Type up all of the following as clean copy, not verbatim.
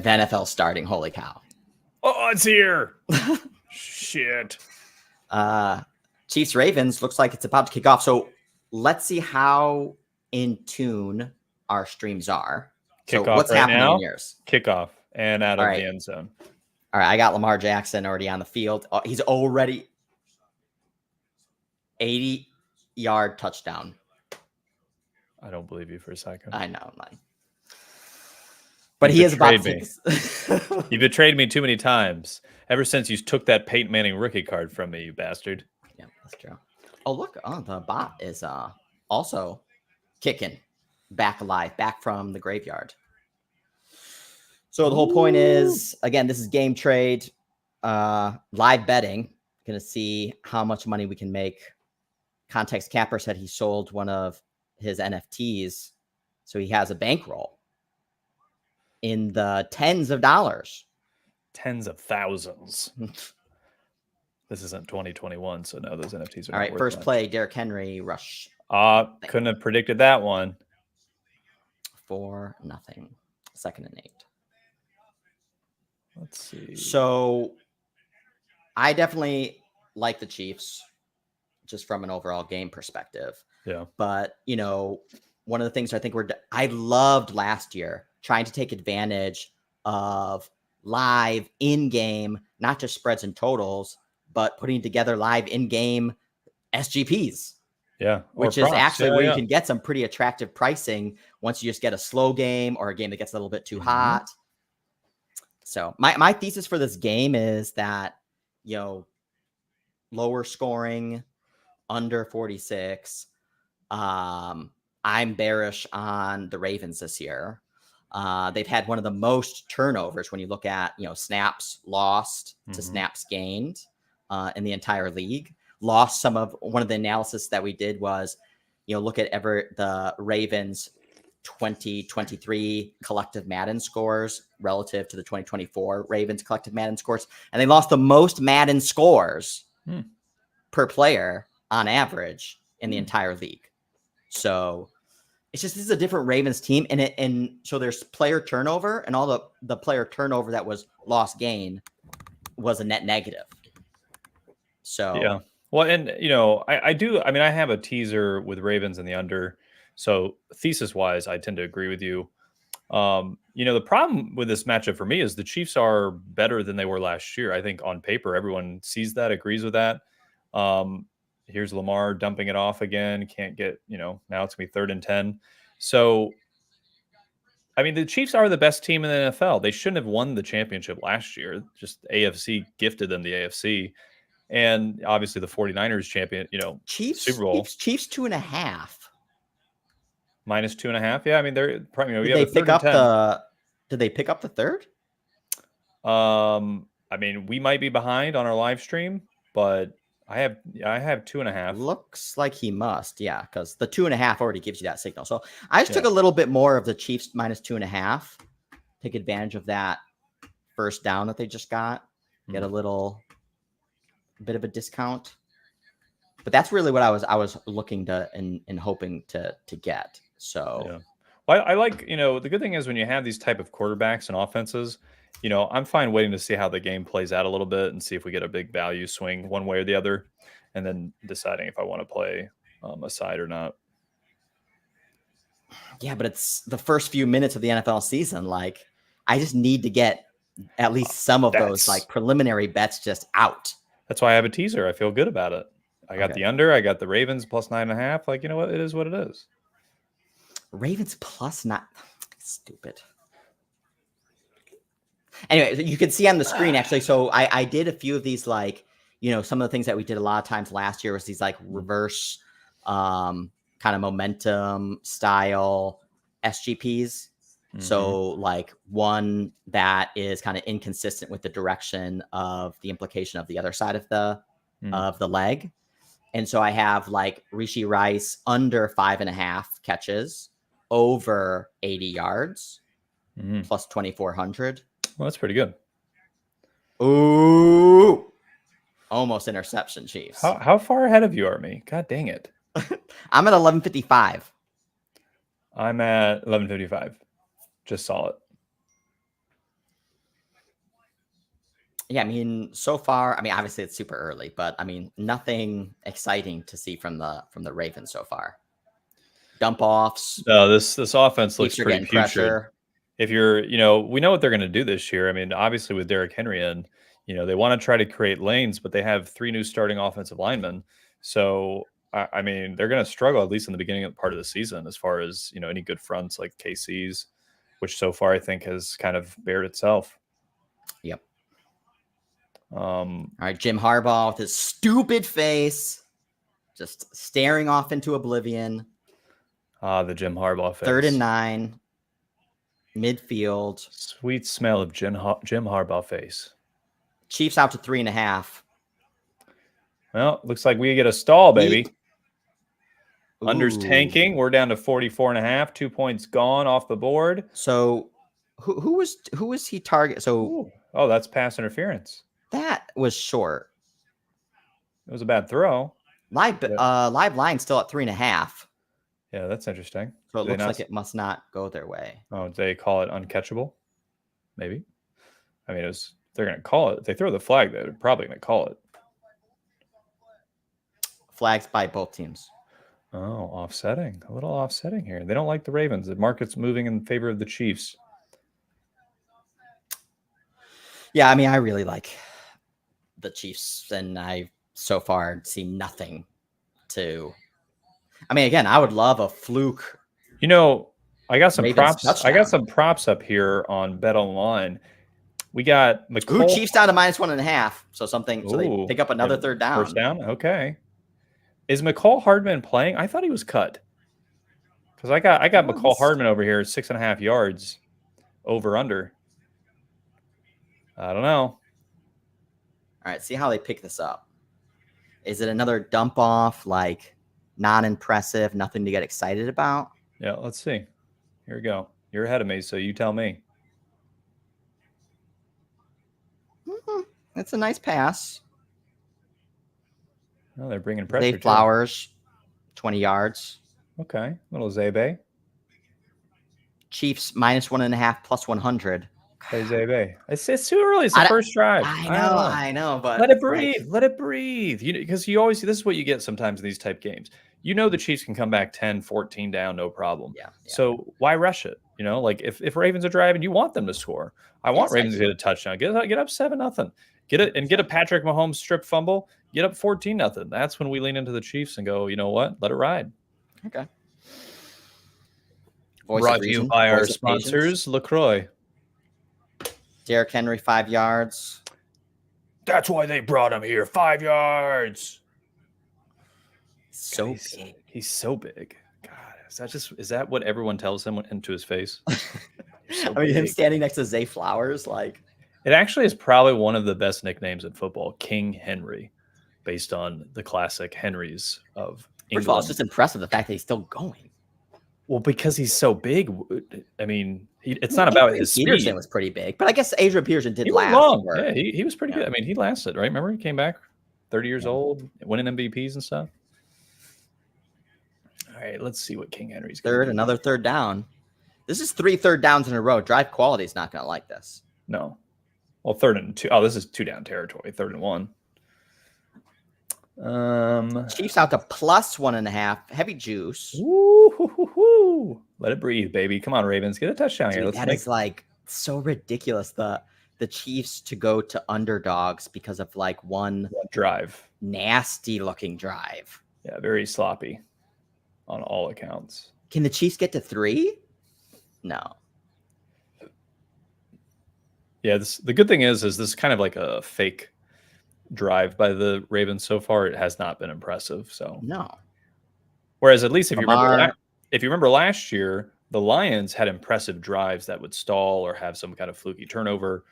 The NFL starting. Holy cow. Oh, it's here. Shit. Chiefs Ravens looks like it's about to kick off. So let's see how in tune our streams are. Kick so off what's right happening now. in yours? Kickoff and out All of right. the end zone. All right. I got Lamar Jackson already on the field. He's already 80-yard touchdown. I don't believe you for a second. I know. I'm lying. But he is about to. You betrayed me too many times. Ever since you took that Peyton Manning rookie card from me, you bastard. Yeah, that's true. Oh, look. Oh, the bot is also kicking back alive, back from the graveyard. So the whole point is, again, this is GameTrade, live betting. Going to see how much money we can make. Context Capper said he sold one of his NFTs, so he has a bankroll in the tens of dollars. Tens of thousands. This isn't 2021, so no, those NFTs are all right. First much. Play, Derrick Henry rush. Couldn't have predicted that one. 4-0. 2nd and 8. Let's see. So I definitely like the Chiefs just from an overall game perspective. Yeah. But, one of the things I think I loved last year trying to take advantage of live in-game, not just spreads and totals, but putting together live in-game SGPs. Yeah. Which is actually where you can get some pretty attractive pricing once you just get a slow game or a game that gets a little bit too hot. So my thesis for this game is that, lower scoring, under 46. I'm bearish on the Ravens this year. They've had one of the most turnovers when you look at, snaps lost to snaps gained in the entire league. Lost one of the analysis that we did was, look at the Ravens 2023 collective Madden scores relative to the 2024 Ravens collective Madden scores. And they lost the most Madden scores per player on average in the entire league. So it's just, this is a different Ravens team. And so there's player turnover, and all the player turnover that was lost gain was a net negative. So, yeah. Well, and, I have a teaser with Ravens in the under. So thesis wise, I tend to agree with you. The problem with this matchup for me is the Chiefs are better than they were last year. I think on paper, everyone sees that, agrees with that. Here's Lamar dumping it off again. Can't get, now it's going to be 3rd and 10. So, the Chiefs are the best team in the NFL. They shouldn't have won the championship last year. Just AFC gifted them the AFC. And obviously the 49ers champion, Chiefs, Super Bowl. Chiefs 2.5. Minus 2.5. Yeah. They're probably, did they pick up the third? We might be behind on our live stream, but I have 2.5. Looks like he must. Yeah. Cause the 2.5 already gives you that signal. So I just took a little bit more of the Chiefs minus 2.5, take advantage of that first down that they just got, get a little bit of a discount, but that's really what I was looking to and hoping to get. So, yeah. Well, I like, the good thing is when you have these type of quarterbacks and offenses, I'm fine waiting to see how the game plays out a little bit and see if we get a big value swing one way or the other, and then deciding if I want to play a side or not. Yeah, but it's the first few minutes of the NFL season. Like, I just need to get at least some of those like preliminary bets just out. That's why I have a teaser. I feel good about it. I got the under. I got the Ravens plus 9.5. Like, what? It is what it is. Ravens plus not stupid. Anyway, you can see on the screen actually. So I did a few of these, like, some of the things that we did a lot of times last year was these like reverse kind of momentum style SGPs. So like one that is kind of inconsistent with the direction of the implication of the other side of the leg. And so I have like Rishi Rice under 5.5 catches, over 80 yards, plus 2,400. Well, that's pretty good. Ooh, almost interception, Chiefs. How far ahead of you are me? God dang it. I'm at 11:55. I'm at 11:55. Just saw it. Yeah, I mean, so far, I mean, obviously it's super early, but I mean, nothing exciting to see from the Ravens so far. Dump offs. No, this offense looks Chiefs are pretty getting putrid. pressure. If you're, we know what they're going to do this year. I mean, obviously with Derrick Henry in, they want to try to create lanes, but they have 3 new starting offensive linemen. So, I mean, they're going to struggle at least in the beginning of part of the season as far as, any good fronts like KC's, which so far I think has kind of bared itself. Yep. All right, Jim Harbaugh with his stupid face, just staring off into oblivion. The Jim Harbaugh face. 3rd and 9, midfield. Sweet smell of Jim Harbaugh face. Chiefs out to 3.5. Well, looks like we get a stall, baby. Under's tanking. We're down to 44.5. 2 points gone off the board. So, who was he target? So, that's pass interference. That was short. It was a bad throw. Live line still at 3.5. Yeah, that's interesting. So it looks like it must not go their way. Oh, they call it uncatchable? Maybe. I mean, they're going to call it. If they throw the flag, they're probably going to call it. Flags by both teams. Oh, offsetting. A little offsetting here. They don't like the Ravens. The market's moving in favor of the Chiefs. Yeah, I mean, I really like the Chiefs, and I so far see nothing to. I mean, again, I would love a fluke. I got some Ravens props. touchdown. I got some props up here on Bet Online. We got McCall. Chiefs down to -1.5. So something. So they pick up another third down. First down. Okay. Is McCall Hardman playing? I thought he was cut. Because I got McCall Hardman over here, 6.5 yards over under. I don't know. All right, see how they pick this up. Is it another dump off, like non-impressive, nothing to get excited about? Yeah, let's see. Here we go. You're ahead of me, so you tell me. It's a nice pass. Oh, they're bringing pressure. Zay Flowers, 20 yards. Okay, little Zebe. Chiefs -1.5 plus 100. Hey, Zebe. It's too early. It's the first drive. I know, but let it breathe. Let it breathe. Because you always see this is what you get sometimes in these type games. The Chiefs can come back 10, 14 down, no problem. Yeah. So why rush it? Like if Ravens are driving, you want them to score. I want Ravens to get a touchdown. Get up 7-0. Get a Patrick Mahomes strip fumble. Get up 14-0. That's when we lean into the Chiefs and go, you know what? Let it ride. Okay. Brought to you by our sponsors, LaCroix. Derrick Henry, 5 yards. That's why they brought him here. 5 yards. So big. He's so big. God, is that what everyone tells him into his face? I mean, him standing next to Zay Flowers, like. It actually is probably one of the best nicknames in football, King Henry, based on the classic Henrys of England. First of all, it's just impressive the fact that he's still going. Well, because he's so big. I mean, it's not about his speed. Peterson was pretty big, but I guess Adrian Peterson did last. Long. Yeah, he was pretty good. I mean, he lasted, right? Remember, he came back 30 years old, winning MVPs and stuff. All right, let's see what King Henry's going to do. Another third down. This is 3 third downs in a row. Drive quality is not going to like this. No. Well, 3rd and 2. Oh, this is 2 down territory. 3rd and 1. Chiefs out to +1.5. Heavy juice. Woo. Let it breathe, baby. Come on, Ravens. Get a touchdown here. That is like so ridiculous. The Chiefs to go to underdogs because of like one drive. Nasty looking drive. Yeah, very sloppy on all accounts. Can the Chiefs get to 3? No. Yeah, the good thing is this is kind of like a fake drive by the Ravens so far. It has not been impressive. So no. Whereas at least if you remember last year, the Lions had impressive drives that would stall or have some kind of fluky turnover.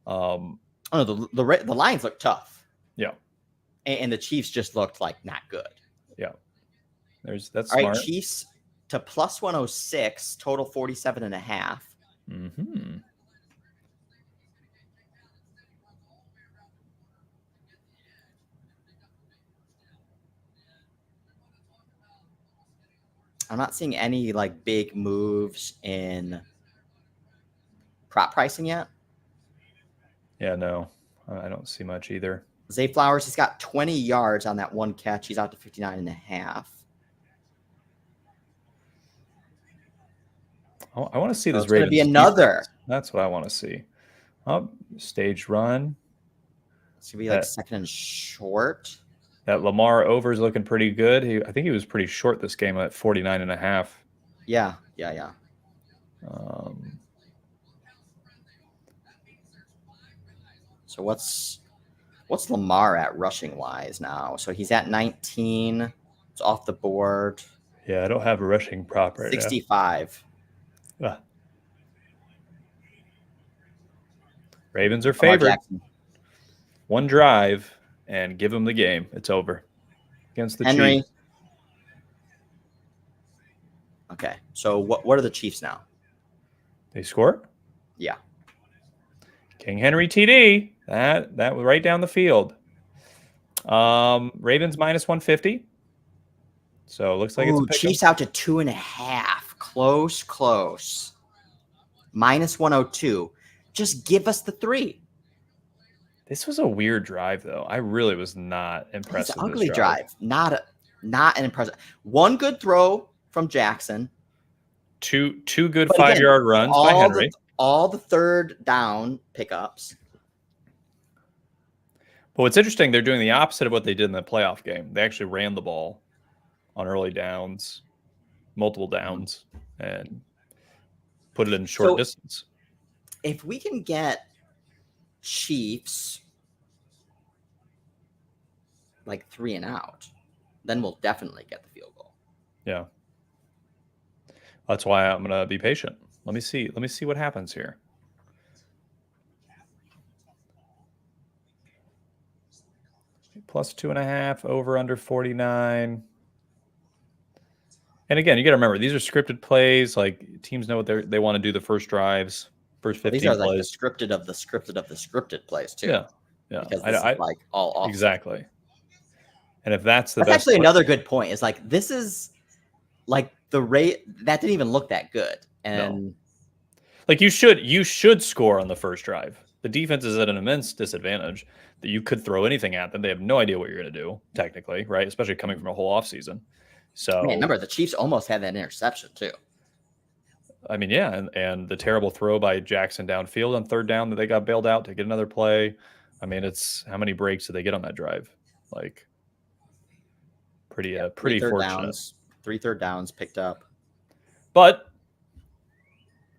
The Lions looked tough. Yeah, and the Chiefs just looked like not good. Yeah, that's all smart. right. Chiefs to +106, total 47.5. Mm-hmm. I'm not seeing any like big moves in prop pricing yet. Yeah, no. I don't see much either. Zay Flowers, he's got 20 yards on that one catch. He's out to 59.5. I want to see this It's going to Ravens be another. defense. That's what I want to see. Oh, stage run. It's going to be like second and short. That Lamar over is looking pretty good. I think he was pretty short this game at 49.5. Yeah. So what's Lamar at rushing wise now? So he's at 19. It's off the board. Yeah, I don't have a rushing prop right 65. now. Ravens are favored. One drive and give them the game. It's over against the Henry. Chiefs. Okay, so what are the Chiefs now? They score? Yeah. King Henry TD. That was right down the field. Ravens minus 150. So it looks like it's a pick 'em. Chiefs out to 2.5. Close. Minus 102. Just give us the 3. This was a weird drive, though. I really was not impressed. It's an ugly drive. Not an impressive. One good throw from Jackson. Two good 5-yard runs by Henry. All the third down pickups. But what's interesting, they're doing the opposite of what they did in the playoff game. They actually ran the ball on early downs, multiple downs, and put it in short distance. If we can get Chiefs like 3 and out, then we'll definitely get the field goal. Yeah. That's why I'm going to be patient. Let me see what happens here. Plus 2.5, over under 49. And again, you got to remember, these are scripted plays. Like, teams know what they want to do the first drives, first 15 These are plays. like the scripted of the scripted plays too. Yeah. Because this is like all off. Exactly. And if that's the that's best actually another good point. Is like, this is like the rate that didn't even look that good. And no. Like, you should score on the first drive. The defense is at an immense disadvantage that you could throw anything at them. They have no idea what you're going to do, technically, right? Especially coming from a whole offseason. So, remember, the Chiefs almost had that interception too. I mean, yeah, and the terrible throw by Jackson downfield on third down that they got bailed out to get another play. I mean, it's how many breaks did they get on that drive? Like, pretty fortunate. 3 third downs picked up. But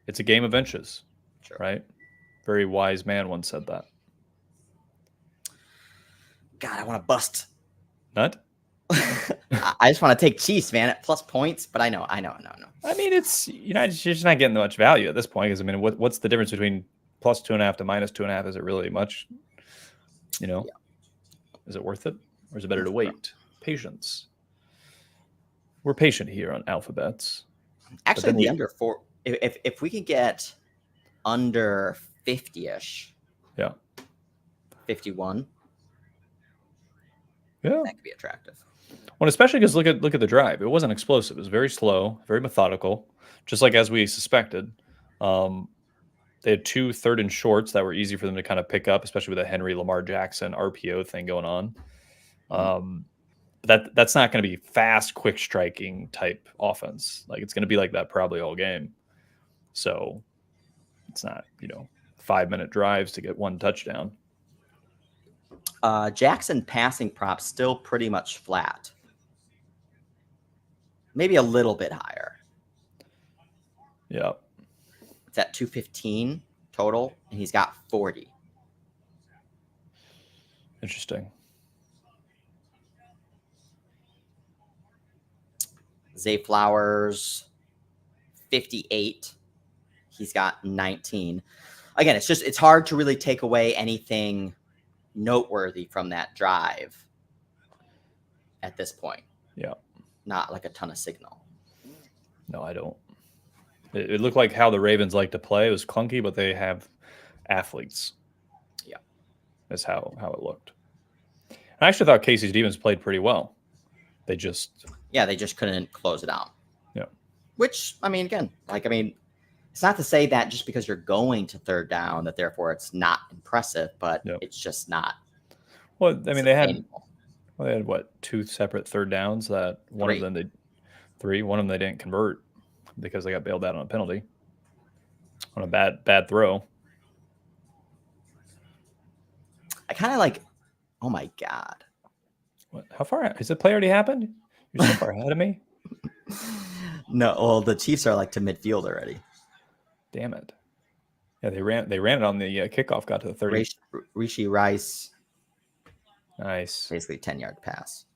it's a game of inches, sure. Right? Very wise man once said that. God, I want to bust. Nut? I just want to take Chiefs, man, at plus points, but I know. I mean, it's you're just not getting much value at this point. Because I mean, what's the difference between plus 2.5 to minus 2.5? Is it really much? Yeah. Is it worth it, or is it better to wait? Patience. We're patient here on Alphabets. Actually, the under 4. If we could get under 50-ish. Yeah. 51. Yeah, that could be attractive. Well, especially because look at the drive. It wasn't explosive. It was very slow, very methodical, just like as we suspected. They had 2 third and shorts that were easy for them to kind of pick up, especially with a Henry Lamar Jackson RPO thing going on. That's not going to be fast, quick striking type offense. Like, it's going to be like that probably all game. So it's not 5-minute drives to get 1 touchdown. Jackson passing prop still pretty much flat. Maybe a little bit higher. Yeah. It's at 215 total, and he's got 40. Interesting. Zay Flowers, 58. He's got 19. Again, it's hard to really take away anything noteworthy from that drive at this point. Yeah. Not like a ton of signal. No, I don't. It looked like how the Ravens like to play. It was clunky, but they have athletes. Yeah. That's how it looked. I actually thought Casey's defense played pretty well. They just couldn't close it out. Yeah. Which, I mean, again, It's not to say that just because you're going to third down that therefore it's not impressive, but it's just not. Well, I mean, they had sustainable. what, 2 separate third downs that one of them one of them they didn't convert because they got bailed out on a penalty on a bad throw. I kind of like, oh my God. What? How far has the play already happened? You're so far ahead of me. No, well, the Chiefs are like to midfield already. Damn it! Yeah, they ran it on the kickoff. Got to the 30. Rishi Rice. Nice. Basically 10-yard pass.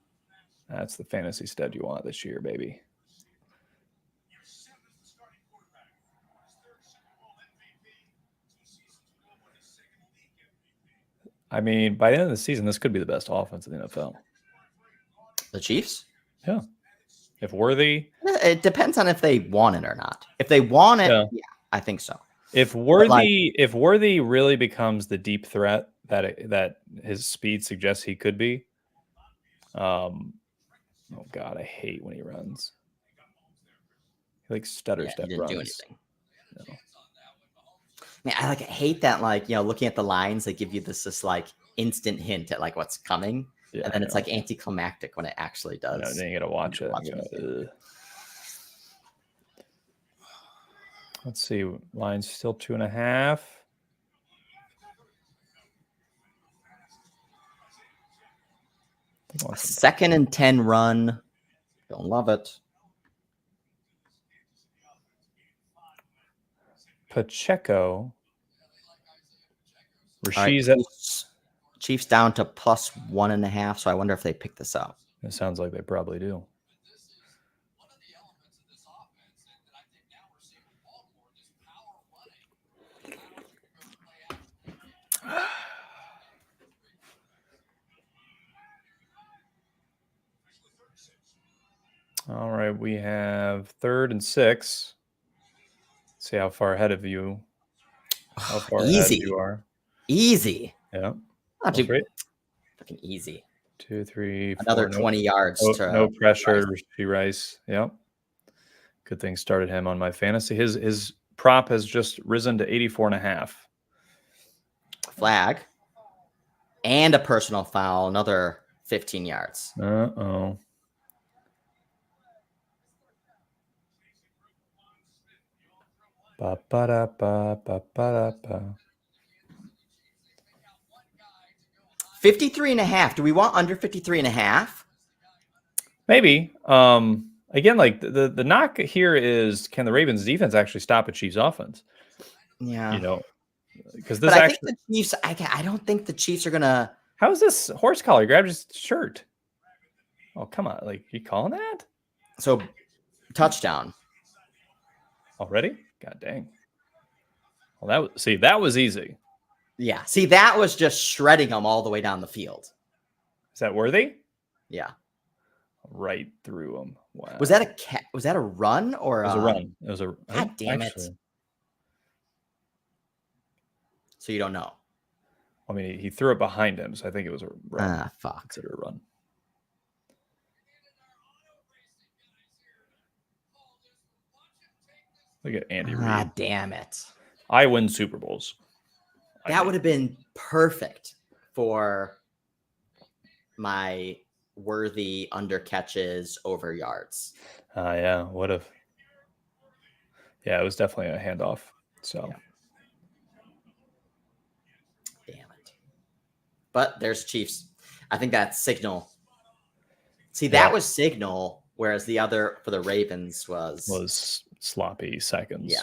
That's the fantasy stud you want this year, baby. I mean, by the end of the season, this could be the best offense in the NFL. The Chiefs? Yeah. If Worthy... It depends on if they want it or not. If they want it, yeah I think so. If Worthy really becomes the deep threat that his speed suggests he could be, oh God, I hate when he runs. He like stutter step didn't runs. Do anything. No. Man, I hate that looking at the lines, they give you this like instant hint at like what's coming, and then it's like anticlimactic when it actually does. No, then you gotta watch it. Let's see, line's still 2.5. A 2nd and 10 run. Don't love it. Pacheco. Rashi's right, Chiefs down to +1.5, so I wonder if they pick this up. It sounds like they probably do. All right, we have 3rd and 6. Let's see how far ahead of you. How far ahead you are. Easy. Yeah. Not too fucking easy. 2, 3, 4. Another 20 yards. No pressure. Rice. Yep. Good thing started him on my fantasy. His prop has just risen to 84.5. Flag. And a personal foul. Another 15 yards. Uh-oh. Ba-ba-da-ba. 53.5. Do we want under 53.5? Maybe. Again, like the knock here is, can the Ravens defense actually stop a Chiefs offense? Yeah. Because this I think the Chiefs, I don't think the Chiefs are gonna. How is this horse collar? He grabbed his shirt. Oh, come on. Like, you calling that? So touchdown. Already? God dang. Well, that was easy. Yeah. See, that was just shredding them all the way down the field. Is that Worthy? Yeah. Right through him. Wow. Was that a run or it was a run? It was a God damn it. So you don't know. I mean, he threw it behind him, so I think it was a run. Ah, fuck. Consider a run. Look at Andy Reid. Ah, damn it. I win Super Bowls. That would have been perfect for my Worthy under catches over yards. Yeah, would have. Yeah, it was definitely a handoff. So. Yeah. Damn it. But there's Chiefs. I think that's signal. See, that was signal, whereas the other for the Ravens was sloppy seconds. Yeah.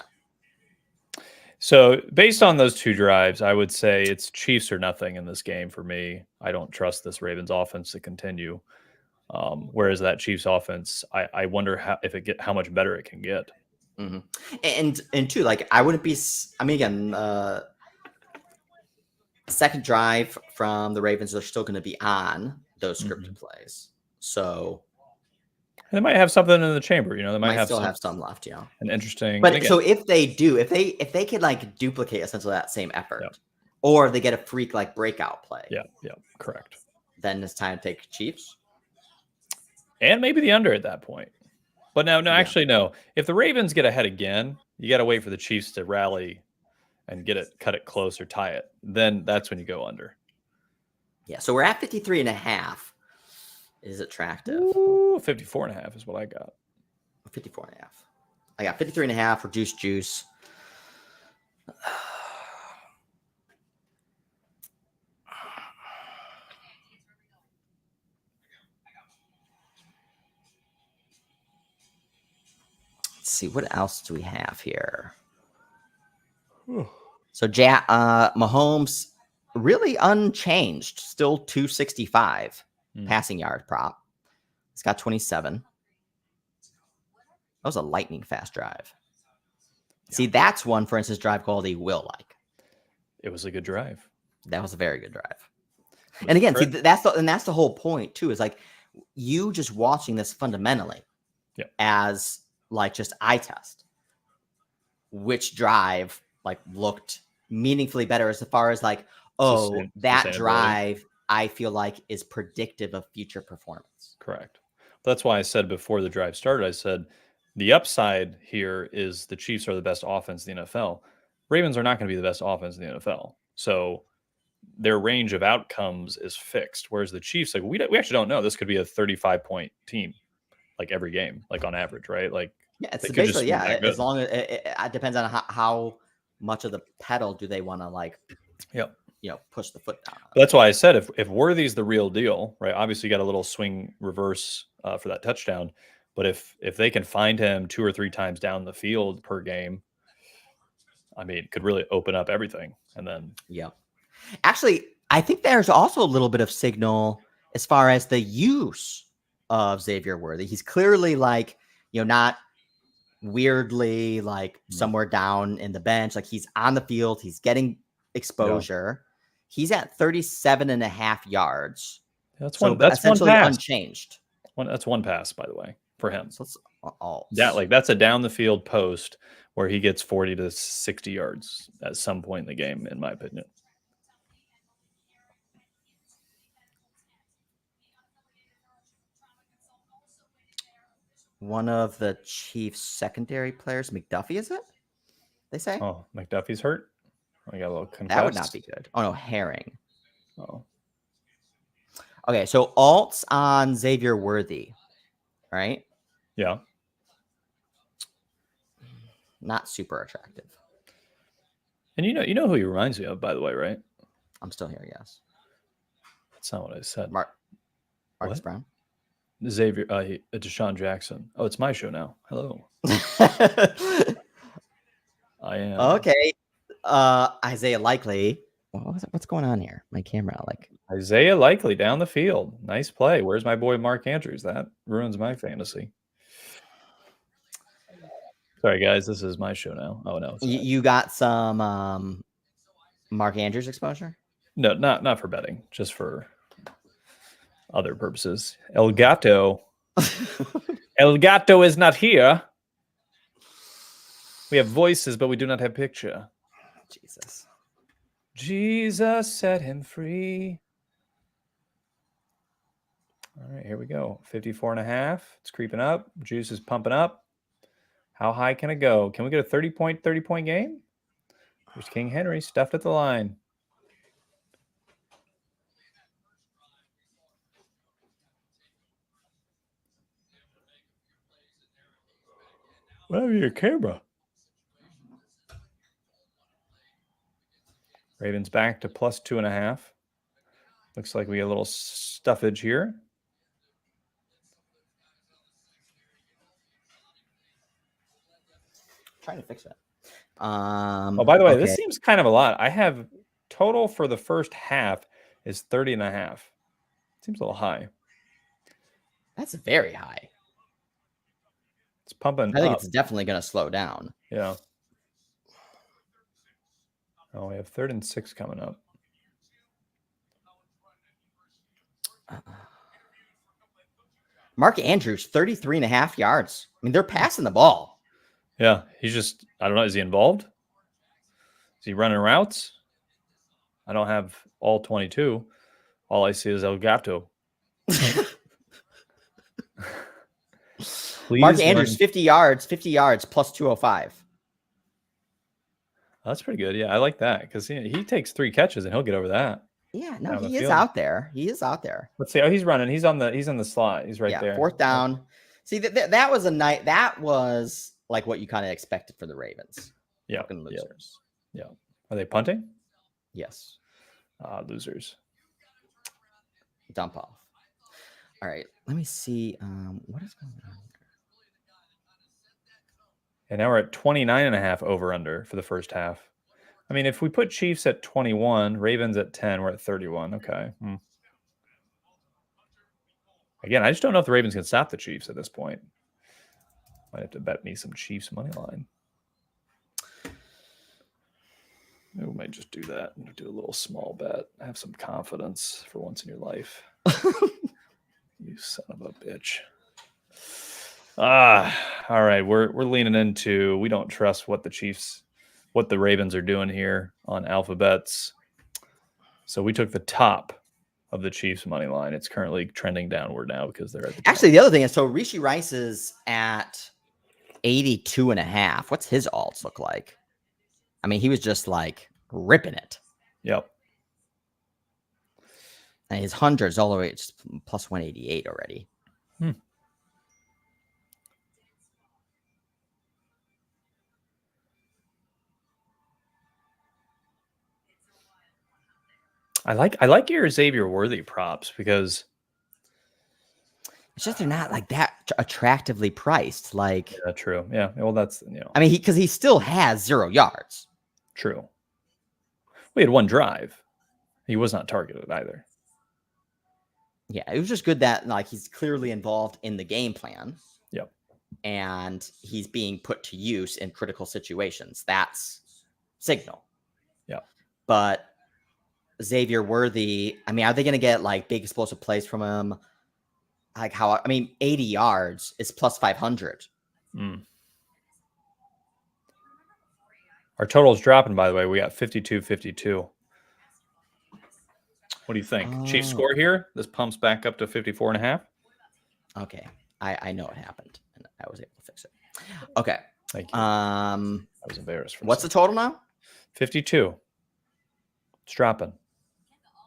So based on those 2 drives, I would say it's Chiefs or nothing in this game for me. I don't trust this Ravens offense to continue. Whereas that Chiefs offense, I wonder how much better it can get. Mm-hmm. And too, like I wouldn't be. I mean, again, second drive from the Ravens are still going to be on those scripted plays. So they might have something in the chamber, they might still have some left, an interesting. But again, so if they could like duplicate essentially that same effort, or they get a freak like breakout play, correct. Then it's time to take Chiefs, and maybe the under at that point. But no, actually no. If the Ravens get ahead again, you got to wait for the Chiefs to rally and cut it close or tie it. Then that's when you go under. Yeah, so we're at 53.5. Is attractive. Ooh, 54.5 is what I got. 54.5. I got 53.5 reduced juice. Let's see, what else do we have here? So Mahomes really unchanged, still 265 passing yard prop. It's got 27. That was a lightning fast drive. Yeah. See, that's one, for instance, drive quality will like. It was a good drive. That was a very good drive. And again, see, that's the whole point too, is like you just watching this fundamentally as like just eye test, which drive like looked meaningfully better as far as like, that drive I feel like is predictive of future performance. Correct. That's why I said before the drive started, I said the upside here is the Chiefs are the best offense in the NFL. Ravens are not going to be the best offense in the NFL. So their range of outcomes is fixed. Whereas the Chiefs, like we actually don't know. This could be a 35-point team, like every game, like on average, right? Like it's basically as long as it depends on how much of the pedal do they want to like, push the foot down. That's why I said if Worthy's the real deal, right? Obviously, you got a little swing reverse for that touchdown, but if they can find him 2 or 3 times down the field per game, I mean, it could really open up everything. And then actually, I think there's also a little bit of signal as far as the use of Xavier Worthy. He's clearly like, not weirdly like somewhere down in the bench. Like he's on the field. He's getting exposure. He's at 37.5 yards. That's essentially one pass. Unchanged. That's one pass, by the way, for him. So that's a down the field post where he gets 40 to 60 yards at some point in the game, in my opinion. One of the Chiefs' secondary players, McDuffie, is it? They say. Oh, McDuffie's hurt. I got a little concussed. That would not be good. Oh no, Herring. Oh. Okay, so alts on Xavier Worthy, right? Yeah. Not super attractive. And you know who he reminds me of, by the way, right? I'm still here, yes. That's not what I said. Marcus Brown? Xavier, Deshaun Jackson. Oh, it's my show now. Hello. I am. Okay. Isaiah Likely. What's going on here? My camera, like Isaiah Likely down the field. Nice play. Where's my boy Mark Andrews? That ruins my fantasy. Sorry, guys. This is my show now. Oh no. You got some Mark Andrews exposure? No, not for betting, just for other purposes. El Gato is not here. We have voices, but we do not have picture. Jesus set him free. All right, here we go. 54.5. It's creeping up. Juice is pumping up. How high can it go? Can we get a 30-point game? There's King Henry stuffed at the line. Well, your camera. Ravens back to plus 2.5. Looks like we get a little stuffage here. Trying to fix it. By the way, this seems kind of a lot. I have total for the first half is 30.5. Seems a little high. That's very high. It's pumping. I think it's definitely going to slow down. Yeah. Oh, we have 3rd and 6 coming up. Mark Andrews, 33.5 yards. I mean, they're passing the ball. Yeah, he's just, I don't know. Is he involved? Is he running routes? I don't have all 22. All I see is El Gato. Mark Andrews, 50 yards plus 205. That's pretty good. Yeah, I like that because he takes 3 catches and he'll get over that. Yeah, no, Down the he is field. out there. He is out there. Let's see. Oh, he's running. He's in the slot. He's right there. 4th down. See, that was a night. That was like what you kind of expected for the Ravens. Yeah. Fucking losers. Yeah. Are they punting? Yes. Losers. Dump off. All right. Let me see. What is going on? And now we're at 29.5 over under for the first half. I mean, if we put Chiefs at 21, Ravens at 10, we're at 31. Okay. Again, I just don't know if the Ravens can stop the Chiefs at this point. Might have to bet me some Chiefs money line. We might just do that. Do a little small bet. Have some confidence for once in your life. You son of a bitch. All right. We're leaning into, we don't trust what the Ravens are doing here on alphabets. So we took the top of the Chiefs money line. It's currently trending downward now because they're at the top. Actually, the other thing is, so Rishi Rice is at 82.5. What's his alts look like? I mean, he was just like ripping it. Yep. And his hundreds all the way to plus 188 already. I like your Xavier Worthy props because it's just they're not like that attractively priced. Like, yeah, true. Yeah. Well, that's I mean, because he still has 0 yards. True. We had 1 drive. He was not targeted either. Yeah, it was just good that like he's clearly involved in the game plan. Yep. And he's being put to use in critical situations. That's signal. Yeah. But Xavier Worthy, I mean, are they going to get like big explosive plays from him? Like 80 yards is plus 500. Our total is dropping, by the way. We got 52-52. What do you think? Chief score here. This pumps back up to 54.5. Okay. I know what happened and I was able to fix it. Okay. Thank you. I was embarrassed. What's the total now? 52. It's dropping.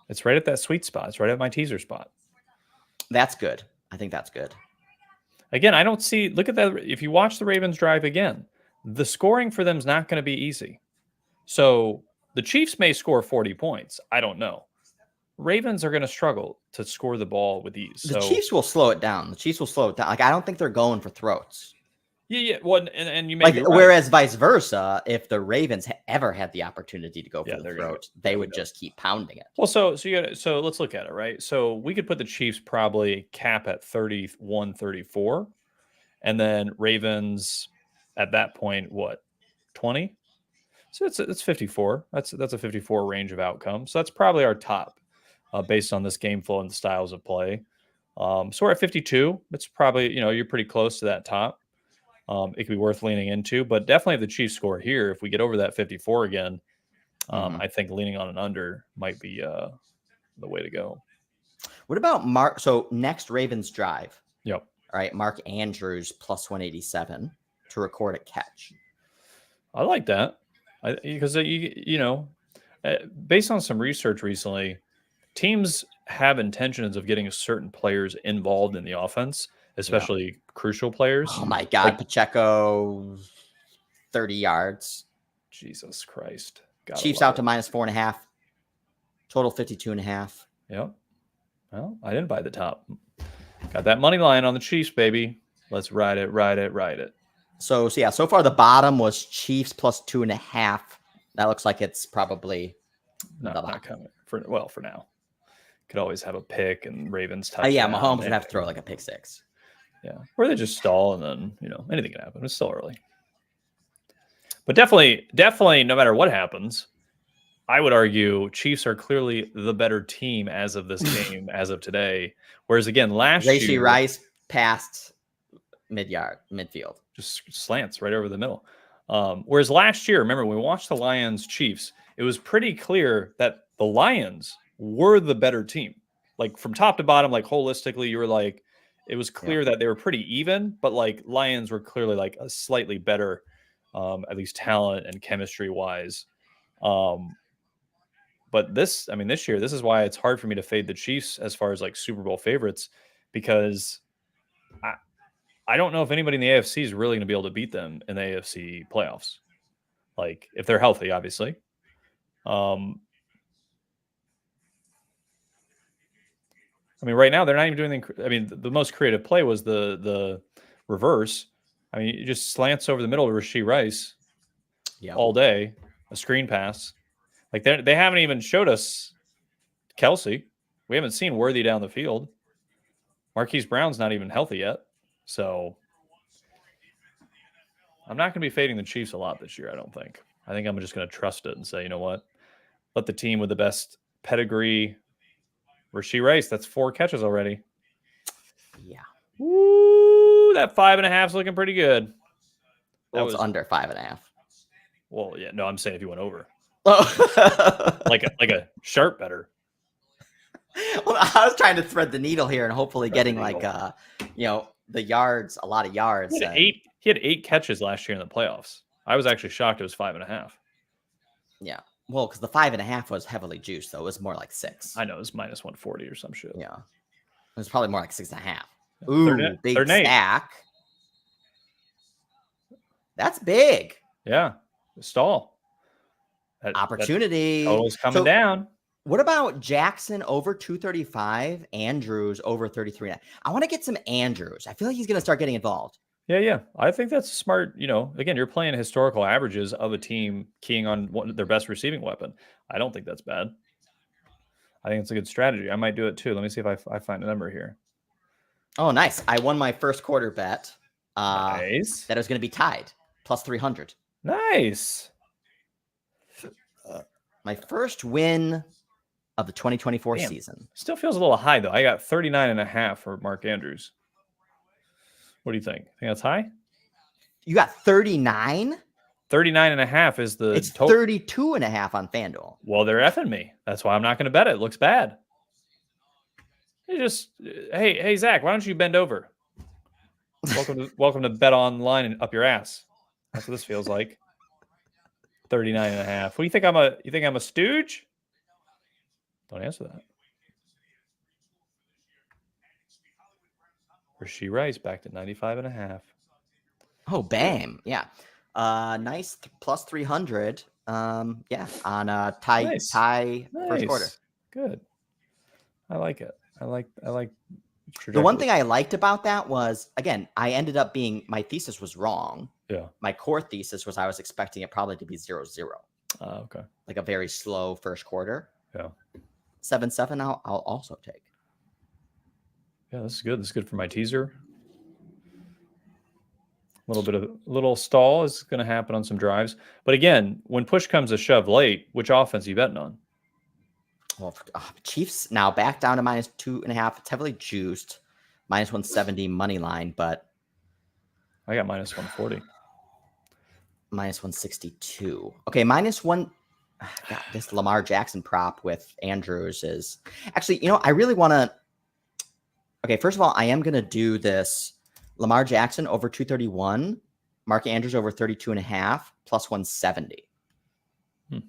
It's right at that sweet spot. It's right at my teaser spot. That's good. I think that's good. Again, I don't see. Look at that. If you watch the Ravens drive again, the scoring for them is not going to be easy. So the Chiefs may score 40 points. I don't know. Ravens are going to struggle to score the ball with ease. The Chiefs will slow it down. Like, I don't think they're going for throats. Yeah. Well, and you may like, be right. Whereas vice versa, if the Ravens ever had the opportunity to go for the throat, they would just keep pounding it. Well, so let's look at it, right? So we could put the Chiefs probably cap at 31-34, and then Ravens at that point, what, 20? So it's 54. That's a 54 range of outcomes. So that's probably our top based on this game flow and the styles of play. So we're at 52. It's probably, you're pretty close to that top. It could be worth leaning into, but definitely if the Chiefs score here, if we get over that 54 again, I think leaning on an under might be the way to go. What about Mark? So next Ravens drive. Yep. All right. Mark Andrews plus 187 to record a catch. I like that. Because based on some research recently, teams have intentions of getting certain players involved in the offense, especially crucial players. Oh my God. Like, Pacheco, 30 yards. Jesus Christ. Chiefs out to minus 4.5. Total 52.5. Yep. Well, I didn't buy the top. Got that money line on the Chiefs, baby. Let's ride it. So far the bottom was Chiefs plus 2.5. That looks like it's probably not coming for now. Could always have a pick and Ravens touchdown. Yeah, Mahomes would have to throw like a pick six. Yeah, or they just stall and then anything can happen. It's still early, but definitely, no matter what happens, I would argue Chiefs are clearly the better team as of this game, as of today. Whereas again, last year, Rice passed midfield. Just slants right over the middle. Whereas last year, remember, when we watched the Lions-Chiefs, it was pretty clear that the Lions were the better team. Like from top to bottom, like holistically, you were like, it was clear that they were pretty even, but like Lions were clearly like a slightly better at least talent and chemistry wise. But this year, this is why it's hard for me to fade the Chiefs as far as like Super Bowl favorites, because I don't know if anybody in the AFC is really going to be able to beat them in the AFC playoffs. Like if they're healthy, obviously. Right now they're not even doing the most creative play was the reverse. It just slants over the middle to Rashee Rice all day, a screen pass. Like they haven't even showed us Kelsey. We haven't seen Worthy down the field. Marquise Brown's not even healthy yet. So I'm not going to be fading the Chiefs a lot this year, I don't think. I think I'm just going to trust it and say, you know what? Let the team with the best pedigree. Rashee Rice, that's 4 catches already. Yeah. Woo, that 5.5 is looking pretty good. That was under 5.5. Well, yeah, no, I'm saying if you went over. Oh. like a sharp better. Well, I was trying to thread the needle here and hopefully getting the yards, a lot of yards. He had 8 catches last year in the playoffs. I was actually shocked it was 5.5. Yeah. Well, because the 5.5 was heavily juiced, though. It was more like 6. I know, it was minus 140 or some shit. Yeah. It was probably more like 6.5. Ooh, big stack. That's big. Yeah. Stall. Opportunity. Total's coming down. What about Jackson over 235, Andrews over 33? I want to get some Andrews. I feel like he's going to start getting involved. Yeah. I think that's smart. Again, you're playing historical averages of a team keying on their best receiving weapon. I don't think that's bad. I think it's a good strategy. I might do it too. Let me see if I find a number here. Oh, nice. I won my first quarter bet. Nice. That it was going to be tied. Plus 300. Nice. My first win of the 2024 season. Still feels a little high, though. I got 39.5 for Mark Andrews. What do you think? Think that's high? You got 39? 39.5 is the It's 32.5 on FanDuel. Well, they're effing me. That's why I'm not going to bet it. It looks bad. Hey, Zach, why don't you bend over? Welcome to Bet Online and up your ass. That's what this feels like. 39.5. What do you think? You think I'm a stooge? Don't answer that. Rashee Rice back to 95.5. Oh, bam. Yeah. Nice plus 300. On a tie first quarter. Good. I like it. I like the one thing I liked about that was, again, I ended up my thesis was wrong. Yeah. My core thesis was I was expecting it probably to be 0-0. Okay. Like a very slow first quarter. Yeah. 7-7 I'll also take. Yeah, this is good. This is good for my teaser. Little stall is going to happen on some drives. But again, when push comes to shove late, which offense are you betting on? Well, Chiefs now back down to minus 2.5. It's heavily juiced. Minus 170 money line, but I got minus 140. Minus 162. Okay, minus 1. God, this Lamar Jackson prop with Andrews is actually, I really want to. Okay, first of all, I am going to do this Lamar Jackson over 231, Mark Andrews over 32.5 plus 170. Man,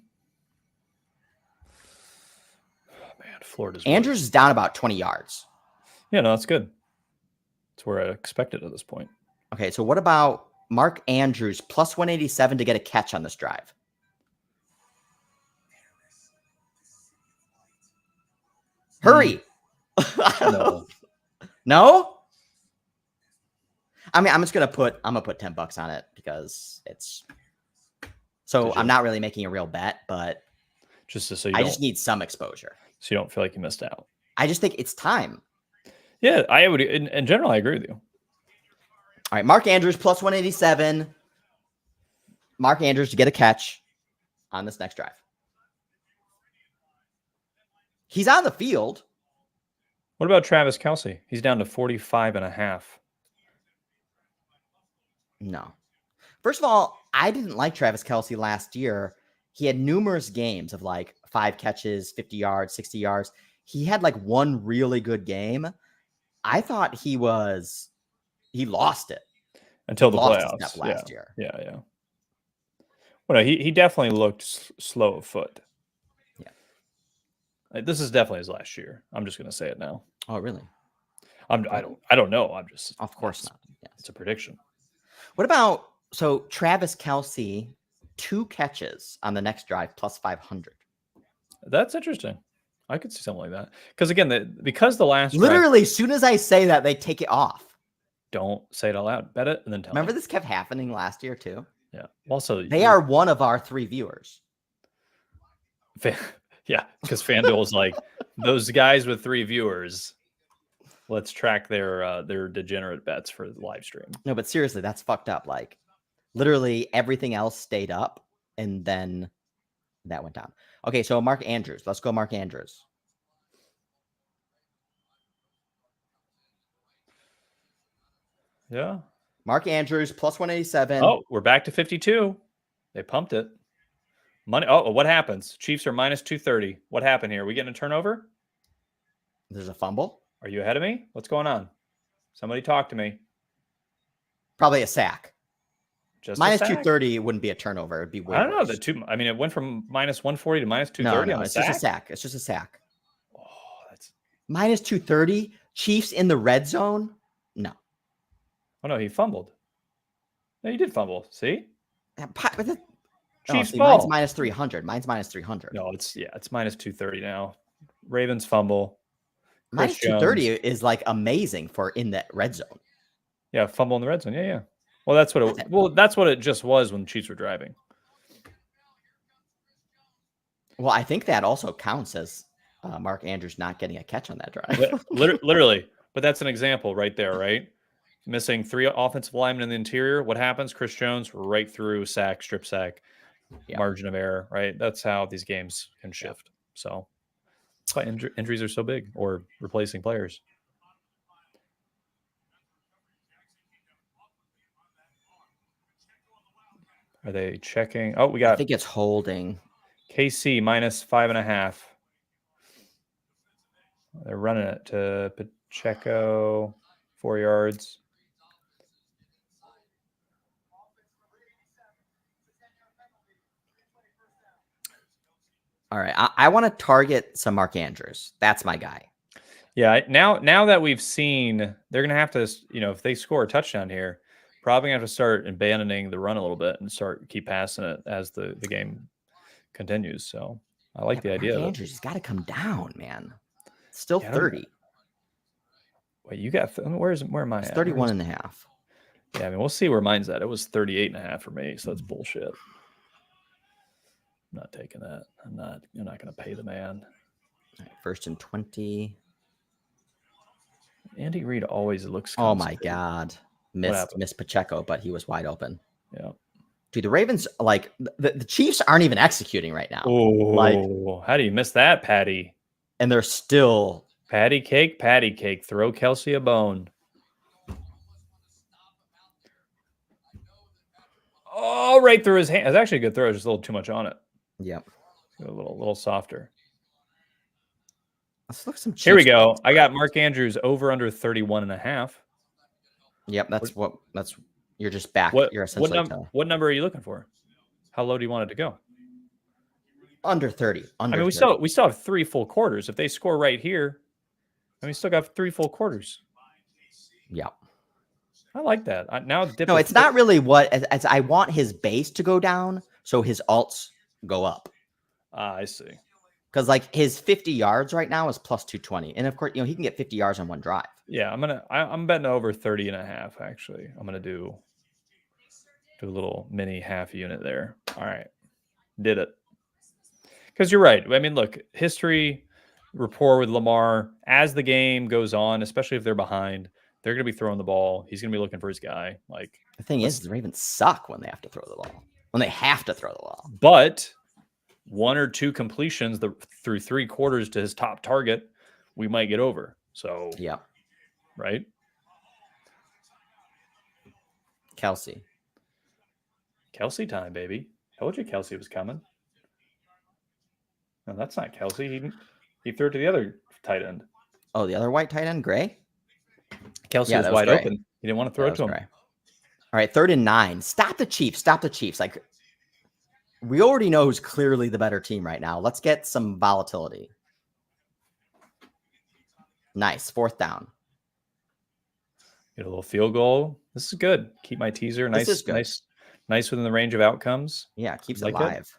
Florida's Andrews is down about 20 yards. Yeah, no, that's good. That's where I expected at this point. Okay, so what about Mark Andrews plus 187 to get a catch on this drive? Hurry. No? I'm just going to put $10 on it because it's so I'm not really making a real bet, but just I just need some exposure. So you don't feel like you missed out. I just think it's time. Yeah, I would. In general, I agree with you. All right, Mark Andrews plus 187. Mark Andrews to get a catch on this next drive. He's on the field. What about Travis Kelce? He's down to 45.5. No. First of all, I didn't like Travis Kelce last year. He had numerous games of like 5 catches, 50 yards, 60 yards. He had like one really good game. I thought he lost it until the playoffs last year. Yeah. Well, no, he definitely looked slow of foot. Yeah. This is definitely his last year. I'm just going to say it now. Oh, really? I don't know. I'm just. Of course not. Yes. It's a prediction. What about Travis Kelce, 2 catches on the next drive plus 500? That's interesting. I could see something like that. Because again, because the last literally as soon as I say that, they take it off. Don't say it out loud. Bet it and then tell Remember me. this kept happening last year too? Yeah. Also, they are one of our 3 viewers. Yeah, because FanDuel is like, those guys with 3 viewers, let's track their degenerate bets for the live stream. No, but seriously, that's fucked up. Like, literally everything else stayed up, and then that went down. Okay, so Mark Andrews. Let's go Mark Andrews. Yeah. Mark Andrews, plus 187. Oh, we're back to 52. They pumped it. Money. Oh, what happens? Chiefs are minus 230. What happened here? Are we getting a turnover? There's a fumble. Are you ahead of me? What's going on? Somebody talk to me. Probably a sack. Just minus 230 wouldn't be a turnover. It'd be way I don't know. worse. I mean, it went from minus 140 to minus 230. No, it's just a sack. It's just a sack. Oh, that's minus 230. Chiefs in the red zone. No. Oh no, he fumbled. No, he did fumble. See? Chiefs ball. Mine's minus 300. Mine's minus 300. No, it's minus 230 now. Ravens fumble. Minus 230 is like amazing for in that red zone. Yeah, fumble in the red zone. Yeah. Well, that's what it just was when the Chiefs were driving. Well, I think that also counts as Mark Andrews not getting a catch on that drive. Literally. But that's an example right there, right? Missing 3 offensive linemen in the interior. What happens? Chris Jones right through sack, strip sack, margin of error, right? That's how these games can shift. So that's why injuries are so big, or replacing players. Are they checking? Oh, we got. I think it's holding. KC minus 5.5. They're running it to Pacheco, 4 yards. All right. I want to target some Mark Andrews. That's my guy. Yeah. Now that we've seen, they're going to have to, if they score a touchdown here, probably going to have to start abandoning the run a little bit and keep passing it as the game continues. So I like the idea. Mark Andrews has got to come down, man. Still 30. Wait, you got, where am I at? 31 and a half. Yeah. I mean, we'll see where mine's at. It was 38 and a half for me. So that's bullshit. I'm not taking that. You're not going to pay the man. All right, 1st and 20. Andy Reid always looks. Oh my God. Missed Pacheco, but he was wide open. Yeah. Dude, the Ravens, like the Chiefs aren't even executing right now. Oh, like, how do you miss that, Patty? And they're still patty cake. Throw Kelce a bone. Oh, right through his hand. It's actually a good throw. Just a little too much on it. Yep. A little softer. Let's look some Chiefs. Here we go. I got Mark Andrews over under 31 and a half. Yep, you're just back. You're essentially what number are you looking for? How low do you want it to go? Under 30. I mean, we still have 3 full quarters. If they score right here, and we still got 3 full quarters. Yeah. I like that. No, it's not really as I want his base to go down, so his alts go up. I see. Because like his 50 yards right now is plus 220. And of course, he can get 50 yards on one drive. Yeah, I'm betting over 30 and a half, actually. I'm going to do a little mini half unit there. All right. Did it. Because you're right. I mean, look, history, rapport with Lamar, as the game goes on, especially if they're behind, they're going to be throwing the ball. He's going to be looking for his guy. Like, the thing is, the Ravens suck when they have to throw the ball. When they have to throw the ball. But 1 or 2 completions through 3 quarters to his top target, we might get over. So, yeah. Right? Kelce time, baby. Told you Kelce was coming. No, that's not Kelce. He threw it to the other tight end. Oh, the other white tight end, Gray? Kelce was wide open. He didn't want to throw it to him. Gray. All right, 3rd and 9. Stop the Chiefs. Like, we already know who's clearly the better team right now. Let's get some volatility. Nice. 4th down. Get a little field goal. This is good. Keep my teaser nice, This is good. nice within the range of outcomes. Yeah, it keeps it Like live.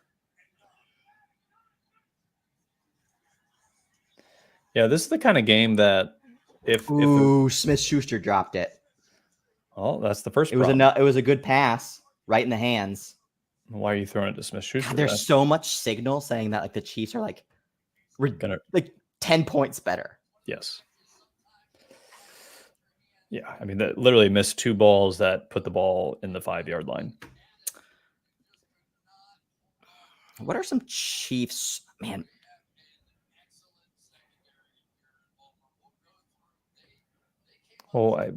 Yeah, this is the kind of game that if Smith-Schuster dropped it. Oh, that's the first. It was a good pass right in the hands. Why are you throwing it to Smith-Schuster? There's so much signal saying that like the Chiefs are like like 10 points better. Yes. Yeah, I mean, that literally missed 2 balls that put the ball in the 5-yard line. What are some Chiefs, man? Well,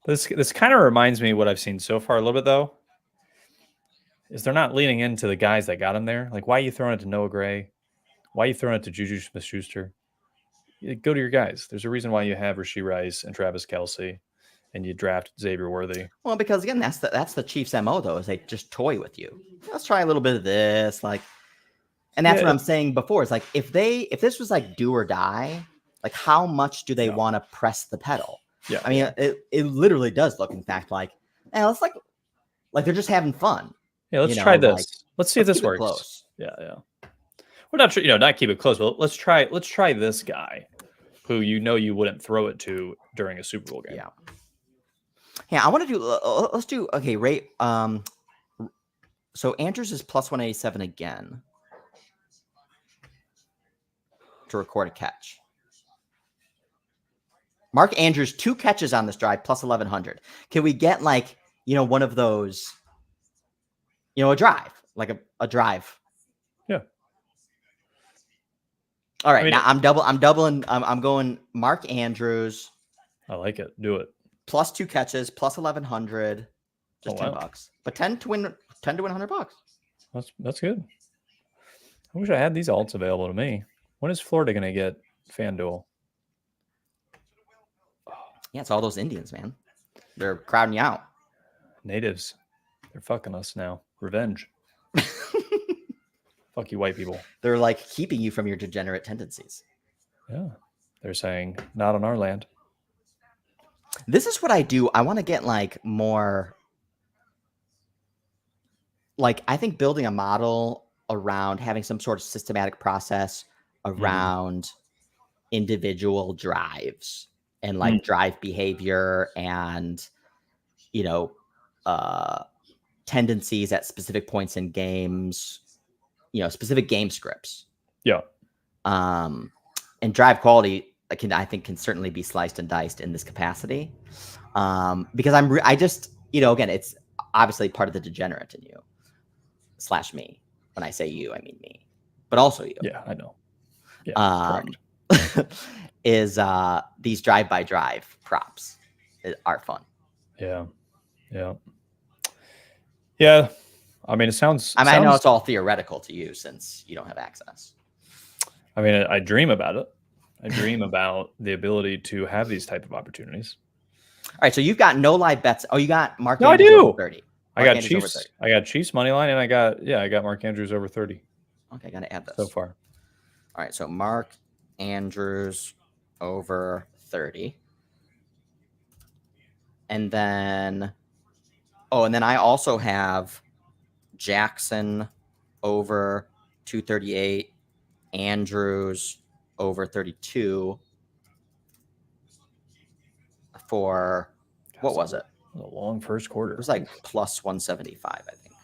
this kind of reminds me of what I've seen so far a little bit, though, is they're not leaning into the guys that got him there. Like, why are you throwing it to Noah Gray? Why are you throwing it to Juju Smith-Schuster? Go to your guys. There's a reason why you have Rashee Rice and Travis Kelce, and you draft Xavier Worthy. Well, because again, that's the Chiefs' MO though, is they just toy with you. Let's try a little bit of this, like, and that's what I'm saying before. It's like if this was like do or die, like how much do they want to press the pedal? Yeah, I mean, it literally does look, in fact, like, let's like they're just having fun. Yeah, let's try this. Like, let's see if this works. Close. Yeah. We're not, not keep it close, but let's try this guy, who you wouldn't throw it to during a Super Bowl game. Yeah. Yeah, I want to do. Let's do. Okay, rate. So Andrews is plus 187 again to record a catch. Mark Andrews 2 catches on this drive plus 1100. Can we get like one of those? A drive, like a drive. Yeah. All right, now I'm doubling. I'm going Mark Andrews. I like it. Do it. Plus 2 catches, plus 1100, just $10. But 10 to win $100. That's good. I wish I had these alts available to me. When is Florida going to get FanDuel? Yeah, it's all those Indians, man. They're crowding you out. Natives, they're fucking us now. Revenge. Fuck you, white people. They're like keeping you from your degenerate tendencies. Yeah, they're saying not on our land. This is what I do. I want to get like more. Like, I think building a model around having some sort of systematic process around individual drives and like drive behavior and, tendencies at specific points in games, specific game scripts. Yeah. And drive quality I think can certainly be sliced and diced in this capacity. Because I just, again, it's obviously part of the degenerate in you / me. When I say you, I mean me, but also you. Yeah, I know. Yeah, correct. Is these drive-by-drive props are fun. Yeah. I mean, it sounds. I know it's all theoretical to you since you don't have access. I mean, I dream about it. I dream about the ability to have these type of opportunities. All right, so you've got no live bets. Oh, you got Mark. No, Andrews I do. Over 30. I got Chiefs. I got Chiefs money line, and I got Mark Andrews over 30. Okay, I got to add this so far. All right, so Mark Andrews over 30, and then I also have Jackson over 238, Andrews over 32 for what was it? A long first quarter. It was like plus 175, I think.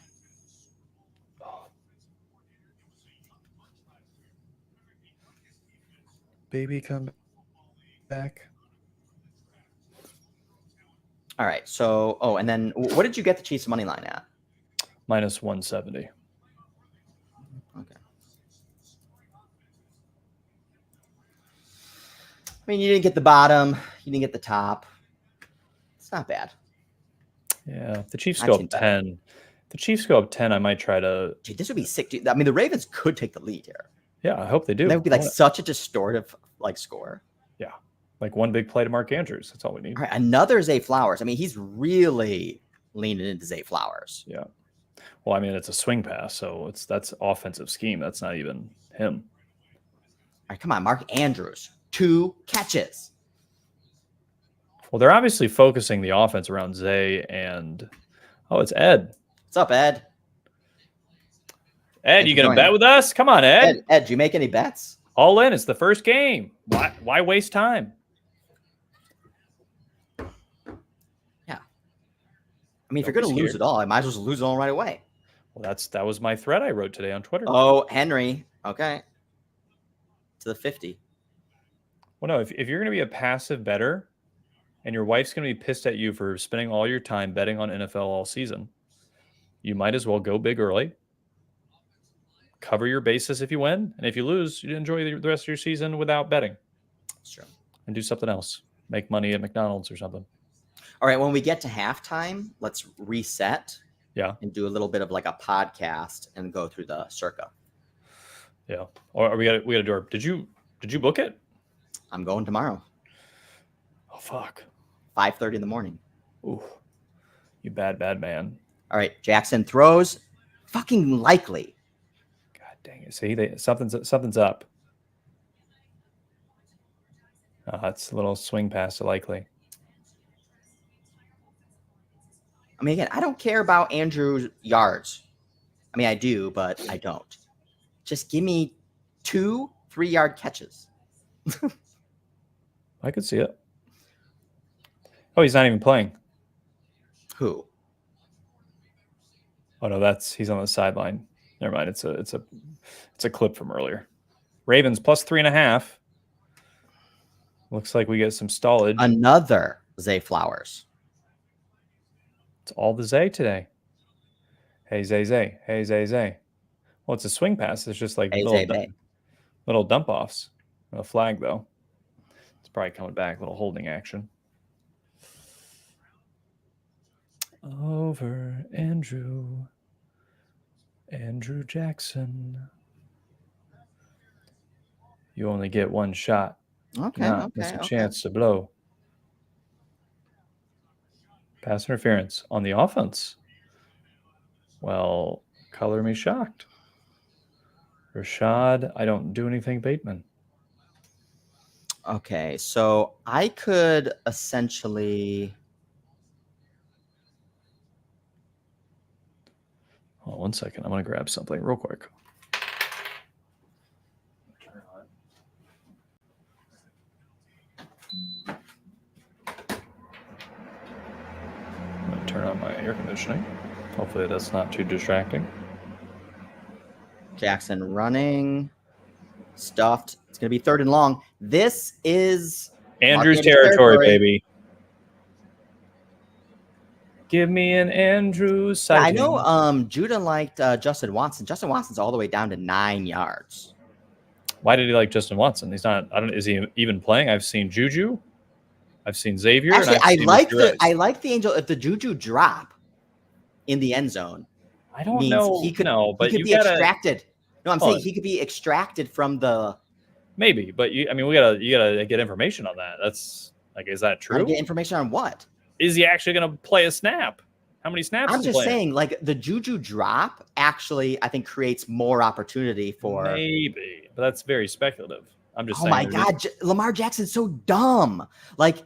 Baby, come back. All right. So, and then what did you get the Chiefs money line at? Minus 170. Okay. I mean, you didn't get the bottom. You didn't get the top. It's not bad. Yeah. If the Chiefs go up 10. If the Chiefs go up 10, I might try to. Dude, this would be sick. Dude. I mean, the Ravens could take the lead here. Yeah, I hope they do. That would be like such a distortive score. Yeah. Like one big play to Mark Andrews. That's all we need. All right. Another Zay Flowers. I mean, he's really leaning into Zay Flowers. Yeah. Well, I mean, it's a swing pass, so that's offensive scheme. That's not even him. All right, come on, Mark Andrews, 2 catches. Well, they're obviously focusing the offense around Zay and it's Ed. What's up, Ed? Ed, Thanks you for gonna joining. bet with us? Come on, Ed. Ed, do you make any bets? All in. It's the first game. Why waste time? Yeah. I mean, if Don't you're be going to lose scared. it all, I might as well just lose it all right away. Well, that was my thread I wrote today on Twitter. Oh, Henry. Okay. To the 50. Well, no, if you're going to be a passive bettor and your wife's going to be pissed at you for spending all your time betting on NFL all season, you might as well go big early, cover your bases if you win, and if you lose, you enjoy the rest of your season without betting. That's true. And do something else. Make money at McDonald's or something. All right, when we get to halftime, let's reset. Yeah. And do a little bit of like a podcast and go through the Circa. Yeah. Or we got to do our, did you book it? I'm going tomorrow. Oh, fuck. 5:30 in the morning. Ooh. You bad man. All right, Jackson throws. Fucking likely. God dang it. See, something's up. That's a little swing pass to Likely. I mean, again, I don't care about Andrew's yards. I mean, I do, but I don't. Just give me 2 3-yard catches. I could see it. Oh, he's not even playing. Who? Oh no, he's on the sideline. Never mind. It's a clip from earlier. Ravens plus 3.5. Looks like we get some stallage. Another Zay Flowers. It's all the Zay today. Hey, Zay. Hey, Zay. Well, it's a swing pass. It's just like Hey, little dump offs. A flag, though. It's probably coming back. Little holding action. Over Andrew Jackson. You only get one shot. Okay. Miss a chance to blow. Pass interference on the offense. Well, color me shocked. Rashad, I don't do anything, Bateman. Okay, so I could essentially. Hold on 1 second. I'm going to grab something real quick. I'm going to turn on my air conditioning. Hopefully that's not too distracting. Jackson running. Stuffed. It's going to be 3rd and long. This is Andrew's territory, baby. Give me an Andrew sighting. Yeah, I know Judah liked Justin Watson. Justin Watson's all the way down to 9 yards. Why did he like Justin Watson? He's not. Is he even playing? I've seen Juju. I've seen Xavier. Actually, and I like the Angel. If the Juju drop in the end zone, I don't know. He could be extracted. No, I'm saying he could be extracted from the. Maybe, but you gotta get information on that. That's like, is that true? Get information on what? Is he actually going to play a snap? How many snaps? I'm just saying, like the Juju drop actually, I think creates more opportunity for. Maybe, but that's very speculative. I'm just saying. Oh my God, Lamar Jackson's so dumb. Like,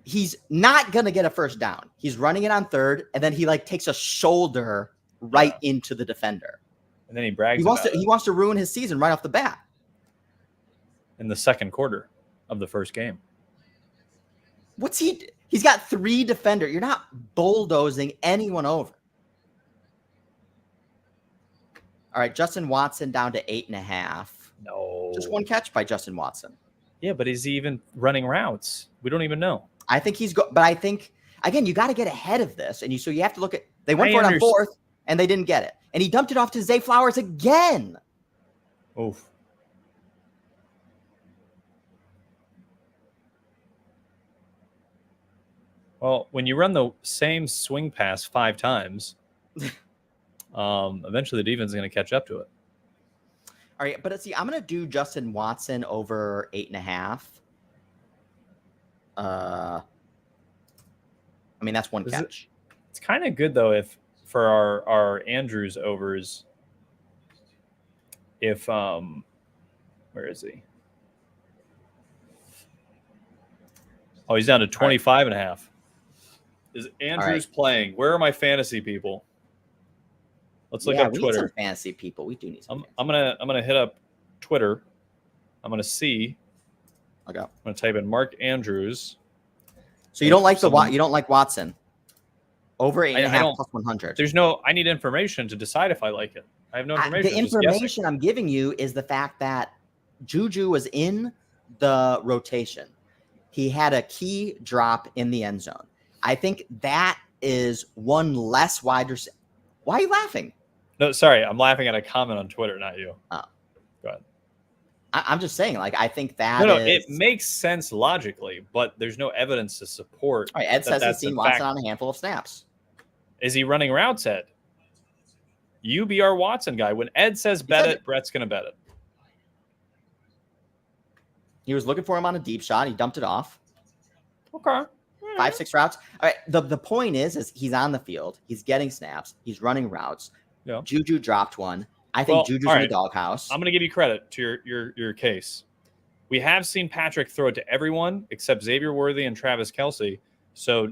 he's not gonna get a first down. He's running it on 3rd, and then he like takes a shoulder right into the defender. And then he brags. He wants to ruin his season right off the bat. In the 2nd quarter of the first game. He's got 3 defenders. You're not bulldozing anyone over. All right, Justin Watson down to 8.5. No. Just 1 catch by Justin Watson. Yeah, but is he even running routes? We don't even know. I think but I think, again, you got to get ahead of this. And so you have to look at, they went for it on 4th and they didn't get it. And he dumped it off to Zay Flowers again. Oof. Well, when you run the same swing pass 5 times, eventually the defense is going to catch up to it. All right, but see, I'm going to do Justin Watson over 8.5. I mean, that's 1 catch. It's kind of good, though, if for our Andrews overs. If where is he? Oh, he's down to 25 and a half. Is Andrews playing? Where are my fantasy people? Let's look up we Twitter. Need some fantasy people. We do need some. I'm gonna hit up Twitter. I'm gonna see. Okay. I'm gonna type in Mark Andrews. So you don't like you don't like Watson? Over 8.5 plus 100. There's no. I need information to decide if I like it. I have no information. The information I'm giving you is the fact that Juju was in the rotation. He had a key drop in the end zone. I think that is one less wide receiver. Why are you laughing? No, sorry. I'm laughing at a comment on Twitter, not you. Oh. Go ahead. I'm just saying, like, I think that it makes sense logically, but there's no evidence to support. All right, Ed says he's seen Watson on a handful of snaps. Is he running routes, Ed? You be our Watson guy. When Ed says bet it, Brett's going to bet it. He was looking for him on a deep shot. He dumped it off. Okay. 5-6 routes. All right. The point is he's on the field. He's getting snaps. He's running routes. Yeah. Juju dropped one. I think Juju's in the doghouse. I'm going to give you credit to your case. We have seen Patrick throw it to everyone except Xavier Worthy and Travis Kelce. So,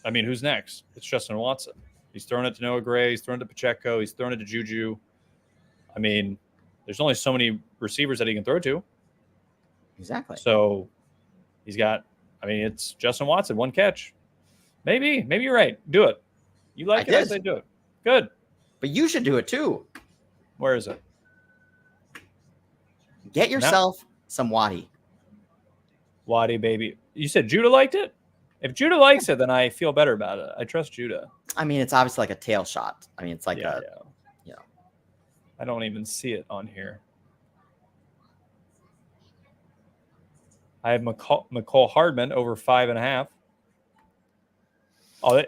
I mean, who's next? It's Justin Watson. He's thrown it to Noah Gray. He's thrown it to Pacheco. He's thrown it to Juju. I mean, there's only so many receivers that he can throw to. Exactly. So he's got, I mean, it's Justin Watson, one catch. Maybe you're right. Do it. You like it, I say do it. Good. But you should do it too. Where is it? Get yourself some Waddy. Waddy, baby. You said Judah liked it? If Judah likes it, then I feel better about it. I trust Judah. I mean, it's obviously like a tail shot. I mean, it's like I don't even see it on here. I have McCall Hardman over 5.5. Oh,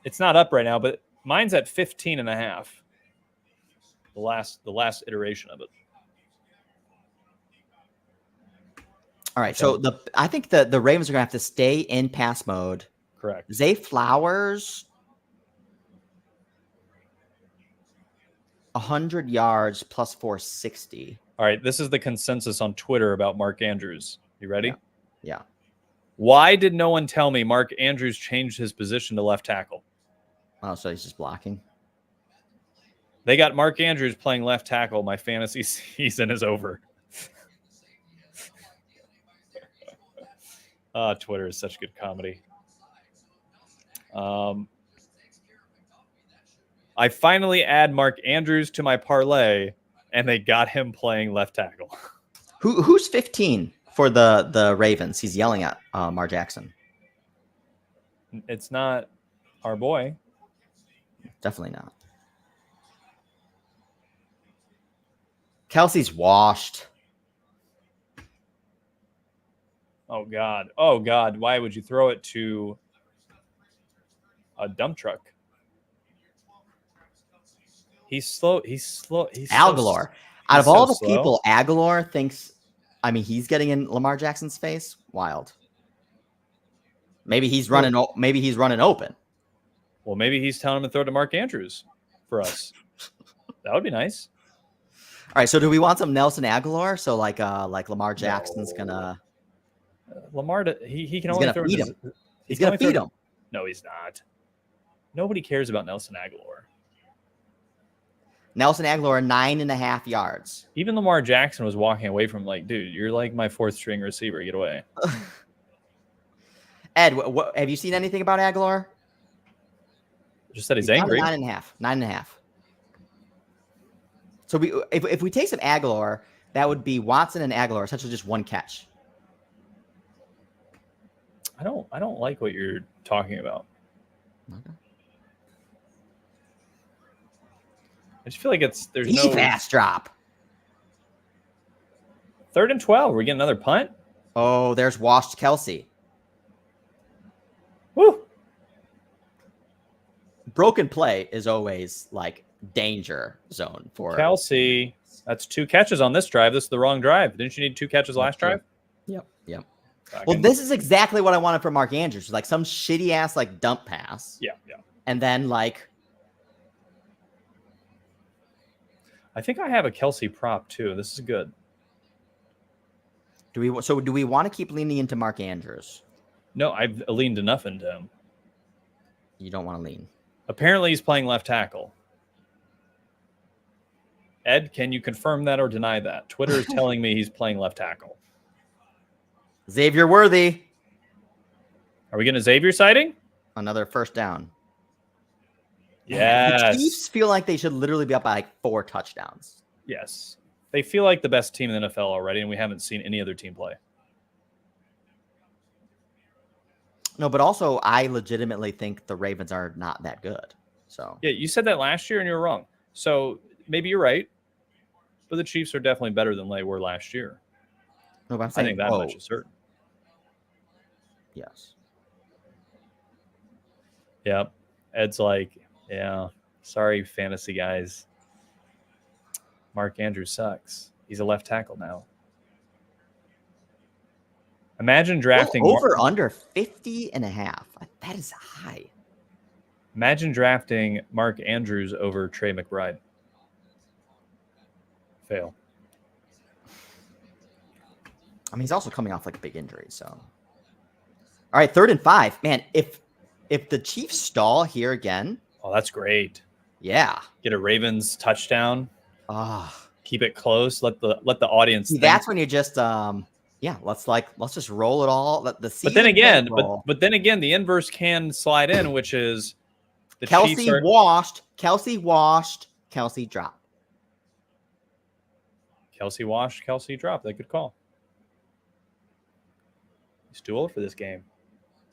it's not up right now, but mine's at 15.5. The last iteration of it. All right, so I think the Ravens are gonna have to stay in pass mode. Correct. Zay Flowers, 100 yards plus 460. All right, this is the consensus on Twitter about Mark Andrews. You ready? Yeah. Why did no one tell me Mark Andrews changed his position to left tackle? Oh, so he's just blocking. They got Mark Andrews playing left tackle. My fantasy season is over. Twitter is such good comedy. I finally add Mark Andrews to my parlay, and they got him playing left tackle. Who's 15 for the Ravens? He's yelling at Mar Jackson. It's not our boy. Definitely not. Kelsey's washed. Oh, God. Oh, God. Why would you throw it to a dump truck? He's slow. He's Aguilar. Out of all the people, Aguilar thinks, I mean, he's getting in Lamar Jackson's face. Wild. Maybe he's running open. Well, maybe he's telling him to throw it to Mark Andrews for us. That would be nice. All right. So do we want some Nelson Aguilar? So like Lamar Jackson's gonna Lamar. He can only throw him. He's gonna feed him. No, he's not. Nobody cares about Nelson Aguilar. Nelson Aguilar 9.5 yards. Even Lamar Jackson was walking away from like, dude, you're like my fourth string receiver. Get away. Ed, what have you seen anything about Aguilar? Just that he's angry. 9.5. So if we take some Aguilar, that would be Watson and Aguilar, essentially just one catch. I don't like what you're talking about. Okay. I just feel like there's no pass drop. 3rd and 12. We're getting another punt. Oh, there's washed Kelsey. Woo! Broken play is always like danger zone for Kelsey. That's 2 catches on this drive. This is the wrong drive. Didn't you need 2 catches last drive? Yep. Well, this is exactly what I wanted from Mark Andrews. Like some shitty ass like dump pass. Yeah. And then like I think I have a Kelsey prop too. This is good. Do we want to keep leaning into Mark Andrews? No, I've leaned enough into him. You don't want to lean. Apparently, he's playing left tackle. Ed, can you confirm that or deny that? Twitter is telling me he's playing left tackle. Xavier Worthy. Are we getting a Xavier sighting? Another first down. Yes. The Chiefs feel like they should literally be up by like 4 touchdowns. Yes. They feel like the best team in the NFL already, and we haven't seen any other team play. No, but also I legitimately think the Ravens are not that good. So yeah, you said that last year and you were wrong. So maybe you're right, but the Chiefs are definitely better than they were last year. No, but I'm saying, I think that much is certain. Yes. Yep. Ed's like, yeah, sorry, fantasy guys. Mark Andrews sucks. He's a left tackle now. Imagine drafting over under 50.5. That is high. Imagine drafting Mark Andrews over Trey McBride. Fail. I mean, he's also coming off like a big injury. So, all right, 3rd and 5. Man, if the Chiefs stall here again, oh, that's great. Yeah, get a Ravens touchdown. Ah, keep it close. Let the audience. See, that's when you just yeah, let's just roll it all. Let the but then again, but then again, the inverse can slide in, which is the Kelsey washed, Kelsey dropped. Kelsey washed, Kelsey dropped. That good call. He's too old for this game.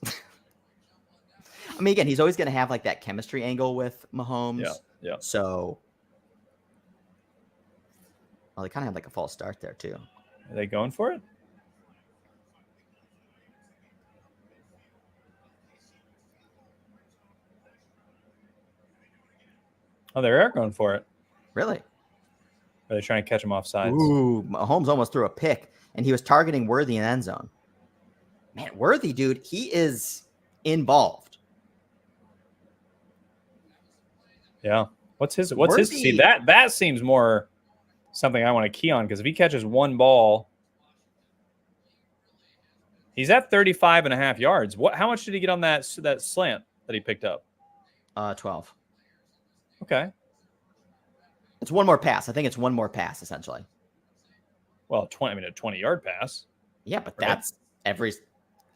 I mean, again, he's always going to have like that chemistry angle with Mahomes. Yeah. So, well, they kind of have like a false start there too. Are they going for it? Oh, they are going for it. Really? Are they trying to catch him off sides? Ooh, Mahomes almost threw a pick, and he was targeting Worthy in end zone. Man, Worthy, dude, he is involved. Yeah. What's his see that seems more something I want to key on, because if he catches one ball, he's at 35.5 yards. How much did he get on that slant that he picked up? 12. Okay. It's one more pass. I think it's one more pass, essentially. Well, a 20-yard pass. Yeah, but right? That's every.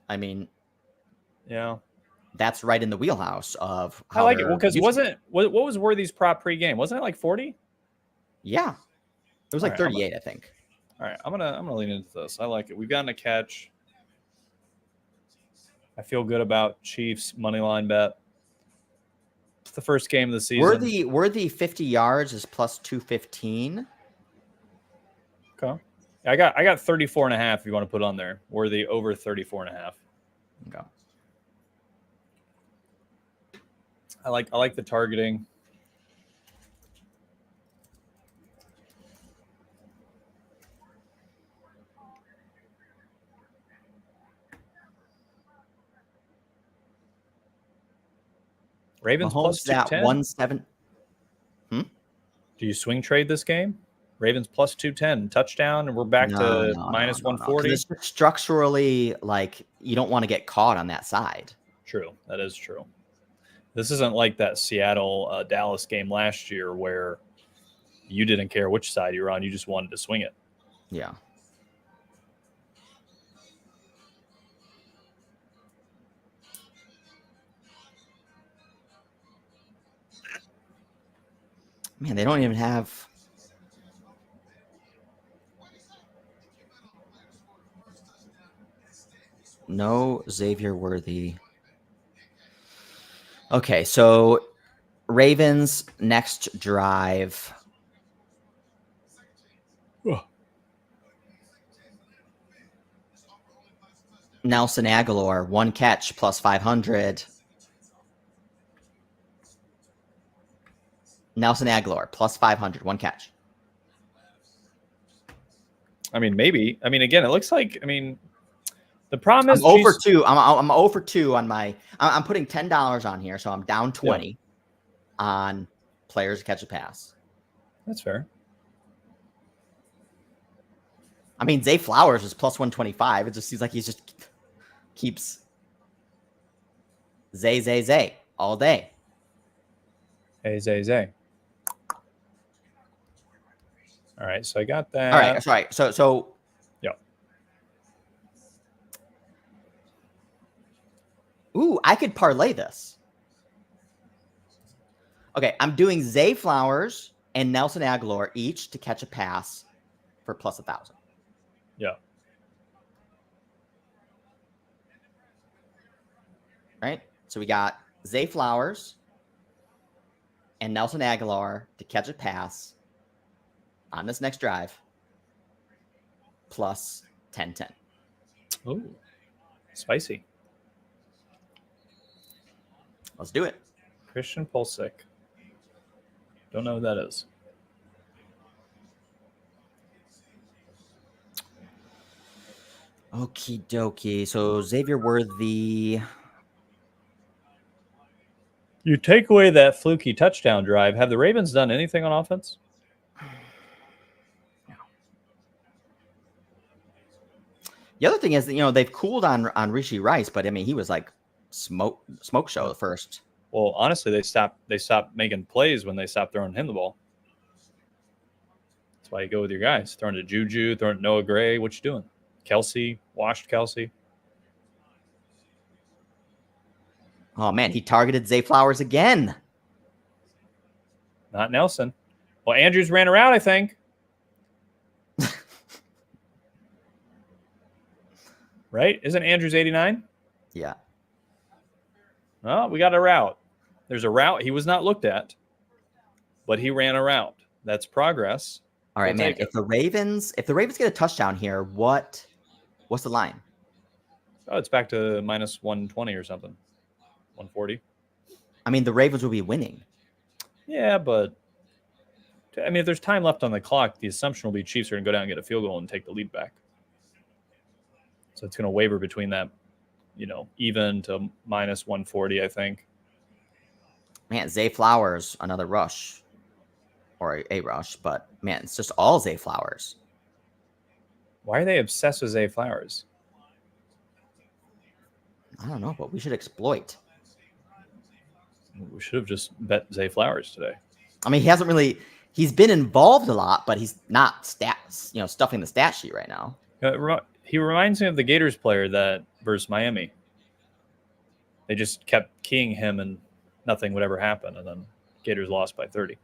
I mean, yeah, that's right in the wheelhouse of. How I like it. Well, because what was Worthy's prop pre-game? Wasn't it like 40? Yeah, it was like 38, I think. All right, I'm gonna lean into this. I like it. We've gotten a catch. I feel good about Chiefs money line bet. It's the first game of the season. Worthy 50 yards is plus 215. Okay. I got 34.5 if you want to put on there. Worthy over 34.5. Okay. I like the targeting. Ravens Mahomes plus 210. 17. Do you swing trade this game? Ravens plus 210 touchdown, and we're back to minus 140. It's structurally, like, you don't want to get caught on that side. True, that is true. This isn't like that Seattle Dallas game last year where you didn't care which side you were on; you just wanted to swing it. Yeah. Man, they don't even have. No Xavier Worthy. Okay, so Ravens next drive. Nelson Aguilar, 1 catch plus 500. Nelson Aguilar plus 500, 1 catch. I mean, maybe. I mean, again, it looks like. I mean, the problem is I'm over 2. I'm over 2 on my. I'm putting $10 on here, so I'm down 20 on players to catch a pass. That's fair. I mean, Zay Flowers is plus 125. It just seems like he just keeps Zay all day. Hey, Zay. All right, so I got that. All right, sorry. So yeah. Ooh, I could parlay this. Okay, I'm doing Zay Flowers and Nelson Aguilar each to catch a pass for plus 1,000. Yeah. Right? So we got Zay Flowers and Nelson Aguilar to catch a pass on this next drive plus 10-10. Ooh, spicy. Let's do it. Christian Pulisic. Don't know who that is. Okie dokie. So Xavier Worthy. You take away that fluky touchdown drive. Have the Ravens done anything on offense? No. The other thing is that, they've cooled on Rishi Rice, but I mean, he was like smoke show the first. Well, honestly, they stopped making plays when they stopped throwing him the ball. That's why you go with your guys. Throwing to Juju, throwing to Noah Gray. What you doing? Kelsey, washed Kelsey. Oh, man, he targeted Zay Flowers again. Not Nelson. Well, Andrews ran around, I think. Right? Isn't Andrews 89? Yeah. Oh, we got a route. There's a route he was not looked at, but he ran a route. That's progress. All right, man. If the Ravens get a touchdown here, what's the line? Oh, it's back to minus 120 or something. 140. I mean, the Ravens will be winning. Yeah, but I mean, if there's time left on the clock, the assumption will be Chiefs are going to go down and get a field goal and take the lead back. So it's going to waver between that, even to minus 140, I think. Man, Zay Flowers, another rush. Or a rush, but man, it's just all Zay Flowers. Why are they obsessed with Zay Flowers? I don't know, but we should exploit. We should have just bet Zay Flowers today. I mean, he's been involved a lot, but he's not stuffing the stat sheet right now. He reminds me of the Gators player that versus Miami. They just kept keying him and nothing would ever happen, and then Gators lost by 30.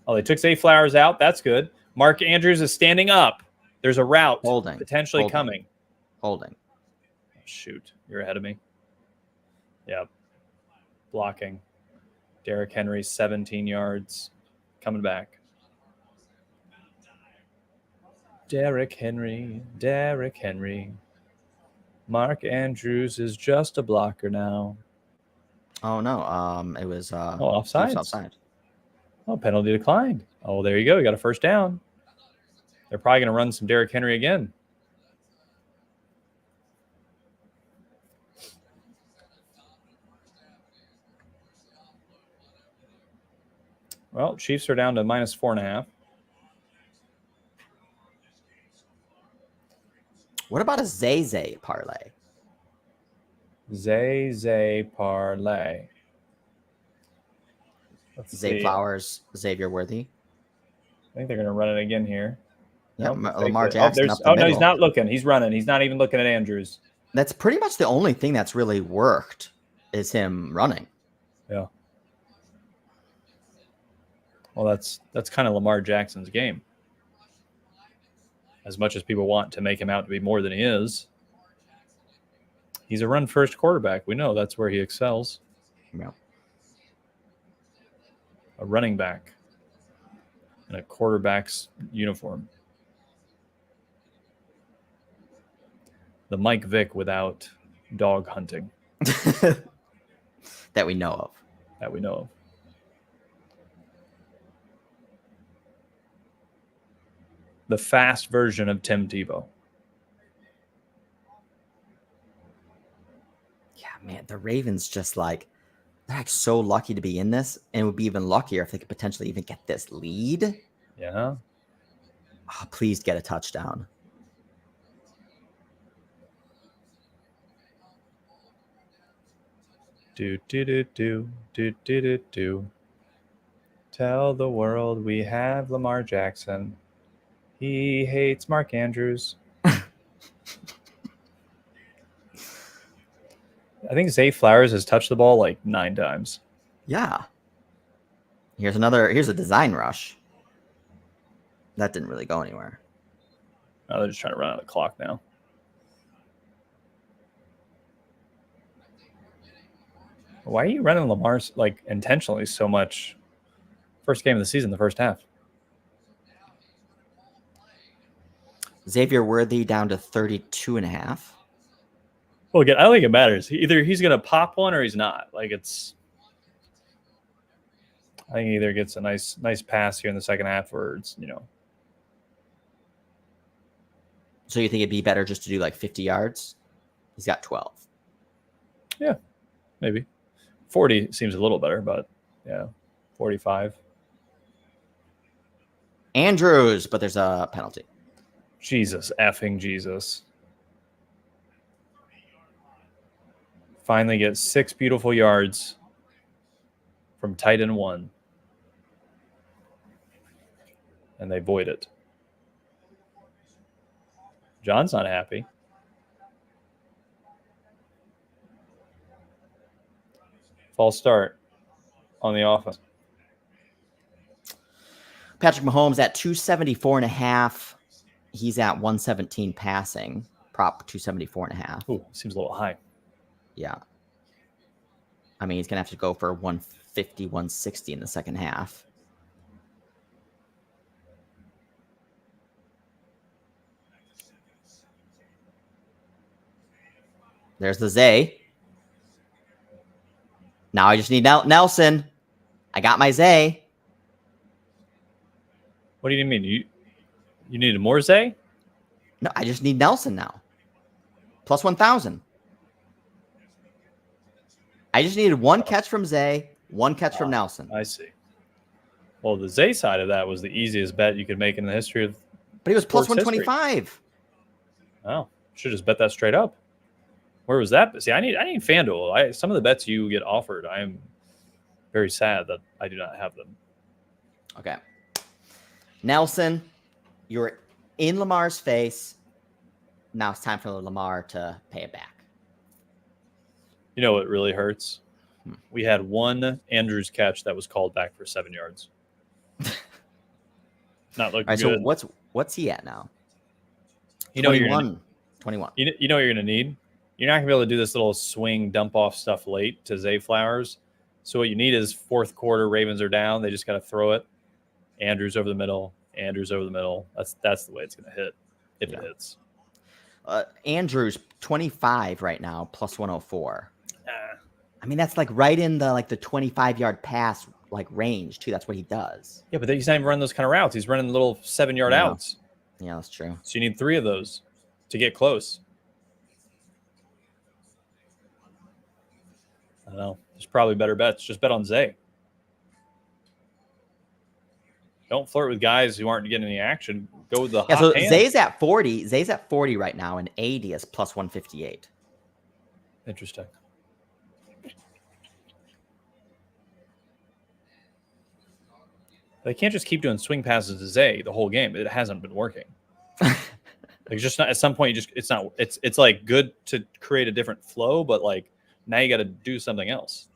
Oh, they took Zay Flowers out. That's good. Mark Andrews is standing up. There's a route potentially coming. Holding. Oh, shoot. You're ahead of me. Yep. Blocking. Derrick Henry, 17 yards. Coming back. Derrick Henry. Mark Andrews is just a blocker now. Oh, no. It was offside. Offside. Oh, penalty declined. Oh, there you go. You got a first down. They're probably going to run some Derrick Henry again. Well, Chiefs are down to minus 4.5. What about a Zay parlay? Zay parlay. Zay Flowers, Xavier Worthy. I think they're going to run it again here. Yeah, Lamar Jackson. No, he's not looking. He's running. He's not even looking at Andrews. That's pretty much the only thing that's really worked is him running. Yeah. Well, that's kind of Lamar Jackson's game. As much as people want to make him out to be more than he is, he's a run-first quarterback. We know that's where he excels. Yeah. A running back in a quarterback's uniform. The Mike Vick without dog hunting. That we know of. The fast version of Tim Tebow. Yeah, man, the Ravens just they're so lucky to be in this, and would be even luckier if they could potentially even get this lead. Yeah. Oh, please get a touchdown. Do do do do do do do do. Tell the world we have Lamar Jackson. He hates Mark Andrews. I think Zay Flowers has touched the ball like 9 times. Yeah. Here's a design rush. That didn't really go anywhere. Oh, they're just trying to run out of the clock now. Why are you running Lamar's like intentionally so much? First game of the season, the first half. Xavier Worthy down to 32.5. Well, again, I don't think it matters. Either he's going to pop one or he's not. Like it's, I think he either gets a nice pass here in the second half, or it's So you think it'd be better just to do like 50 yards? He's got 12. Yeah, maybe 40 seems a little better, but yeah, 45. Andrews, but there's a penalty. Jesus effing Jesus. Finally get 6 beautiful yards from tight end 1. And they void it. John's not happy. False start on the offense. Patrick Mahomes at 274.5. He's at 117 passing. Prop 274.5. Ooh, seems a little high. Yeah. I mean, he's going to have to go for 150, 160 in the second half. There's the Zay. Now I just need Nelson. I got my Zay. What do you mean? You needed more Zay? No, I just need Nelson now. Plus 1,000. I just needed one catch from Zay, one catch from Nelson. I see. Well, the Zay side of that was the easiest bet you could make in the history of. But he was plus sports 125. history. Oh, should just bet that straight up. Where was that? See, I need FanDuel. Some of the bets you get offered, I am very sad that I do not have them. Okay. Nelson, you're in Lamar's face. Now it's time for Lamar to pay it back. You know what really hurts? We had one Andrews catch that was called back for 7 yards. Not looking All right, good. so what's he at now? You know 21. You know what you're going to need? You're not going to be able to do this little swing dump off stuff late to Zay Flowers. So what you need is fourth quarter, Ravens are down. They just got to throw it. Andrews over the middle. Andrews over the middle. That's the way it's going to hit if it hits. Andrews 25 right now, plus 104. I mean, that's like right in the 25-yard pass range too. That's what he does. Yeah, but he's not even running those kind of routes. He's running little 7-yard outs. Yeah, that's true. So you need 3 of those to get close. I don't know. There's probably better bets. Just bet on Zay. Don't flirt with guys who aren't getting any action. Go with the hot so hand. Zay's at 40. Zay's at 40 right now, and 80 is plus 158. Interesting. They can't just keep doing swing passes to Zay the whole game. It hasn't been working. Just not at some point. It's like good to create a different flow, but now you got to do something else.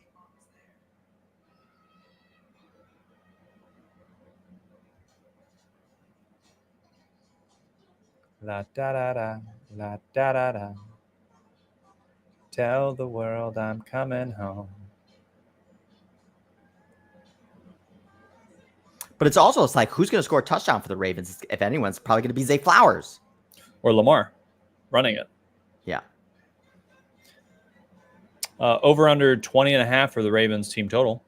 La da da da, la da da da. Tell the world I'm coming home. But it's like who's going to score a touchdown for the Ravens? If anyone's probably going to be Zay Flowers or Lamar running it. Yeah. Over under 20.5 for the Ravens team total.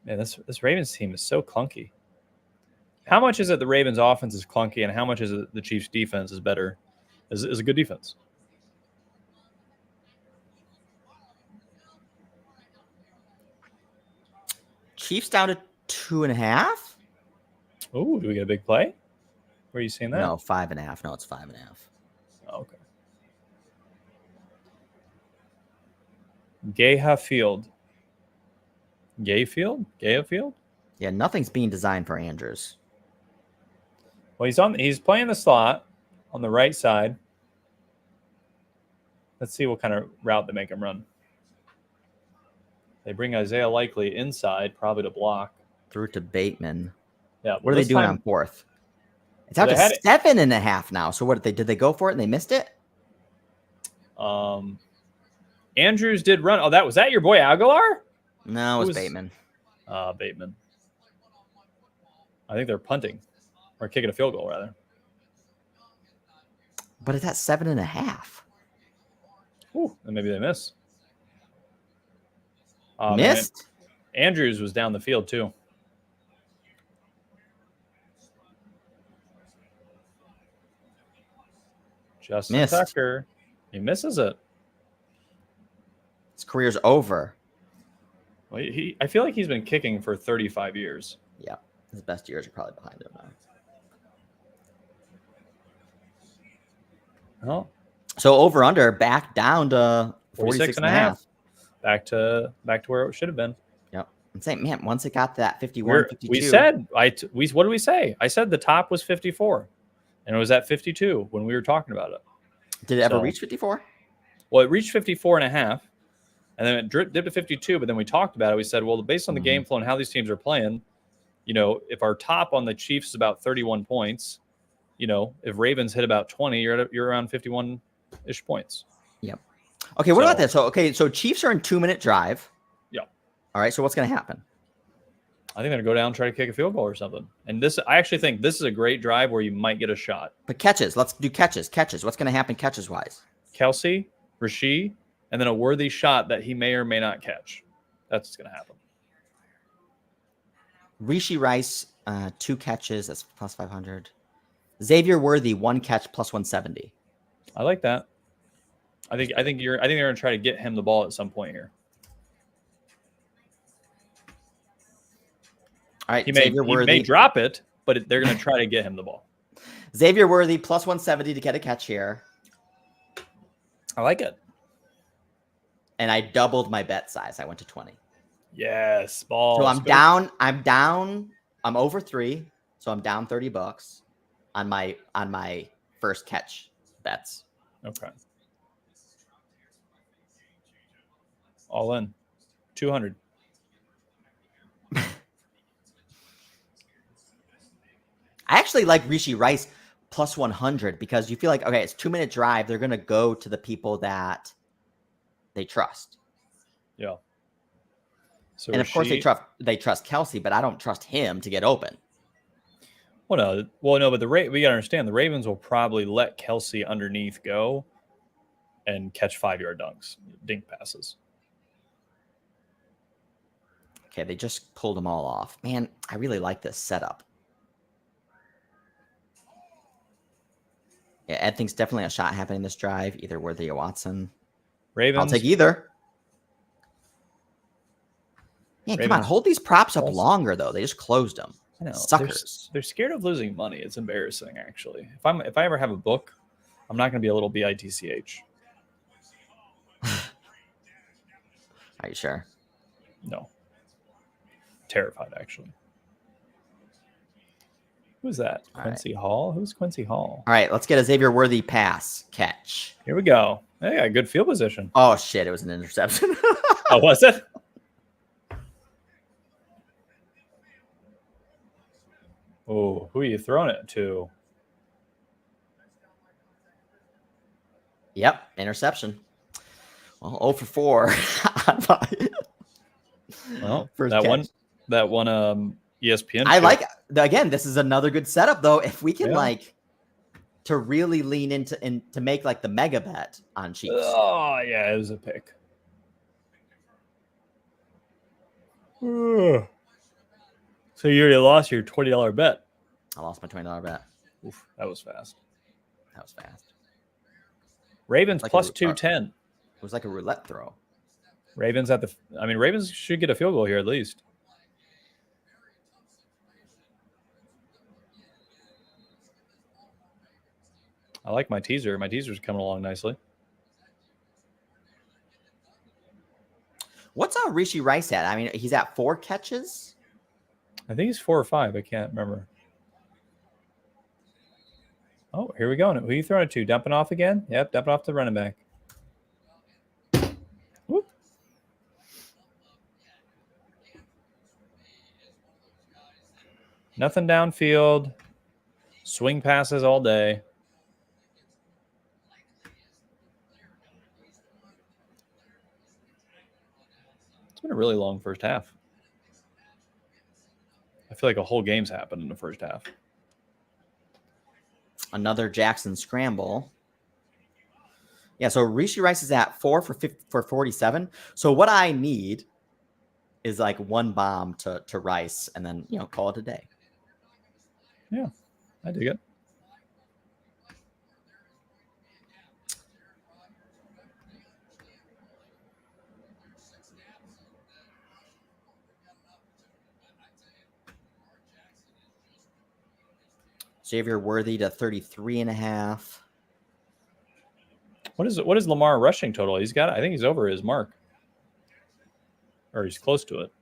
Man, this Ravens team is so clunky. How much is it the Ravens offense is clunky, and how much is it the Chiefs defense is better? is a good defense. Chiefs down to 2.5. Oh, do we get a big play? Where are you seeing that? No, 5.5. No, it's 5.5. Oh, okay. Gayha Field. Gayfield? Yeah, nothing's being designed for Andrews. Well, he's playing the slot on the right side. Let's see what kind of route they make him run. They bring Isaiah Likely inside, probably to block. Through to Bateman. Yeah. What are they doing on fourth? It's out to 7.5 now. So what did they go for it and they missed it? Andrews did run. Oh, was that your boy Aguilar? No, it was Bateman. Bateman. I think they're punting or kicking a field goal rather. But it's at 7.5. Ooh, then maybe they miss. Missed? Man. Andrews was down the field too. Justin Tucker. He misses it. His career's over. Well, I feel like he's been kicking for 35 years. Yeah. His best years are probably behind him now. Oh. So over under back down to 46.5. Back to where it should have been. Yep. I'm saying, man, once it got to that 51, 52. We said, what did we say? I said the top was 54 and it was at 52 when we were talking about it. Did it ever reach 54? Well, it reached 54.5 and then it dipped to 52. But then we talked about it. We said, well, based on the game flow and how these teams are playing, if our top on the Chiefs is about 31 points, if Ravens hit about 20, you're around 51-ish points. Yep. Okay, what about this? So Chiefs are in 2-minute drive. Yeah. All right, so what's going to happen? I think they're going to go down and try to kick a field goal or something. And I actually think this is a great drive where you might get a shot. But catches. Let's do catches. What's going to happen catches-wise? Kelsey, Rasheed, and then a worthy shot that he may or may not catch. That's what's going to happen. Rishi Rice, 2 catches. That's plus 500. Xavier Worthy, 1 catch, plus 170. I like that. I think they're going to try to get him the ball at some point here. All right, he may drop it, but they're going to try to get him the ball. Xavier Worthy, plus 170 to get a catch here. I like it. And I doubled my bet size. I went to 20. Yes, ball. So I'm down. I'm over 3. So I'm down $30 on my first catch bets. Okay. All in. 200. I actually like Rishi Rice plus 100 because you feel like, okay, it's 2-minute drive. They're going to go to the people that they trust. Yeah. So and of course they trust Kelsey, but I don't trust him to get open. Well, no, but we got to understand the Ravens will probably let Kelsey underneath go and catch 5-yard dunks, dink passes. Okay, they just pulled them all off. Man, I really like this setup. Yeah, Ed thinks definitely a shot happening this drive, either Worthy or Watson. Ravens. I'll take either. Man, come on, hold these props up longer though. They just closed them. I know. Suckers. They're scared of losing money. It's embarrassing, actually. If I ever have a book, I'm not going to be a little bitch. Are you sure? No. Terrified, actually. Who's that? Quincy Hall? Who's Quincy Hall? All right, let's get a Xavier Worthy pass catch. Here we go. They got a good field position. Oh, shit. It was an interception. Oh, was it? Oh, who are you throwing it to? Yep, interception. Well, 0 for 4. Well, that one ESPN. I like, again, this is another good setup though. If we can to really lean into and to make like the mega bet on Chiefs. Oh yeah, it was a pick. So you already lost your $20 bet. I lost my $20 bet. Oof, that was fast. Ravens Like plus a, 210. it was like a roulette throw. Ravens Ravens should get a field goal here at least. I like my teaser. My teaser's coming along nicely. What's Rishi Rice at? I mean, he's at 4 catches. I think he's 4 or 5. I can't remember. Oh, here we go. Who are you throwing it to? Dumping off again? Yep, dumping off the running back. Whoop. Nothing downfield. Swing passes all day. It's been a really long first half. I feel like a whole game's happened in the first half. Another Jackson scramble. Yeah, so Rishi Rice is at 4 for 47. So what I need is like one bomb to Rice and then, call it a day. Yeah, I dig it. Xavier Worthy to 33.5. What is Lamar rushing total? I think he's over his mark. Or he's close to it.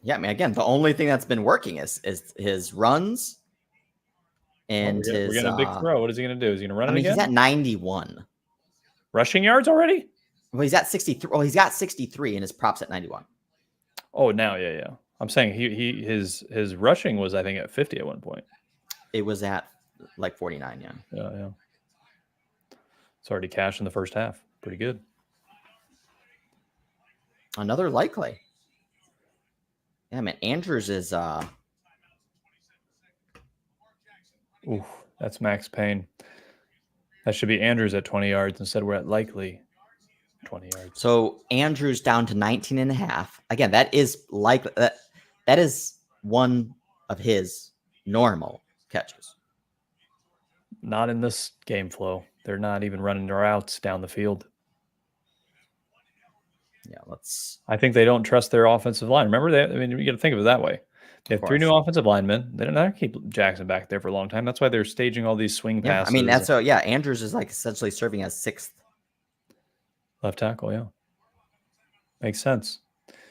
Yeah, I mean, again, the only thing that's been working is his runs and we're getting a big throw. What is he going to do? Is he going to run it again? He's at 91. Rushing yards already? Well, he's at 63. Well, he's got 63 and his props at 91. Oh, now, yeah. I'm saying his rushing was, I think, at 50 at one point. It was at like 49, yeah. Yeah. It's already cashed in the first half. Pretty good. Another likely. Yeah, man. Andrews is Ooh, that's Max Payne. That should be Andrews at 20 yards. Instead, we're at likely 20 yards. So Andrews down to 19.5. Again, that is likely. That is one of his normal catches. Not in this game flow. They're not even running their routes down the field. Yeah, I think they don't trust their offensive line. Remember that? I mean, you got to think of it that way. They have 3 new offensive linemen. They don't keep Jackson back there for a long time. That's why they're staging all these swing passes. I mean, that's so. Yeah, Andrews is like essentially serving as 6th left tackle. Yeah, makes sense.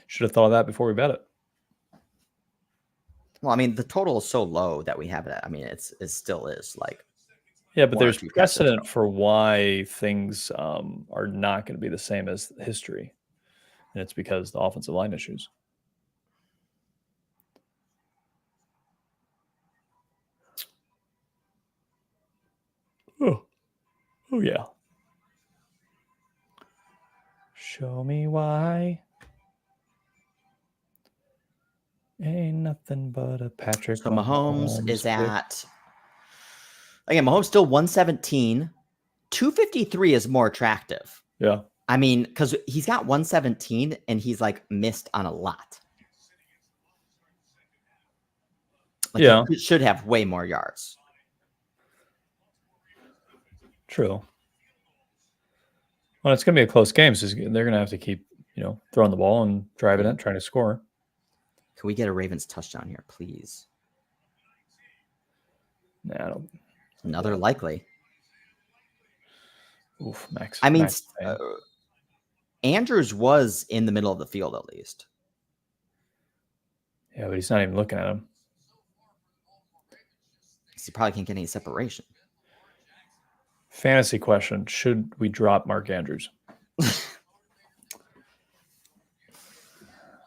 Should have thought of that before we bet it. Well, I mean, the total is so low that we have it. I mean, it still is like. Yeah, but there's precedent for why things are not going to be the same as history. And it's because the offensive line issues. Oh yeah. Show me why. Ain't nothing but a Patrick. So Mahomes is at. Again, Mahomes still 117. 253 is more attractive. Yeah. I mean, because he's got 117 and he's like missed on a lot. Like, he should have way more yards. True. Well, it's going to be a close game, so they're going to have to keep, throwing the ball and driving it, trying to score. Can we get a Ravens touchdown here, please? Nah, I don't. Another likely. Oof, Max. I mean, Andrews was in the middle of the field at least. Yeah, but he's not even looking at him. He probably can't get any separation. Fantasy question: should we drop Mark Andrews?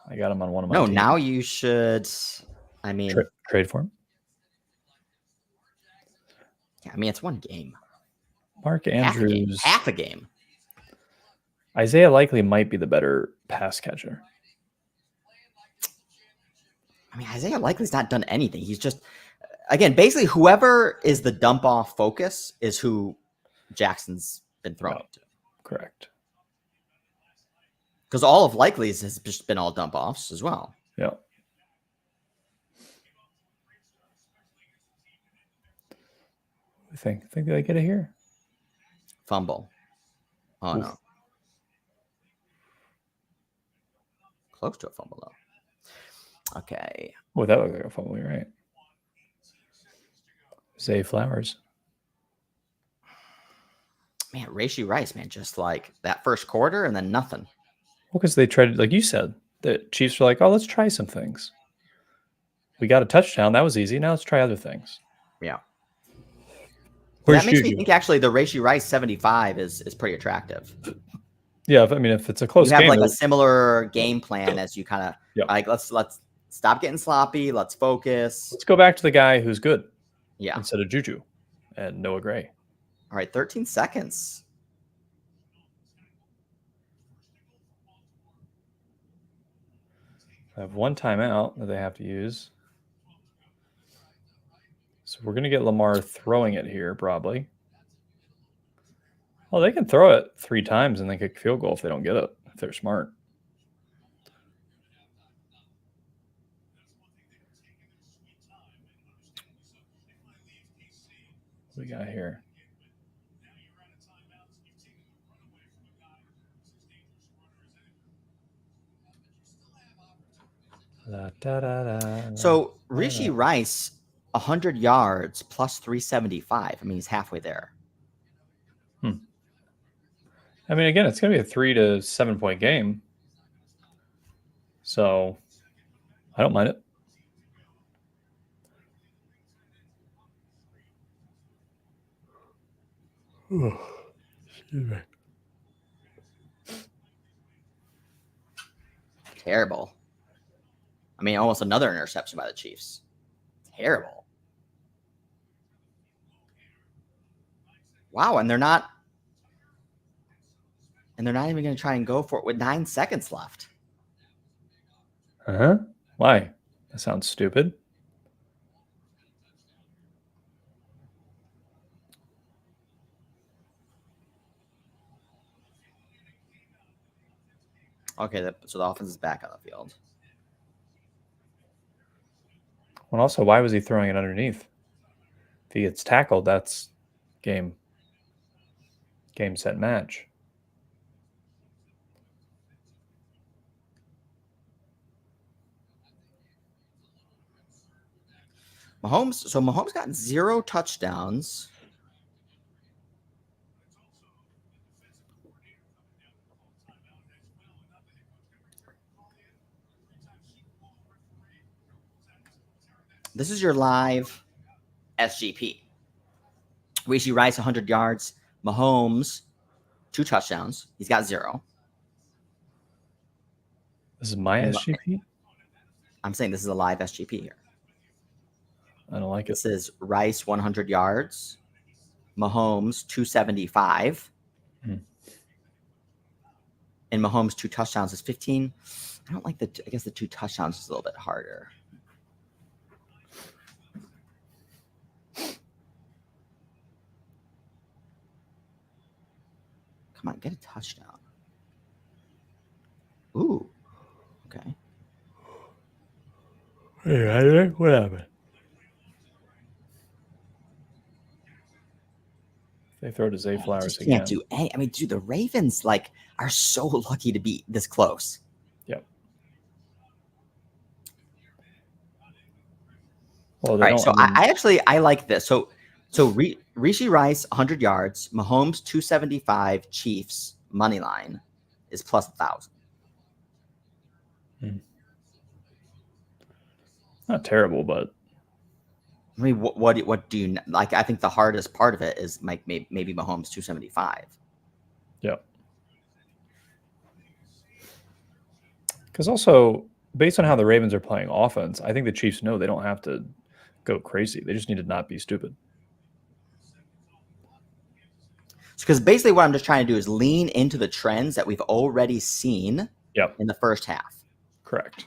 I got him on one of my. No, teams. now you should. I mean, trade for him. Yeah, I mean, it's one game. Mark Andrews. Half a game. Isaiah Likely might be the better pass catcher. I mean, Isaiah Likely's not done anything. He's just, again, basically whoever is the dump off focus is who Jackson's been throwing to. Correct. Because all of Likely's has just been all dump offs as well. Yeah. Think they get it here? Fumble. Oh, Oof. no. Close to a fumble, though. Okay. Oh, that looked like a fumble. You're right. Zay Flowers. Man, Rashee Rice, man, just like that first quarter and then nothing. Well, because they tried, like you said, the Chiefs were like, oh, let's try some things. We got a touchdown. That was easy. Now let's try other things. Yeah. Where's That makes me Juju? think actually the Rashee Rice 75 is pretty attractive. Yeah, if it's a close You have game, like a similar game plan as you kind of Yeah. like, let's stop getting sloppy. Let's focus. let's go back to the guy who's good Yeah. instead of Juju and Noah Gray. All right. 13 seconds. I have one timeout that they have to use. So we're going to get Lamar throwing it here, probably. Well, they can throw it 3 times and then kick a field goal if they don't get it, if they're smart. What do we got here? So Rashee Rice, 100 yards plus 375. I mean, he's halfway there. Again, it's going to be a 3 to 7 point game. So I don't mind it. Excuse me. Terrible. I mean, almost another interception by the Chiefs. Terrible. Wow, and they're not even going to try and go for it with 9 seconds left. Uh-huh. Why? That sounds stupid. Okay, so the offense is back on the field. Well, also, why was he throwing it underneath? If he gets tackled, that's game, set, match. Mahomes got 0 touchdowns. This is your live SGP. Rashee Rice, 100 yards. Mahomes, 2 touchdowns. He's got 0. This is my SGP? I'm saying this is a live SGP here. I don't like it. This is Rice, 100 yards. Mahomes, 275. And Mahomes, 2 touchdowns is 15. I don't like I guess the 2 touchdowns is a little bit harder. Come on, get a touchdown. Ooh. Okay. Hey, what happened? They throw to Zay Flowers again. Can't do any. I mean, dude, the Ravens are so lucky to be this close. Yep. Well, All right, so I like this. So Rashee Rice, 100 yards. Mahomes, 275. Chiefs money line is plus 1,000. Not terrible, but I mean, what do you like? I think the hardest part of it is maybe Mahomes 275. Yep. Because also, based on how the Ravens are playing offense, I think the Chiefs know they don't have to go crazy. They just need to not be stupid. Because basically what I'm just trying to do is lean into the trends that we've already seen in the first half. Correct.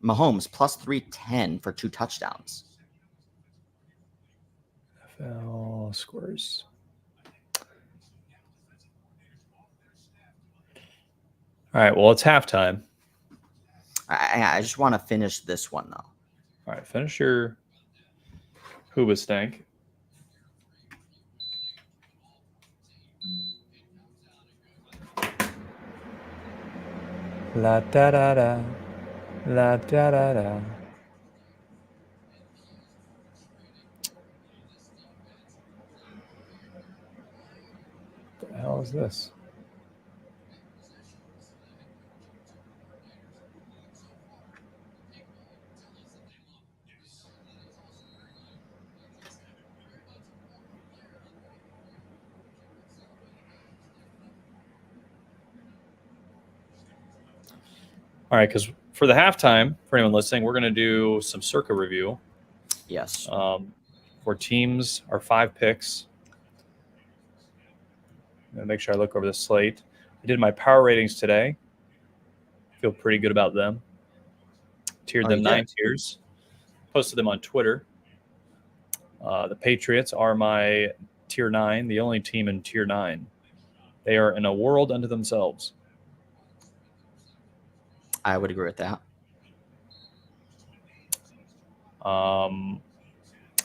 Mahomes plus 310 for 2 touchdowns. NFL scores. All right, well, it's halftime. I just want to finish this one, though. All right, finish your Hoobastank. La da da da. La da da da. What the hell is this? All right, because for the halftime, for anyone listening, we're going to do some Circa review. Yes. For teams, our 5 picks. I'm going to make sure I look over the slate. I did my power ratings today. Feel pretty good about them. Tiered them 9 tiers. Posted them on Twitter. The Patriots are my tier 9, the only team in tier 9. They are in a world unto themselves. I would agree with that. I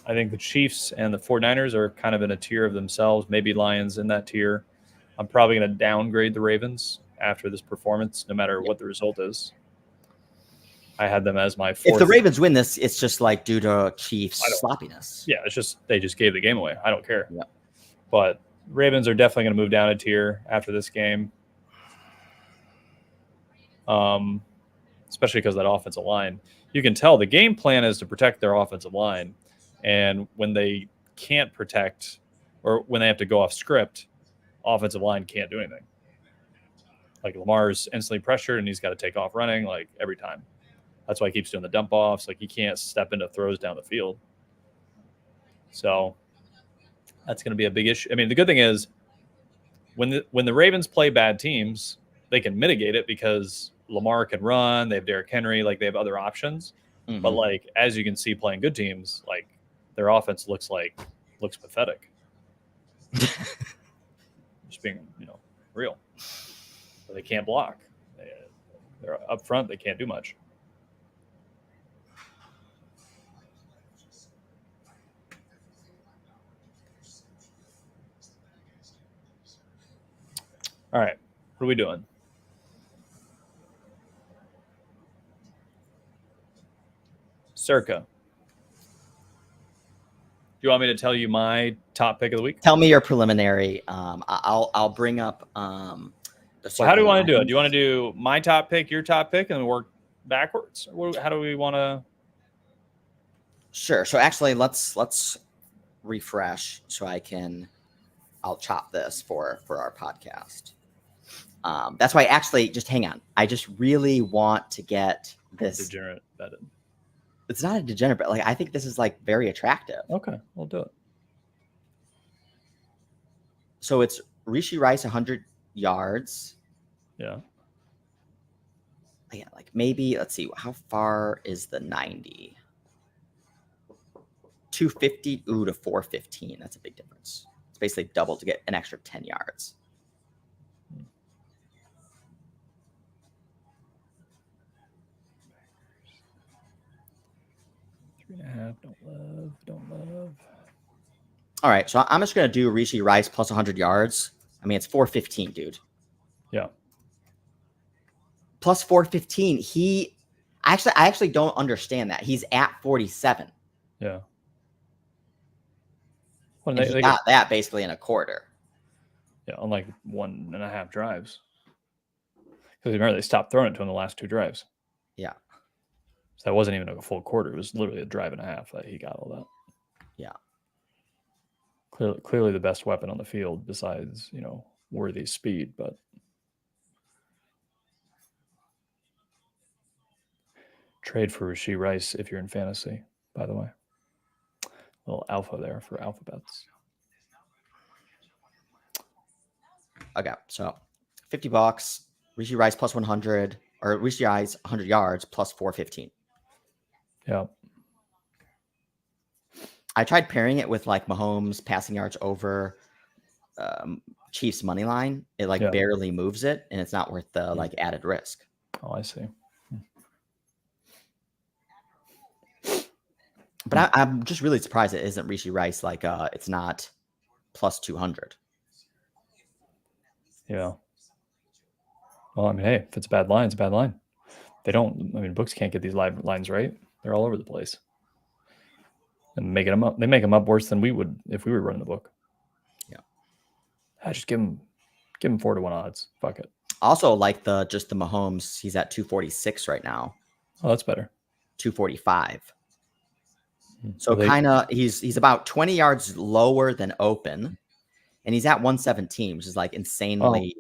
think the Chiefs and the 49ers are kind of in a tier of themselves. Maybe Lions in that tier. I'm probably going to downgrade the Ravens after this performance, no matter what the result is. I had them as my 4th. If the Ravens win this, it's just like due to Chiefs sloppiness. Yeah, it's just they just gave the game away. I don't care. Yeah. But Ravens are definitely going to move down a tier after this game. Especially because that offensive line. You can tell the game plan is to protect their offensive line. And when they can't protect, or when they have to go off script, offensive line can't do anything. Like Lamar's instantly pressured and he's got to take off running like every time. That's why he keeps doing the dump offs. Like he can't step into throws down the field. So that's going to be a big issue. I mean, the good thing is when the Ravens play bad teams, they can mitigate it because Lamar can run. They have Derrick Henry. Like they have other options. Mm-hmm. But like as you can see, playing good teams, like their offense looks pathetic. Just being real. They can't block. They're up front. They can't do much. All right. What are we doing? Circa. Do you want me to tell you my top pick of the week? Tell me your preliminary. I'll bring up So how do we want to do it? Do you want to do my top pick, your top pick, and work backwards? How do we want to? Sure. So actually, let's refresh so I'll chop this for our podcast. That's why actually, just hang on. I just really want to get this degenerate betted. It's not a degenerate, but like I think this is like very attractive. Okay, we'll do it. So it's Rishi Rice 100 yards. Yeah. Yeah, like maybe let's see, how far is the 90? 250 to 415. That's a big difference. It's basically double to get an extra 10 yards. Don't love. All right, so I'm just going to do Rishi Rice plus 100 yards. I mean, it's 415, dude. Yeah. Plus 415. I actually don't understand that. He's at 47. Yeah. Well, they got that basically in a quarter. Yeah, on like 1.5 drives. Because remember, they stopped throwing it to him the last 2 drives. Yeah. So that wasn't even a full quarter. It was literally a drive and a half that he got all that. Yeah. Clearly the best weapon on the field besides, Worthy's speed, but trade for Rishi Rice if you're in fantasy, by the way. A little alpha there for alpha bets. Okay, so $50, Rishi Rice plus 100, or Rishi Rice 100 yards plus 415. Yeah. I tried pairing it with like Mahomes passing yards over Chiefs money line. It barely moves it, and it's not worth the added risk. Oh, I see. But I'm just really surprised it isn't Rishi Rice. It's not plus 200. Yeah. Well, I mean, hey, if it's a bad line, it's a bad line. They don't. I mean, books can't get these live lines right. They're all over the place and making them up. They make them up worse than we would if we were running the book. Yeah. I just give them 4-1 odds. Fuck it. Also, like the Mahomes, he's at 246 right now. Oh, that's better. 245. So Well, kind of he's about 20 yards lower than open, and he's at 117, which is like insanely.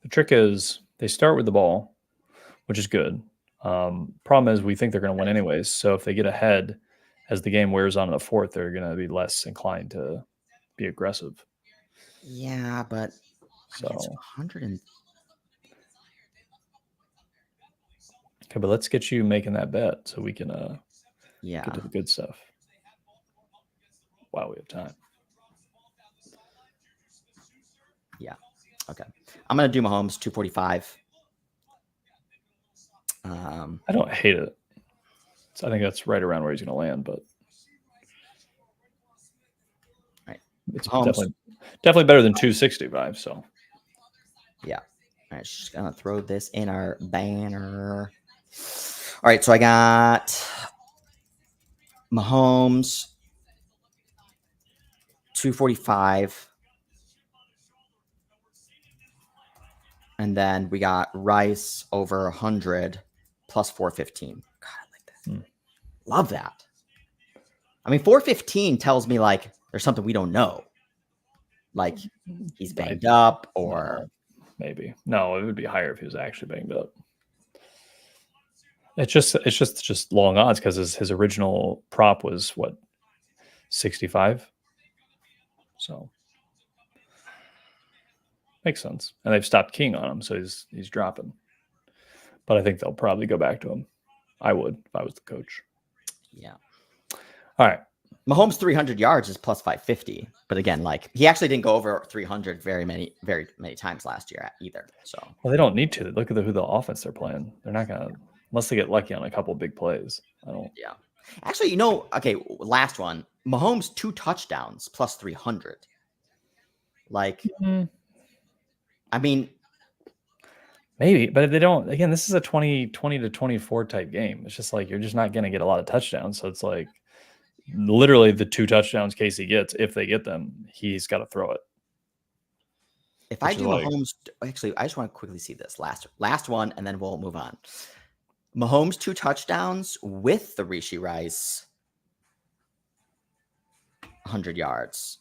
The trick is they start with the ball, which is good. Problem is we think they're going to win anyways. So if they get ahead as the game wears on in the fourth, they're going to be less inclined to be aggressive. Yeah, but so it's 100 and. Okay, but let's get you making that bet so we can get to the good stuff. Wow, we have time. Yeah. Okay. I'm gonna do Mahomes 245. I don't hate it. So I think that's right around where he's going to land, but right. It's definitely better than 265. So yeah. All right, just gonna throw this in our banner. All right, so I got Mahomes 245. And then we got Rice over 100 plus 415. God, I like that. Love that. I mean, 415 tells me like there's something we don't know. Like he's banged up or maybe. No, it would be higher if he was actually banged up. It's just long odds because his original prop was what 65. So makes sense. And they've stopped keying on him, so he's dropping. But I think they'll probably go back to him. I would if I was the coach. Yeah. All right. Mahomes 300 yards is plus 550. But again, like he actually didn't go over 300 very many times last year either. So well, they don't need to. Look at who the offense they're playing. They're not gonna unless they get lucky on a couple of big plays. I don't. Yeah. Actually, okay, last one. Mahomes 2 touchdowns plus 300. Like, I mean, maybe, but if they don't, again, this is a 20 to 24 type game. It's just like you're just not going to get a lot of touchdowns. So it's like literally the 2 touchdowns Casey gets, if they get them, he's got to throw it. If I do Mahomes, actually, I just want to quickly see this last one, and then we'll move on. Mahomes 2 touchdowns with the Rishi Rice 100 yards.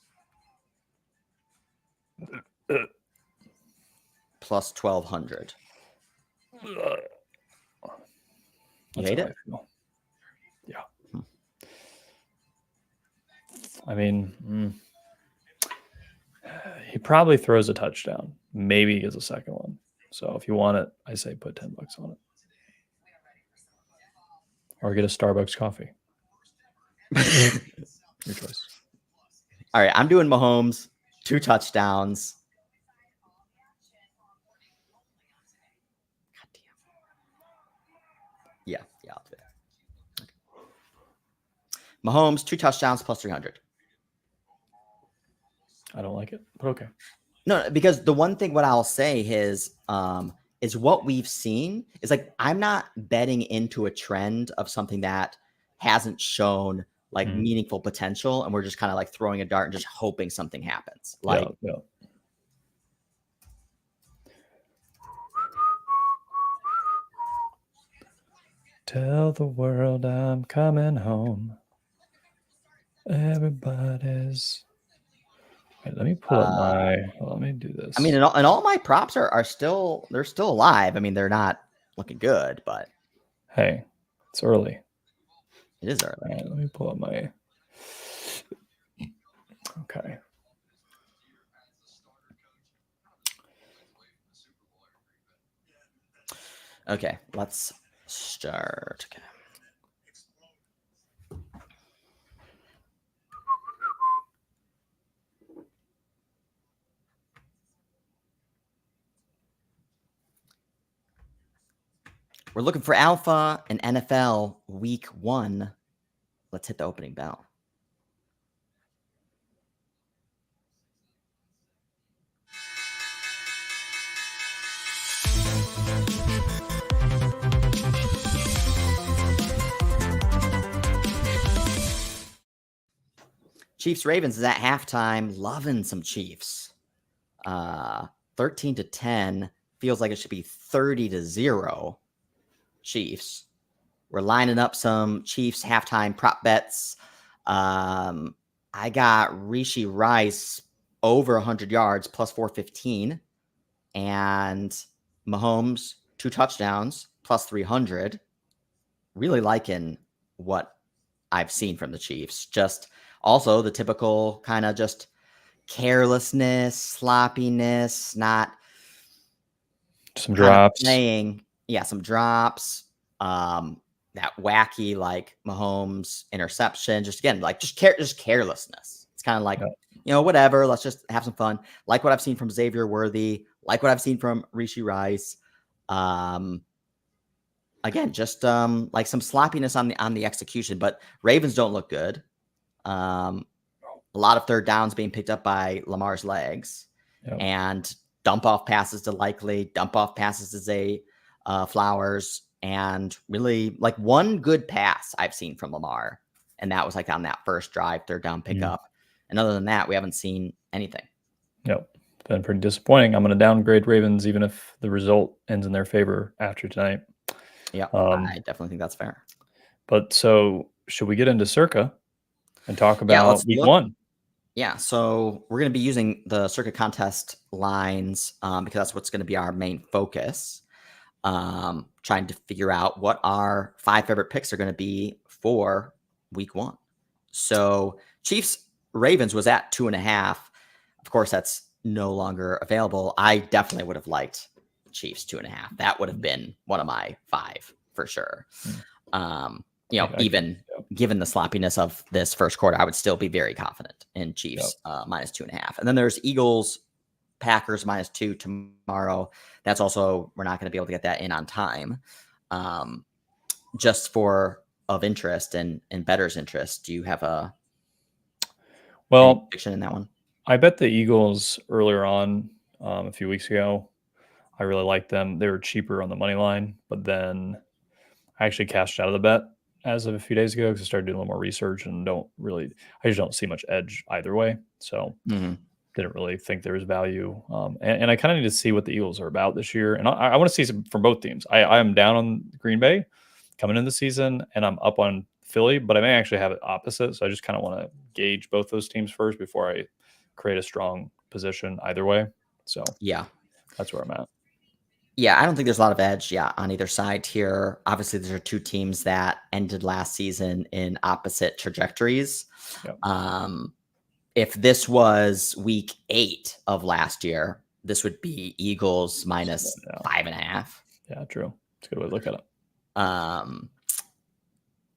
Plus 1,200. You hate it? Yeah. I mean, he probably throws a touchdown. Maybe he gets a second one. So if you want it, I say put $10 on it. Or get a Starbucks coffee. Your choice. All right, I'm doing Mahomes 2 touchdowns. God damn. Yeah, I'll do it. Okay. Mahomes 2 touchdowns plus 300. I don't like it, but okay. No, because the one thing what I'll say is what we've seen is like I'm not betting into a trend of something that hasn't shown like meaningful potential, and we're just kind of like throwing a dart and just hoping something happens. Like, yeah. Tell the world I'm coming home. Everybody's. Wait, let me pull up my. Let me do this. I mean, and all my props are still alive. I mean, they're not looking good, but hey, it's early. It is early. All right, let me pull up my. Okay. Okay, let's start. Okay. We're looking for alpha in NFL week 1. Let's hit the opening bell. Chiefs Ravens is at halftime. Loving some Chiefs. 13-10 feels like it should be 30-0 Chiefs. We're lining up some Chiefs halftime prop bets. I got Rishi Rice over 100 yards plus 415, and Mahomes 2 touchdowns plus 300. Really liking what I've seen from the Chiefs. Just also the typical kind of just carelessness, sloppiness, not some drops. Playing, some drops. That wacky like Mahomes interception. Just again, like just carelessness. It's kind of like whatever. Let's just have some fun. Like what I've seen from Xavier Worthy. Like what I've seen from Rishi Rice. Again, just like some sloppiness on the execution, but Ravens don't look good. A lot of third downs being picked up by Lamar's legs, and dump off passes to Likely, dump off passes to Zay Flowers, and really like one good pass I've seen from Lamar, and that was like on that first drive, third down pickup. And other than that, we haven't seen anything. Yep. Been pretty disappointing. I'm going to downgrade Ravens even if the result ends in their favor after tonight. Yeah, I definitely think that's fair. But so should we get into Circa and talk about week 1? Yeah, so we're going to be using the Circa contest lines because that's what's going to be our main focus. Trying to figure out what our 5 favorite picks are going to be for week 1. So Chiefs Ravens was at 2.5. Of course, that's no longer available. I definitely would have liked Chiefs 2.5. That would have been one of my 5 for sure. Even given the sloppiness of this first quarter, I would still be very confident in Chiefs minus 2.5. And then there's Eagles, Packers -2 tomorrow. That's also, we're not going to be able to get that in on time. Just for of interest and bettor's interest, do you have any prediction in that one? I bet the Eagles earlier on a few weeks ago. I really liked them. They were cheaper on the money line, but then I actually cashed out of the bet as of a few days ago because I started doing a little more research and I just don't see much edge either way. So didn't really think there was value. And I kind of need to see what the Eagles are about this year. And I want to see some from both teams. I am down on Green Bay coming into the season and I'm up on Philly, but I may actually have it opposite. So I just kind of want to gauge both those teams first before I create a strong position either way. So that's where I'm at. Yeah, I don't think there's a lot of edge, on either side here. Obviously, there are 2 teams that ended last season in opposite trajectories. If this was week 8 of last year, this would be Eagles minus 5.5. Yeah, true. It's a good way to look at it.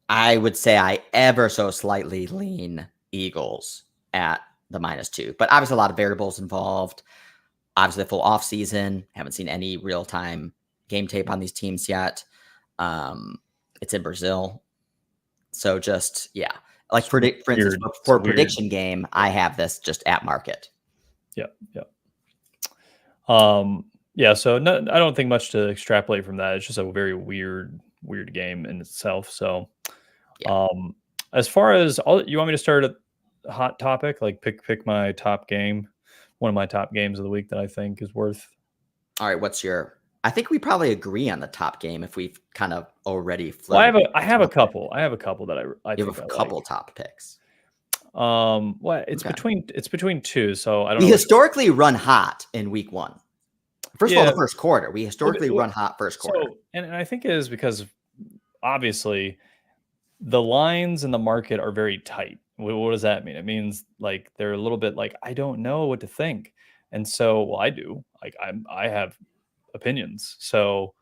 I would say I ever so slightly lean Eagles at the -2, but obviously a lot of variables involved. Obviously, the full off season. Haven't seen any real time game tape on these teams yet. It's in Brazil, so just like for instance, for a prediction game, I have this just at market. Yeah. So no, I don't think much to extrapolate from that. It's just a very weird game in itself. So, as far as you want me to start a hot topic, like pick my top game. One of my top games of the week that I think is worth. All right, I think we probably agree on the top game if we've kind of already. Well, I have a couple. I have a couple that I think have a couple top picks. It's between 2, so I don't. We historically run hot in week 1. First of all, the first quarter. We historically run hot first quarter, and I think it is because obviously the lines in the market are very tight. What does that mean? It means like they're a little bit like I don't know what to think, and so I do. Like I have opinions. So,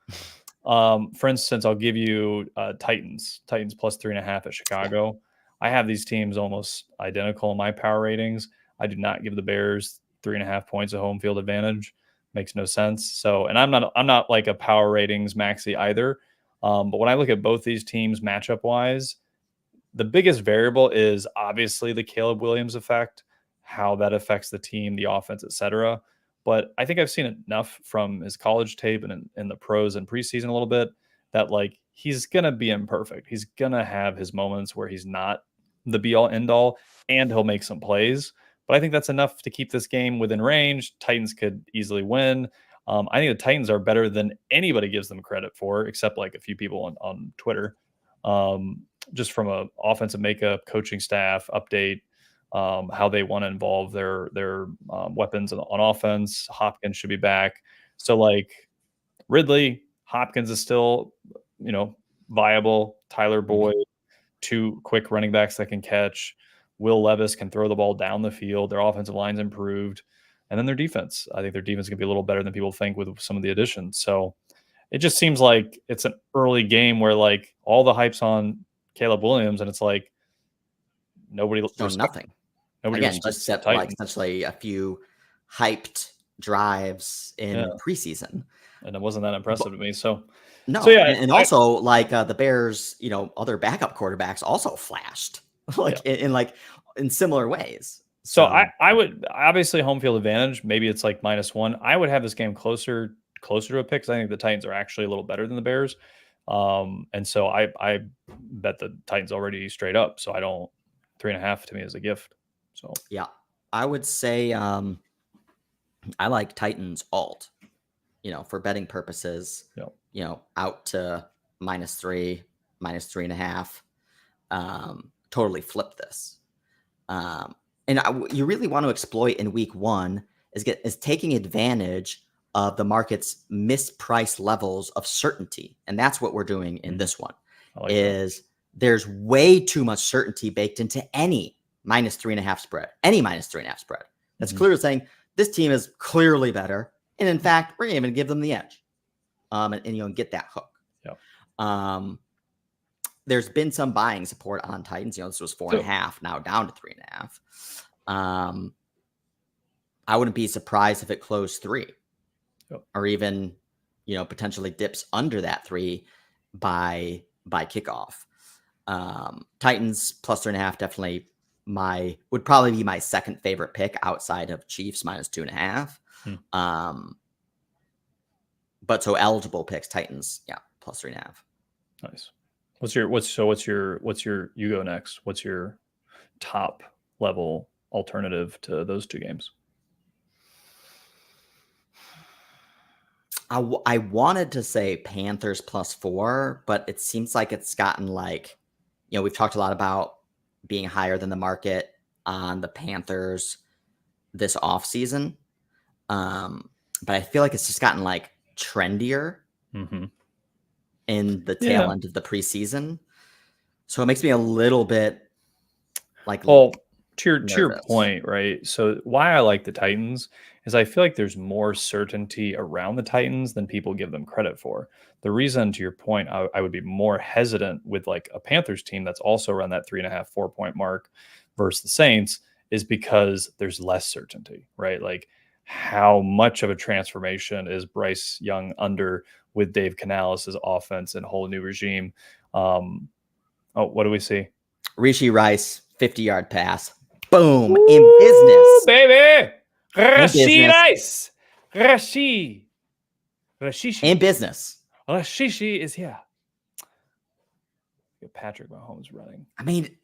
for instance, I'll give you Titans plus 3.5 at Chicago. I have these teams almost identical in my power ratings. I do not give the Bears 3.5 points of home field advantage. Makes no sense. So, and I'm not like a power ratings maxi either. But when I look at both these teams matchup wise, the biggest variable is obviously the Caleb Williams effect, how that affects the team, the offense, etc. But I think I've seen enough from his college tape and in the pros and preseason a little bit that like he's gonna be imperfect. He's gonna have his moments where he's not the be all end all, and he'll make some plays. But I think that's enough to keep this game within range. Titans could easily win. I think the Titans are better than anybody gives them credit for, except like a few people on Twitter. Just from a offensive makeup, coaching staff update, how they want to involve their weapons on offense. Hopkins should be back. So like Ridley, Hopkins is still, viable. Tyler Boyd, two quick running backs that can catch. Will Levis can throw the ball down the field. Their offensive line's improved. And then their defense. I think their defense can be a little better than people think with some of the additions. So it just seems like it's an early game where like all the hype's on Caleb Williams, and it's like nobody nothing. Nobody again, except like essentially a few hyped drives in preseason, and it wasn't that impressive to me. So no, so yeah, and also like the Bears, other backup quarterbacks also flashed in similar ways. So I would obviously home field advantage. Maybe it's like -1. I would have this game closer to a pick because I think the Titans are actually a little better than the Bears. And so I bet the Titans already straight up. So I don't 3.5 to me is a gift. So yeah, I would say I like Titans alt, for betting purposes, out to -3, -3.5, totally flip this. And you really want to exploit in week 1 is taking advantage of the market's mispriced levels of certainty. And that's what we're doing in this one there's way too much certainty baked into any -3.5 spread, That's clearly saying this team is clearly better. And in fact, we're going to give them the edge and get that hook. Yeah. There's been some buying support on Titans. This was 4.5, now down to 3.5. I wouldn't be surprised if it closed 3 or even, potentially dips under that 3 by kickoff. Titans +3.5, definitely would probably be my second favorite pick outside of Chiefs -2.5. But so eligible picks, Titans, +3.5. Nice. What's your you go next? What's your top level alternative to those two games? I wanted to say Panthers +4, but it seems like it's gotten like, we've talked a lot about being higher than the market on the Panthers this offseason. But I feel like it's just gotten like trendier in the tail end of the preseason. So it makes me a little bit like, to your point, right? So why I like the Titans is I feel like there's more certainty around the Titans than people give them credit for. The reason, to your point, I would be more hesitant with like a Panthers team that's also around that 3.5, 4-point mark versus the Saints is because there's less certainty, right? Like how much of a transformation is Bryce Young under with Dave Canales' offense and whole new regime? What do we see? Rishi Rice, 50-yard pass. Boom. In business. Baby. Rishi Rice. Rashishi. In business. Rashishi is here. Patrick Mahomes running. I mean,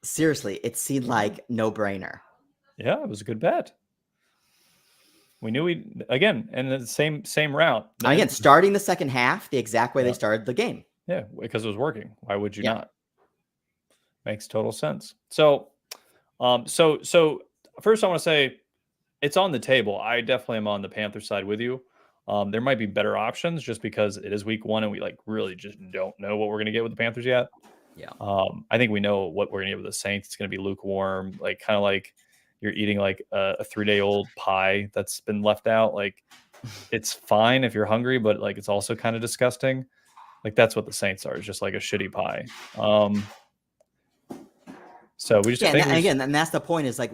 seriously, it seemed like no-brainer. Yeah, it was a good bet. We knew again, and the same route. Again, starting the second half the exact way they started the game. Yeah, because it was working. Why would you not? Makes total sense. So first I want to say it's on the table. I definitely am on the Panther side with you. There might be better options just because it is week 1 and we like really just don't know what we're going to get with the Panthers yet. Yeah. I think we know what we're going to get with the Saints. It's going to be lukewarm, like kind of like you're eating like a 3-day-old pie that's been left out. Like it's fine if you're hungry, but like it's also kind of disgusting. Like that's what the Saints are. It's just like a shitty pie. So we just and that's the point is like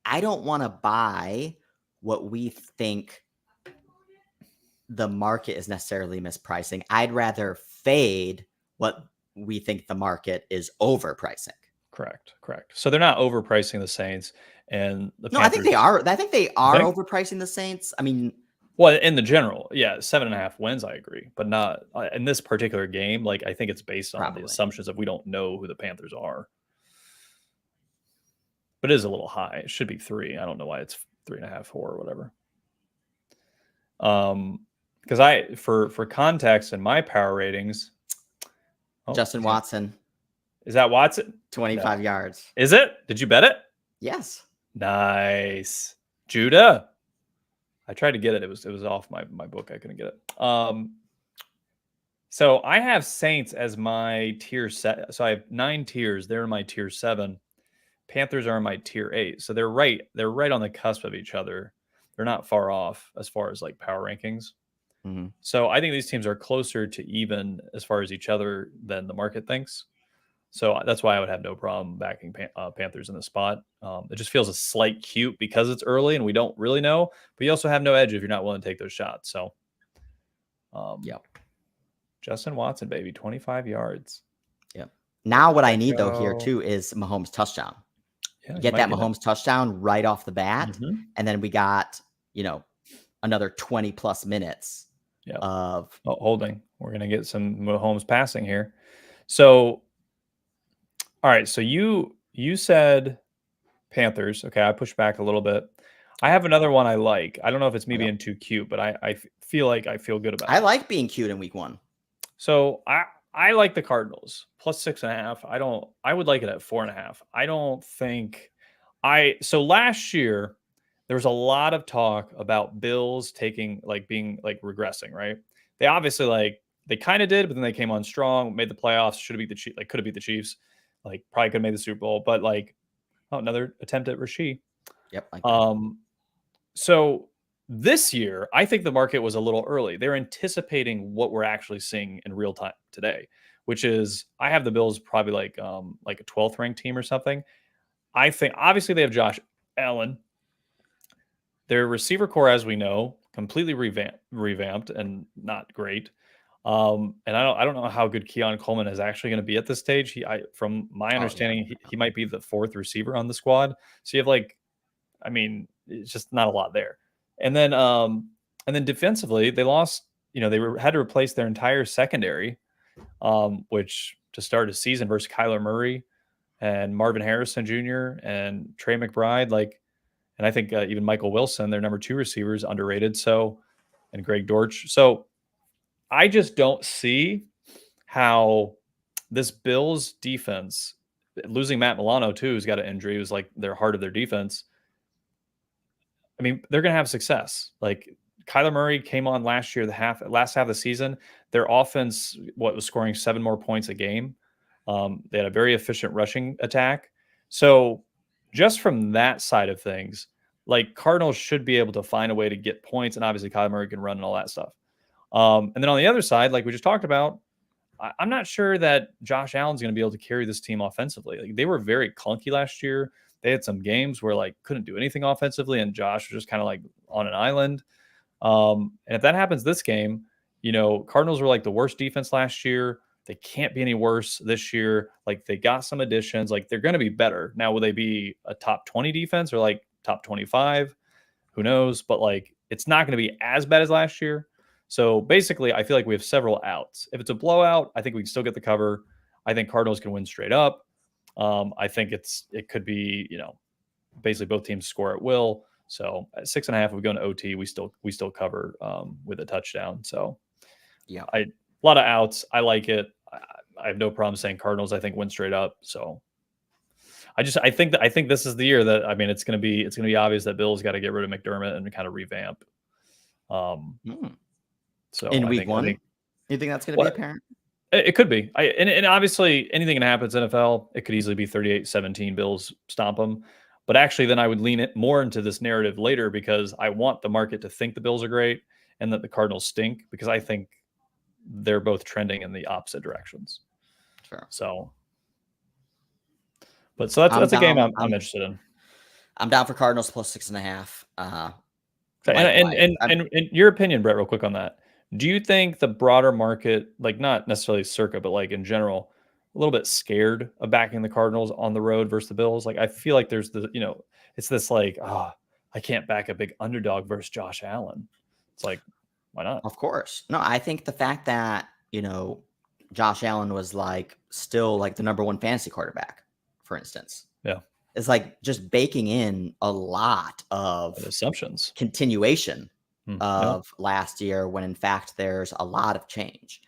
I don't want to buy what we think the market is necessarily mispricing. I'd rather fade what we think the market is overpricing. Correct. So they're not overpricing the Saints and the Panthers. I think they are. I think they are overpricing the Saints. I mean, well, in the general, 7.5 wins. I agree, but not in this particular game. Like I think it's based on the assumptions that we don't know who the Panthers are. but it is a little high. It should be 3. I don't know why it's 3.5, 4, or whatever. Because for context and my power ratings, Justin Watson. Is that Watson? 25 yards. Is it? Did you bet it? Yes. Nice. Judah. I tried to get it. It was off my book. I couldn't get it. So I have Saints as my tier set. So I have 9 tiers. They're in my tier 7. Panthers are in my tier 8. So they're right on the cusp of each other. They're not far off as far as like power rankings. Mm-hmm. So I think these teams are closer to even as far as each other than the market thinks. So that's why I would have no problem backing Panthers in the spot. It just feels a slight cute because it's early and we don't really know. But you also have no edge if you're not willing to take those shots. So, yep. Justin Watson, baby, 25 yards. Yep. Now what I need though here too is Mahomes touchdown. Yeah, get that Mahomes touchdown right off the bat, and then we got another 20 plus minutes of holding. We're gonna get some Mahomes passing here. So. All right, so you said Panthers. Okay, I pushed back a little bit. I have another one I like. I don't know if it's me being too cute, but I feel like I feel good about it. I like being cute in week 1. So I like the Cardinals plus 6.5. I would like it at 4.5. I don't think so last year there was a lot of talk about Bills being regressing, right? They obviously they kind of did, but then they came on strong, made the playoffs, should have beat the Chiefs, could have beat the Chiefs. Probably could have made the Super Bowl, but another attempt at Rasheed. Yep. So this year, I think the market was a little early. They're anticipating what we're actually seeing in real time today, which is I have the Bills probably like a 12th ranked team or something. I think obviously they have Josh Allen. Their receiver core, as we know, completely revamped and not great. And I don't know how good Keon Coleman is actually going to be at this stage. From my understanding, he might be the 4th receiver on the squad. So you have it's just not a lot there. And then defensively, they lost. They had to replace their entire secondary, which to start a season versus Kyler Murray and Marvin Harrison Jr. and Trey McBride, and I think even Michael Wilson, their number 2 receivers, underrated. So, and Greg Dortch. So. I just don't see how this Bills defense, losing Matt Milano too, who's got an injury, who's their heart of their defense. I mean, they're going to have success. Kyler Murray came on last year, last half of the season. Their offense, was scoring 7 more points a game. They had a very efficient rushing attack. So just from that side of things, Cardinals should be able to find a way to get points, and obviously Kyler Murray can run and all that stuff. And then on the other side, like we just talked about, I'm not sure that Josh Allen's going to be able to carry this team offensively. They were very clunky last year. They had some games where couldn't do anything offensively, and Josh was just kind of on an island. And if that happens this game, Cardinals were the worst defense last year. They can't be any worse this year. They got some additions. They're going to be better. Now, will they be a top 20 defense or top 25? Who knows? But it's not going to be as bad as last year. So basically, I feel like we have several outs. If it's a blowout, I think we can still get the cover. I think Cardinals can win straight up. I think it could be, basically both teams score at will. So at 6.5, if we go into OT, we still cover with a touchdown. So yeah, a lot of outs. I like it. I have no problem saying Cardinals, I think, win straight up. So I think this is the year that, it's going to be obvious that Bill's got to get rid of McDermott and kind of revamp. So in week 1, you think that's going to be apparent? It could be. And obviously anything can happen in NFL. It could easily be 38-17 Bills stomp them. But actually then I would lean it more into this narrative later because I want the market to think the Bills are great and that the Cardinals stink because I think they're both trending in the opposite directions. Sure. So that's a game I'm interested in. I'm down for Cardinals plus 6.5. And your opinion, Brett, real quick on that. Do you think the broader market, not necessarily Circa, but in general, a little bit scared of backing the Cardinals on the road versus the Bills? I feel like there's it's this I can't back a big underdog versus Josh Allen. It's why not? Of course. No, I think the fact that, Josh Allen was still the number 1 fantasy quarterback, for instance. Yeah. is like just baking in a lot of assumptions continuation yeah. of last year when in fact there's a lot of change.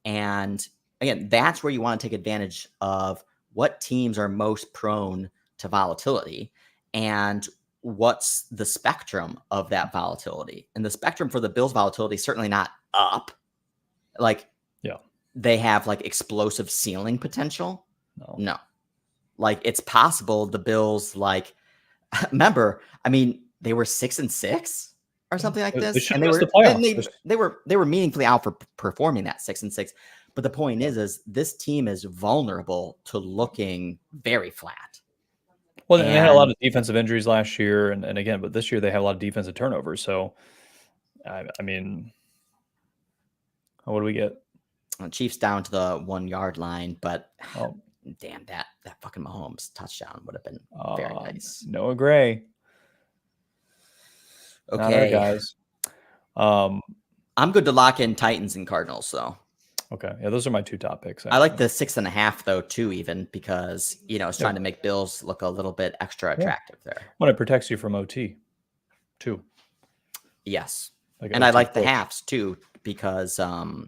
And again, that's where you want to take advantage of what teams are most prone to volatility and what's the spectrum of that volatility. And the spectrum for the Bills volatility is certainly not up. Like, yeah, they have like explosive ceiling potential. no. No. Like, it's possible the Bills, like, remember, I mean, they were 6-6 or something like They this, should and have missed the and playoffs. they were meaningfully out for performing that 6-6. But the point is this team is vulnerable to looking very flat. Well, and they had a lot of defensive injuries last year, and again, but this year they have a lot of defensive turnovers. So, I mean, what do we get? Chiefs down to the 1 yard line, but Oh, damn, that fucking Mahomes touchdown would have been very nice. Noah Gray. Okay, not our guys. I'm good to lock in Titans and Cardinals, though. Okay, yeah, those are my 2 top picks. Actually. I like the 6.5 though too, even because it's trying to make Bills look a little bit extra attractive there. When it protects you from OT, too. Yes, and I like the halves too because again,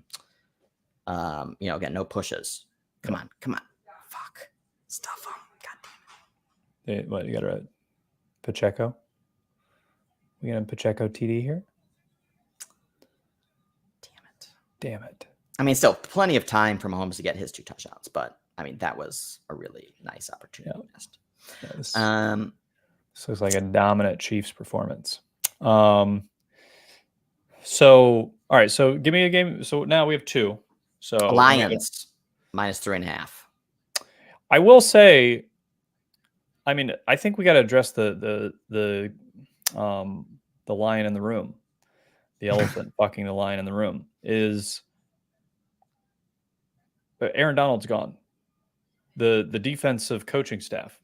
no pushes. Come on, fuck, stuff them. God damn it! What you got to Pacheco? We got a Pacheco TD here. Damn it. I mean, still plenty of time for Mahomes to get his 2 touchdowns, but I mean, that was a really nice opportunity. Yeah, this looks like a dominant Chiefs performance. So, all right. So give me a game. So now we have 2. So Lions -3.5. I will say, I mean, I think we got to address the lion in the room, the elephant fucking the lion in the room is Aaron Donald's gone. The defensive coaching staff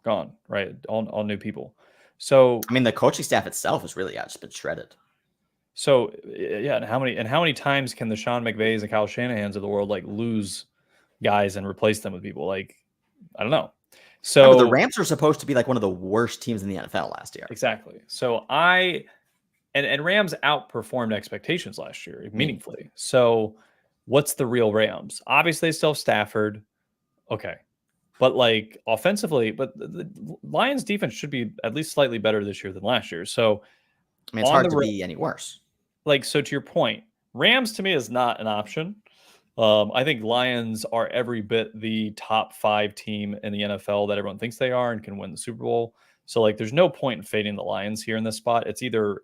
gone, right? All new people. So I mean, the coaching staff itself is really just been shredded. So yeah, and how many times can the Sean McVays and Kyle Shanahans of the world like lose guys and replace them with people? Like, I don't know. So remember, the Rams were supposed to be like one of the worst teams in the NFL last year. Exactly. So and Rams outperformed expectations last year meaningfully. So what's the real Rams? Obviously, they still have Stafford. Okay. But like offensively, but the Lions defense should be at least slightly better this year than last year. So I mean, it's hard to be any worse. Like, so to your point, Rams to me is not an option. I think Lions are every bit the top 5 team in the NFL that everyone thinks they are and can win the Super Bowl. So like, there's no point in fading the Lions here in this spot. It's either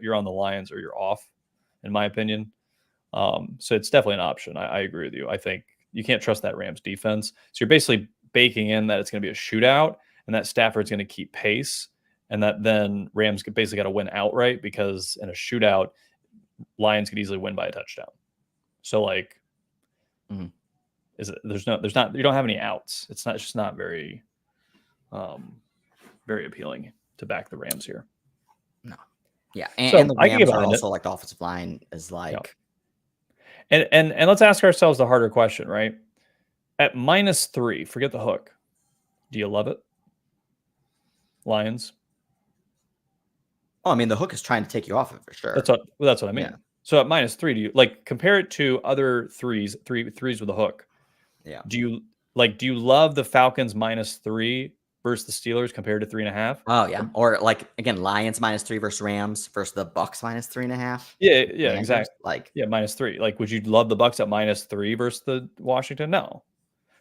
you're on the Lions or you're off, in my opinion. So it's definitely an option. I agree with you. I think you can't trust that Rams defense. So you're basically baking in that it's going to be a shootout and that Stafford's going to keep pace. And that then Rams basically got to win outright because in a shootout, Lions could easily win by a touchdown. So like, there's not you don't have any outs. It's just not very, very appealing to back the Rams here. No, yeah, and the Rams are also like the offensive line is like, and let's ask ourselves the harder question, right? At -3, forget the hook. Do you love it, Lions? Oh, I mean, the hook is trying to take you off it for sure. That's what I mean. Yeah. So at -3, do you like compare it to other threes with a hook? Yeah. Do you love the Falcons -3 versus the Steelers compared to 3.5? Oh yeah. Or like again, Lions -3 versus Rams versus the Bucks -3.5. Yeah, exactly. Like -3. Like, would you love the Bucks at -3 versus the Washington? No.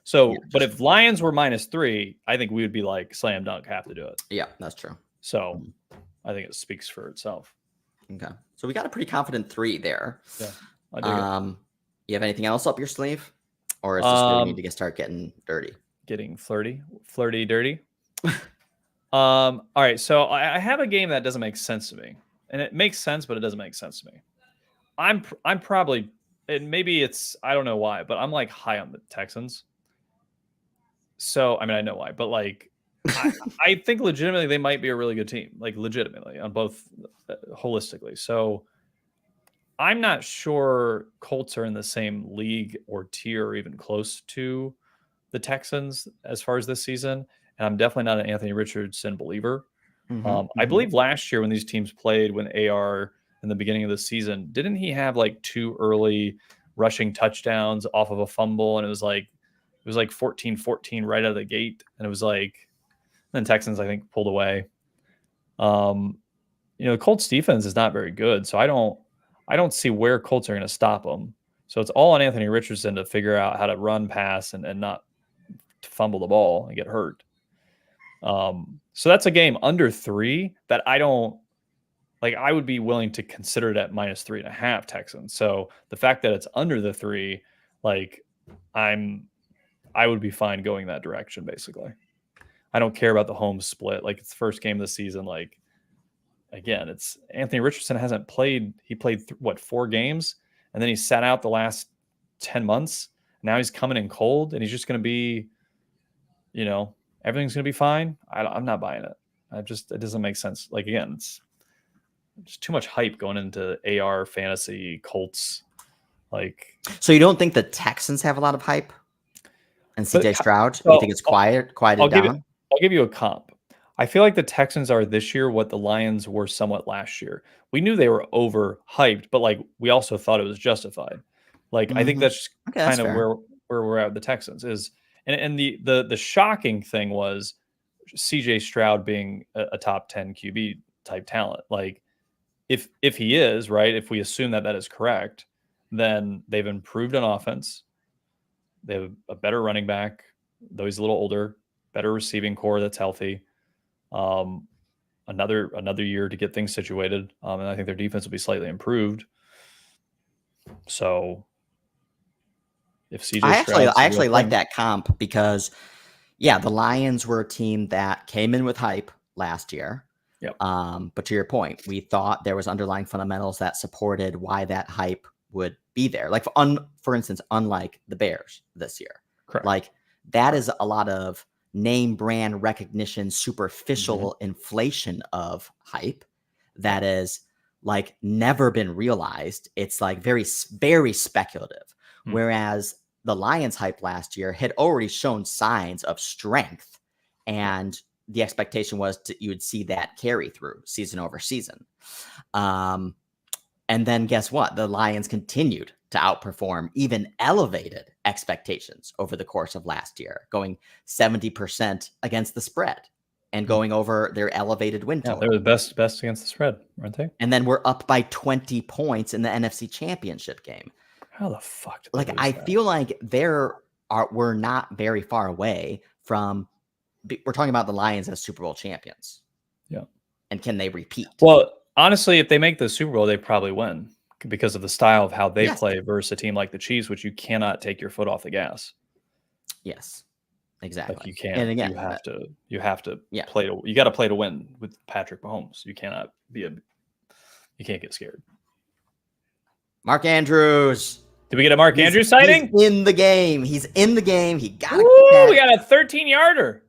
So, but if Lions were -3, I think we would be like slam dunk, have to do it. Yeah, that's true. So I think it speaks for itself. Okay. So we got a pretty confident 3 there. Yeah. I do. You have anything else up your sleeve? Or is this where we need to start getting dirty? Getting flirty, dirty. All right. So I have a game that doesn't make sense to me. And it makes sense, but it doesn't make sense to me. I'm probably, and maybe it's, I don't know why, but I'm like high on the Texans. So, I mean, I know why, but like, I think legitimately they might be a really good team, like legitimately on both holistically. So I'm not sure Colts are in the same league or tier or even close to the Texans as far as this season. and I'm definitely not an Anthony Richardson believer. Mhm, I mhm. believe last year when these teams played, when AR in the beginning of the season, didn't he have like 2 early rushing touchdowns off of a fumble? And it was like 14-14 right out of the gate. And it was like, then Texans, I think, pulled away. The Colts defense is not very good. So I don't see where Colts are going to stop them. So it's all on Anthony Richardson to figure out how to run, pass, and not to fumble the ball and get hurt. So that's a game under 3 that I don't like. I would be willing to consider it at -3.5 Texans. So the fact that it's under the 3, like I would be fine going that direction. Basically, I don't care about the home split. Like it's the first game of the season. Like again, it's Anthony Richardson hasn't played. He played 4 games, and then he sat out the last 10 months. Now he's coming in cold, and he's just going to be, everything's going to be fine. I'm not buying it. It doesn't make sense. Like again, it's just too much hype going into AR fantasy Colts. Like, So you don't think the Texans have a lot of hype? And but CJ Stroud, so you think it's quieted I'll down? give you a comp. I feel like the Texans are this year what the Lions were somewhat last year. We knew they were overhyped, but like we also thought it was justified. Like I think Mhm. that's Okay, that's kind of fair. where we're at with the Texans is, and the shocking thing was CJ Stroud being a top 10 QB type talent. Like if he is right, if we assume that that is correct, then they've improved on offense. They have a better running back, though he's a little older, better receiving core that's healthy. Um, another year to get things situated, and I think their defense will be slightly improved. So if CJ Stroud's I the real actually like thing, that comp because, yeah, the Lions were a team that came in with hype last year. yep, But to your point, we thought there was underlying fundamentals that supported why that hype would be there. Like for instance, unlike the Bears this year, correct. like that is a lot of name brand recognition, superficial inflation of hype that is like never been realized. It's like very speculative. Hmm. Whereas the Lions hype last year had already shown signs of strength, and the expectation was you would see that carry through season over season. And then guess what? The Lions continued to outperform even elevated expectations over the course of last year, going 70% against the spread and Hmm. going over their elevated win Yeah, they're total. the best against the spread, aren't they? And then we're up by 20 points in the NFC Championship game. How the fuck did they Like lose I that? feel like we're not very far away from we're talking about the Lions as Super Bowl champions. Yeah. And can they repeat? Well, honestly, if they make the Super Bowl, they probably win because of the style of how they Yes. play versus a team like the Chiefs, which you cannot take your foot off the gas. Yes. Like Exactly. you can't. And again, You have to yeah. play to. You got to play to win with Patrick Mahomes. You cannot be a. You can't get scared. Mark Andrews. Did we get a Mark Andrews sighting? He's in the game. He's in the game. He got Woo, we got a 13-yarder.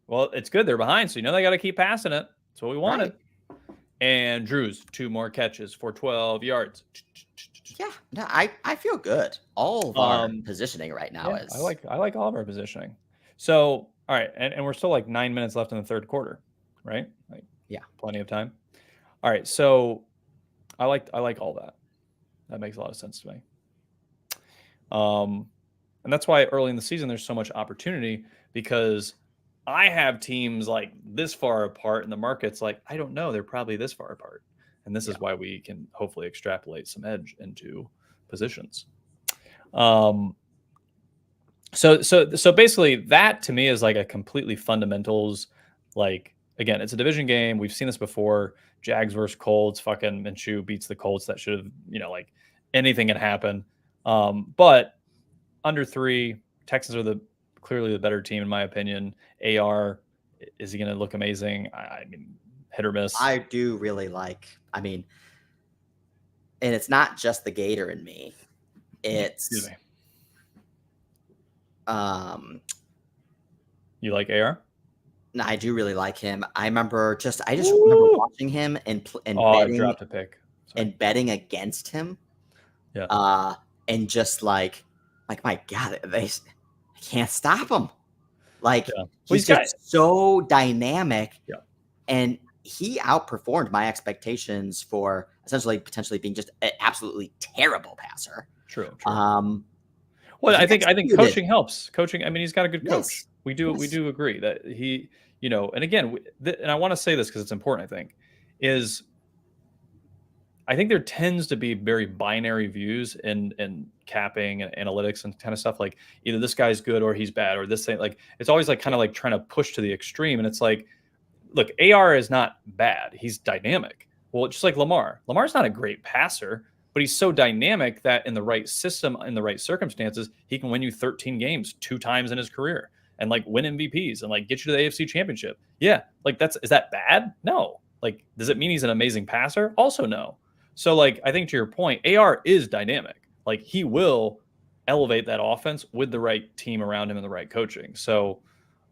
Well, it's good. They're behind, so you know they got to keep passing it. That's what we wanted. Right. And Drews, 2 more catches for 12 yards. Yeah, no, I feel good. All of our positioning right now is. I like all of our positioning. So, all right, and we're still like 9 minutes left in the third quarter, right? Like, yeah, plenty of time. All right, so I like all that. That makes a lot of sense to me. And that's why early in the season there's so much opportunity, because I have teams like this far apart and the market's like, I don't know, they're probably this far apart. And this is why we can hopefully extrapolate some edge into positions. So basically that to me is like a completely fundamentals, like, again, it's a division game. We've seen this before. Jags versus Colts, fucking Minshew beats the Colts. That should have, like anything can happen. But under 3, Texans are clearly the better team in my opinion. AR, is he going to look amazing? I mean, hit or miss. I do really like. I mean, and it's not just the Gator in me. It's Excuse me. You like AR? No, I do really like him. I just remember watching him and betting. I dropped a pick. Sorry. And betting against him. Yeah. And just like my God, I can't stop him. Like Yeah. Well, he's just so dynamic. Yeah. And he outperformed my expectations for essentially potentially being just an absolutely terrible passer. True. Well, I think coaching helps. Coaching. I mean, he's got a good coach. We do agree that he, and again, and I want to say this because it's important. I think there tends to be very binary views in capping and analytics and kind of stuff, like either this guy's good or he's bad or this thing. Like it's always like kind of like trying to push to the extreme, and it's like, look, AR is not bad. He's dynamic. Well, just like Lamar. Lamar's not a great passer, but he's so dynamic that in the right system, in the right circumstances, he can win you 13 games 2 times in his career and like win MVPs and like get you to the AFC Championship. Yeah, like is that bad? No. Like, does it mean he's an amazing passer? Also, no. So, like, I think to your point, AR is dynamic. Like, he will elevate that offense with the right team around him and the right coaching. So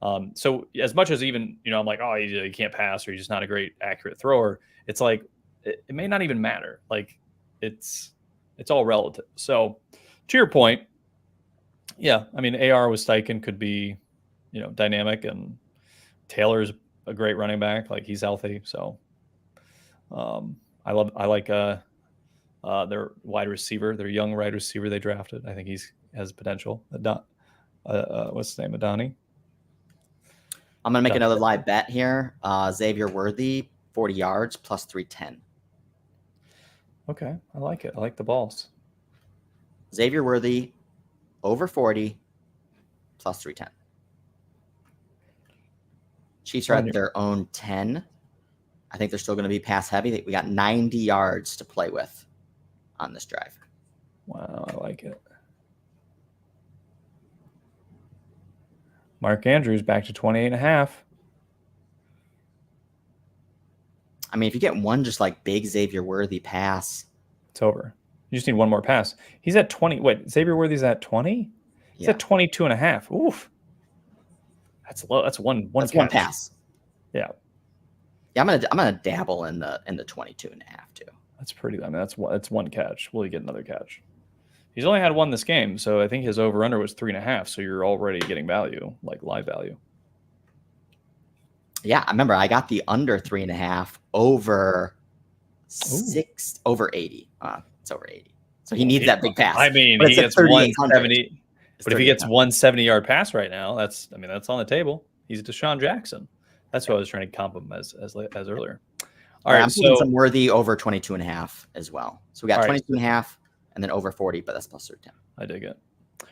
as much as even, I'm like, oh, he can't pass or he's just not a great accurate thrower, it's like, it may not even matter. Like, it's all relative. So to your point, yeah, I mean, AR with Steichen could be, dynamic, and Taylor's a great running back. Like, he's healthy. So I like their wide receiver, their young wide receiver they drafted. I think has potential. What's his name? Adani. I'm going to make another live bet here. Xavier Worthy, 40 yards, plus 310. Okay. I like it. I like the balls. Xavier Worthy, over 40, plus 310. Chiefs are at their own 10. I think they're still going to be pass heavy. We got 90 yards to play with on this drive. Wow. I like it. Mark Andrews back to 28.5. I mean, if you get one just like big Xavier Worthy pass, it's over. You just need one more pass. He's at 20. Wait, Xavier Worthy's at 20? He's at 22.5. Oof. That's low. That's one pass. Yeah. Yeah, I'm gonna dabble in the 22.5 too. That's pretty. I mean, that's one catch. Will he get another catch? He's only had one this game, so I think his over/under was 3.5. So you're already getting value, like live value. Yeah, I remember I got the under 3.5 over 6 over 80. It's over 80. So he needs that big pass. I mean, he gets 170. But if he gets 170-yard pass right now, that's on the table. He's Deshaun Jackson. That's what I was trying to comp him as earlier. All right, I'm putting some Worthy over 22.5 as well. So we got 22.5 and then over 40, but that's plus 10. I dig it.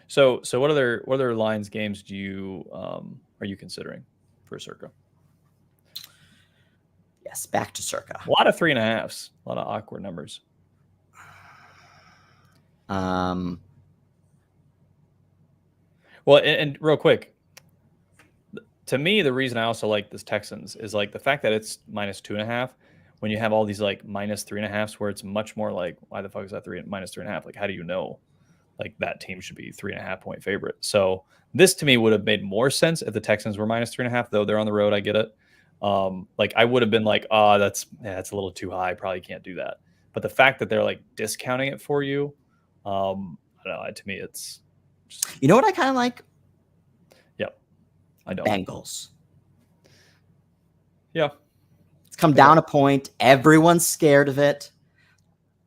So what other lines games do you are you considering for Circa? Yes, back to Circa. A lot of 3.5s, a lot of awkward numbers. Well, and real quick, to me, the reason I also like this Texans is like the fact that it's -2.5. When you have all these like -3.5s, where it's much more like, why the fuck is that -3.5? Like, how do you know? Like, that team should be 3.5 point favorite. So this to me would have made more sense if the Texans were -3.5, though they're on the road. I get it. Like, I would have been like, that's a little too high. Probably can't do that. But the fact that they're like discounting it for you, I don't know. To me, it's just... You know what I kind of like? Yep. I don't. Bengals. Yeah. It's come down a point. Everyone's scared of it.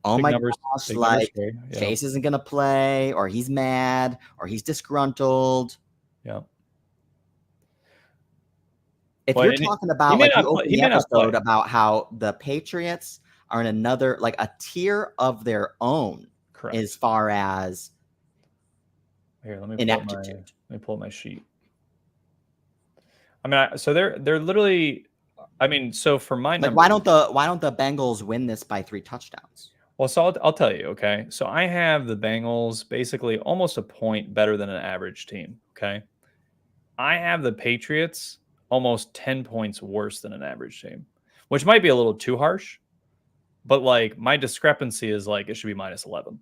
Oh my gosh, like Chase isn't going to play, or he's mad, or he's disgruntled. Yeah. If you're talking about like the episode about how the Patriots are in another, like a tier of their own, correct, as far as here, let me pull up my sheet. I mean, so they're literally, I mean, so for my numbers, why don't the Bengals win this by 3 touchdowns? Well, so I'll tell you, okay? So I have the Bengals basically almost a point better than an average team, okay? I have the Patriots almost 10 points worse than an average team, which might be a little too harsh, but like my discrepancy is like it should be -11.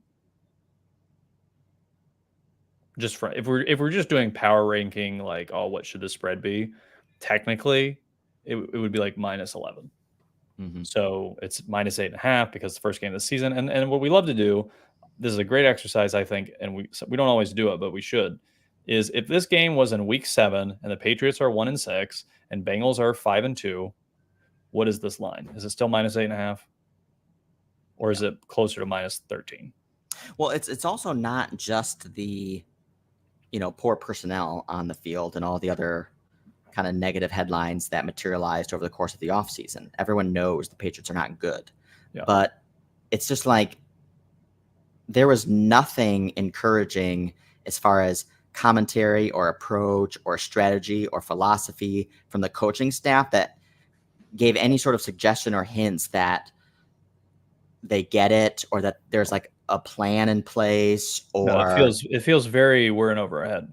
Just for if we're just doing power ranking, like, oh, what should the spread be? Technically, it would be like -11. Mm-hmm. So it's -8.5 because it's the first game of the season. And what we love to do, this is a great exercise, I think, and we don't always do it, but we should, is if this game was in week 7 and the Patriots are 1-6 and Bengals are 5-2, what is this line? Is it still -8.5? Or is it closer to -13? Well, it's also not just the, poor personnel on the field and all the other kind of negative headlines that materialized over the course of the offseason. Everyone knows the Patriots are not good. Yeah. But it's just like there was nothing encouraging as far as commentary or approach or strategy or philosophy from the coaching staff that gave any sort of suggestion or hints that they get it or that there's like a plan in place or No, it feels very we're in over our head.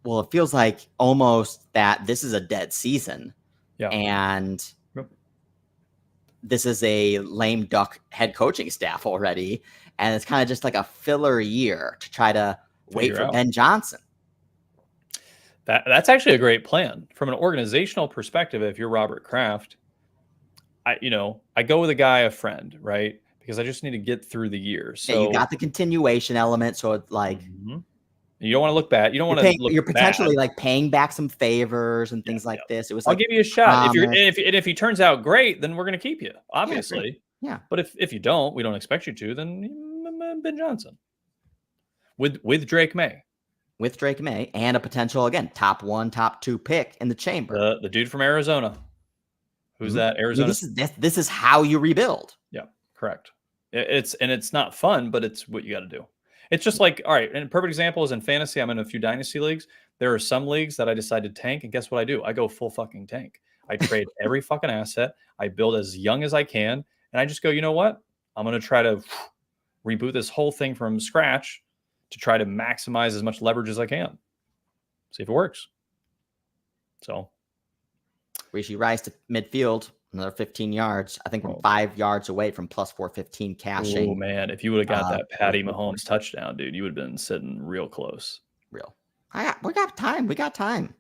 Well, it feels like almost that this is a dead season. Yeah. And this is a lame duck head coaching staff already. And it's kind of just like a filler year to try to wait for Ben Johnson. That's actually a great plan. From an organizational perspective, if you're Robert Kraft, I go with a friend, right? Because I just need to get through the year. So you got the continuation element. So it's like you don't want to look bad. You don't want to look. You're potentially like paying back some favors and things like this. It was I'll give you a shot. If he turns out great, then we're going to keep you, obviously. Yeah. But if you don't, we don't expect you to. Then Ben Johnson with Drake May. With Drake May and a potential, again, top 1, top 2 pick in the chamber. The dude from Arizona. Who's that? Arizona. This is how you rebuild. Yeah, correct. It's not fun, but it's what you got to do. It's just like, all right, and a perfect example is in fantasy. I'm in a few dynasty leagues. There are some leagues that I decide to tank, and guess what I do? I go full fucking tank. I trade every fucking asset. I build as young as I can, and I just go, you know what? I'm going to try to reboot this whole thing from scratch to try to maximize as much leverage as I can. See if it works. So Rishi Rice to midfield, another 15 yards. I think we're 5 yards away from plus 415 cashing. Oh, man. If you would have got that Patty Mahomes touchdown, dude, you would have been sitting real close. We got time. We got time.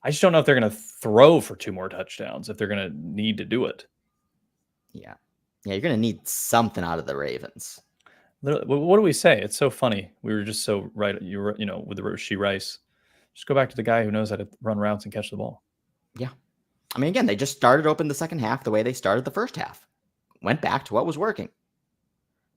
I just don't know if they're going to throw for 2 more touchdowns, if they're going to need to do it. Yeah. Yeah, you're going to need something out of the Ravens. What do we say? It's so funny. We were just so right. You were, with the Rishi Rice. Just go back to the guy who knows how to run routes and catch the ball. Yeah. I mean, again, they just started open the second half the way they started the first half. Went back to what was working.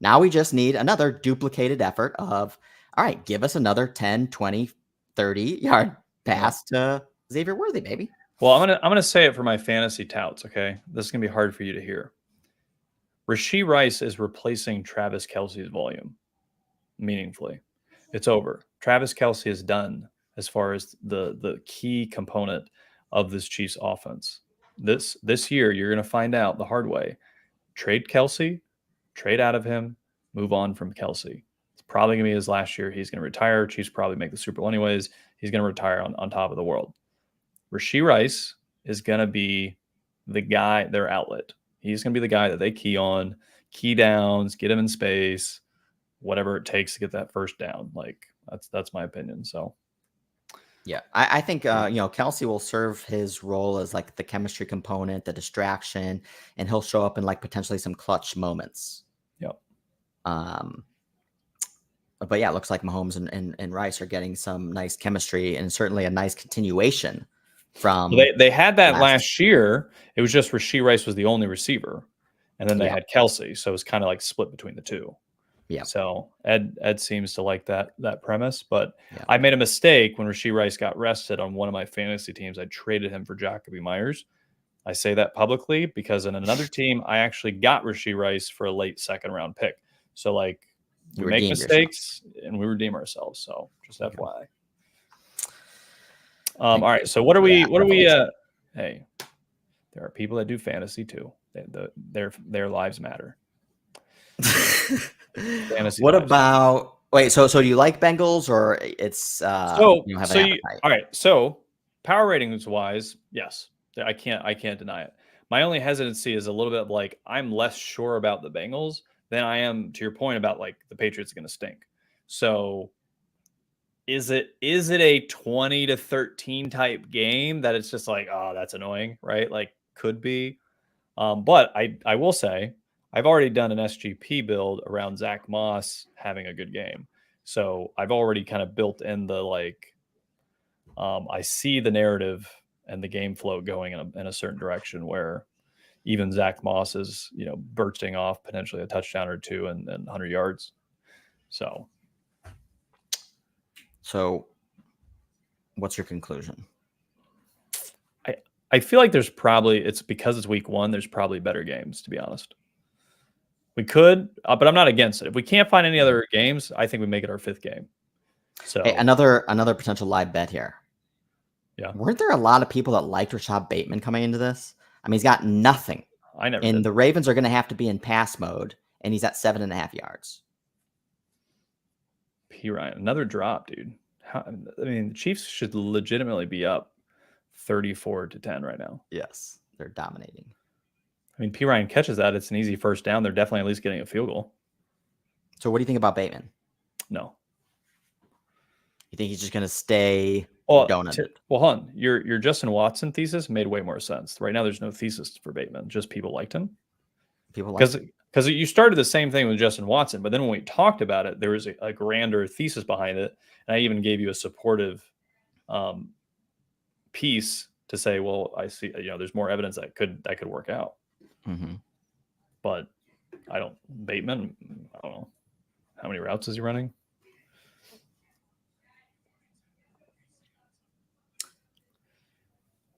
Now we just need another duplicated effort of, all right, give us another 10, 20, 30-yard pass to Xavier Worthy, baby. Well, I'm gonna say it for my fantasy touts, okay? This is going to be hard for you to hear. Rishi Rice is replacing Travis Kelce's volume meaningfully. It's over. Travis Kelce is done as far as the key component of this Chiefs offense. This year, you're going to find out the hard way. Trade Kelce, trade out of him, move on from Kelce. It's probably going to be his last year. He's going to retire. Chiefs probably make the Super Bowl anyways. He's going to retire on top of the world. Rishi Rice is going to be the guy, their outlet. He's going to be the guy that they key on, key downs, get him in space, whatever it takes to get that first down. Like that's my opinion. So, yeah, I think Kelce will serve his role as like the chemistry component, the distraction, and he'll show up in like potentially some clutch moments. Yep. But yeah, it looks like Mahomes and Rice are getting some nice chemistry and certainly a nice continuation from. They had that last year. It was just Rishi Rice was the only receiver, and then they had Kelce, so it was kind of like split between the two. Yeah. So Ed seems to like that premise, but I made a mistake when Rishi Rice got rested on one of my fantasy teams. I traded him for Jacoby Myers. I say that publicly because in another team, I actually got Rishi Rice for a late second-round pick. So like we make mistakes and we redeem ourselves. So just FYI. All right. So what are we? Hey, there are people that do fantasy too. Their lives matter. What about? Wait. So do you like Bengals or it's? All right. So power ratings wise, yes, I can't deny it. My only hesitancy is a little bit like I'm less sure about the Bengals than I am to your point about like the Patriots are going to stink. So is it a 20-13 type game that it's just like, oh, that's annoying, right? Like could be. But I will say I've already done an SGP build around Zach Moss having a good game. So I've already kind of built in the like, I see the narrative and the game flow going in a certain direction where even Zach Moss is, bursting off potentially a touchdown or two and 100 yards. So what's your conclusion? I feel like it's because it's week 1, there's probably better games, to be honest. We could, but I'm not against it. If we can't find any other games, I think we make it our 5th game. So hey, another potential live bet here. Yeah. Weren't there a lot of people that liked Rashad Bateman coming into this? I mean, he's got nothing. And the Ravens are going to have to be in pass mode, and he's at 7.5 yards. P. Ryan, another drop, dude. The Chiefs should legitimately be up 34-10 right now. Yes, they're dominating. I mean, P. Ryan catches that. It's an easy first down. They're definitely at least getting a field goal. So what do you think about Bateman? No. You think he's just going to stay donuted? Well, hold on. Your Justin Watson thesis made way more sense. Right now, there's no thesis for Bateman. Just people liked him. Because you started the same thing with Justin Watson, but then when we talked about it, there was a grander thesis behind it, and I even gave you a supportive piece to say, well, I see, there's more evidence that could work out. Mm-hmm. But Bateman, I don't know. How many routes is he running?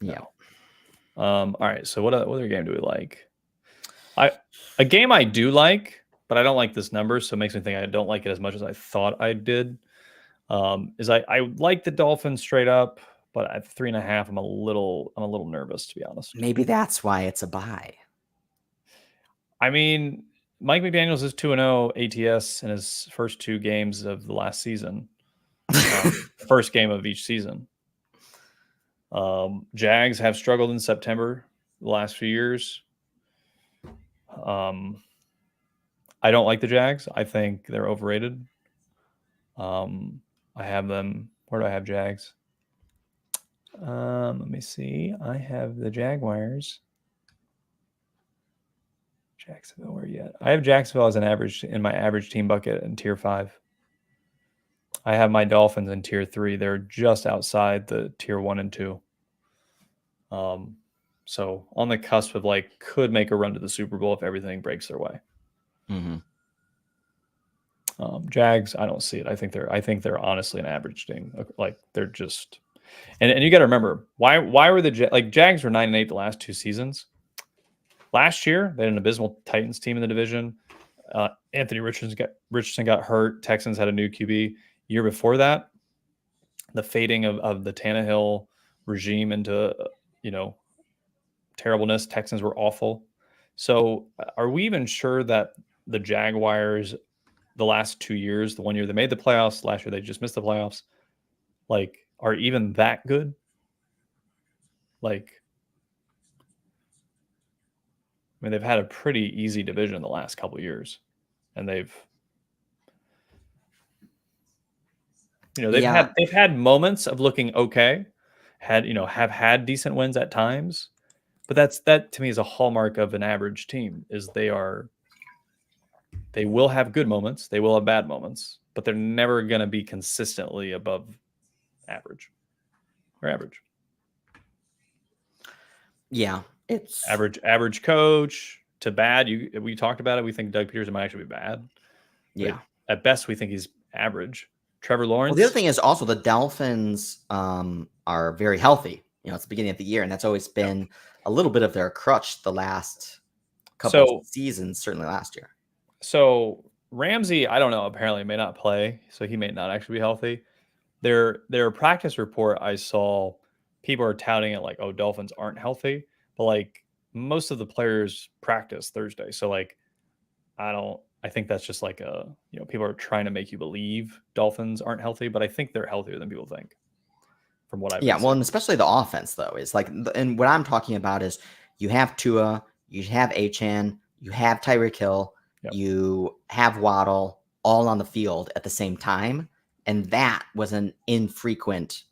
Yeah. All right. So what other game do we like? A game I do like, but I don't like this number, so it makes me think I don't like it as much as I thought I did. Is I like the Dolphins straight up, but at 3.5, I'm a little nervous, to be honest. Maybe that's why it's a buy. I mean, Mike McDaniels is 2-0 ATS in his first 2 games of the last season. First game of each season. Jags have struggled in September the last few years. I don't like the Jags. I think they're overrated. I have them. Where do I have Jags? Let me see. I have the Jaguars. Jacksonville, where yet? I have Jacksonville as an average in my average team bucket in tier 5. I have my Dolphins in tier 3. They're just outside the tier 1 and 2. So on the cusp of could make a run to the Super Bowl if everything breaks their way. Mm-hmm. Jags, I don't see it. I think they're honestly an average team. They're just, and you got to remember why were the Jags were 9-8 the last 2 seasons. Last year they had an abysmal Titans team in the division. Anthony Richardson got hurt. Texans had a new QB. Year before that, the fading of the Tannehill regime into terribleness. Texans were awful. So are we even sure that the Jaguars, the last 2 years, the one year they made the playoffs, last year they just missed the playoffs, are even that good? I mean, they've had a pretty easy division the last couple of years, and they've had moments of looking okay, have had decent wins at times, but that to me is a hallmark of an average team. Is they will have good moments, they will have bad moments, but they're never going to be consistently above average or average. Yeah, it's average coach to bad. We talked about it. We think Doug Peterson might actually be bad. Yeah, but at best we think he's average. Trevor Lawrence. Well, the other thing is also the Dolphins are very healthy. It's the beginning of the year, and that's always been a little bit of their crutch the last couple of seasons, certainly last year. So Ramsey, I don't know, apparently may not play, so he may not actually be healthy. Their practice report I saw, people are touting it oh, Dolphins aren't healthy, but most of the players practice Thursday. So I think that's just people are trying to make you believe Dolphins aren't healthy, but I think they're healthier than people think. From what I've well, and especially the offense though is and what I'm talking about is you have Tua, you have Achane, you have Tyreek Hill, you have Waddle all on the field at the same time, and that was an infrequent,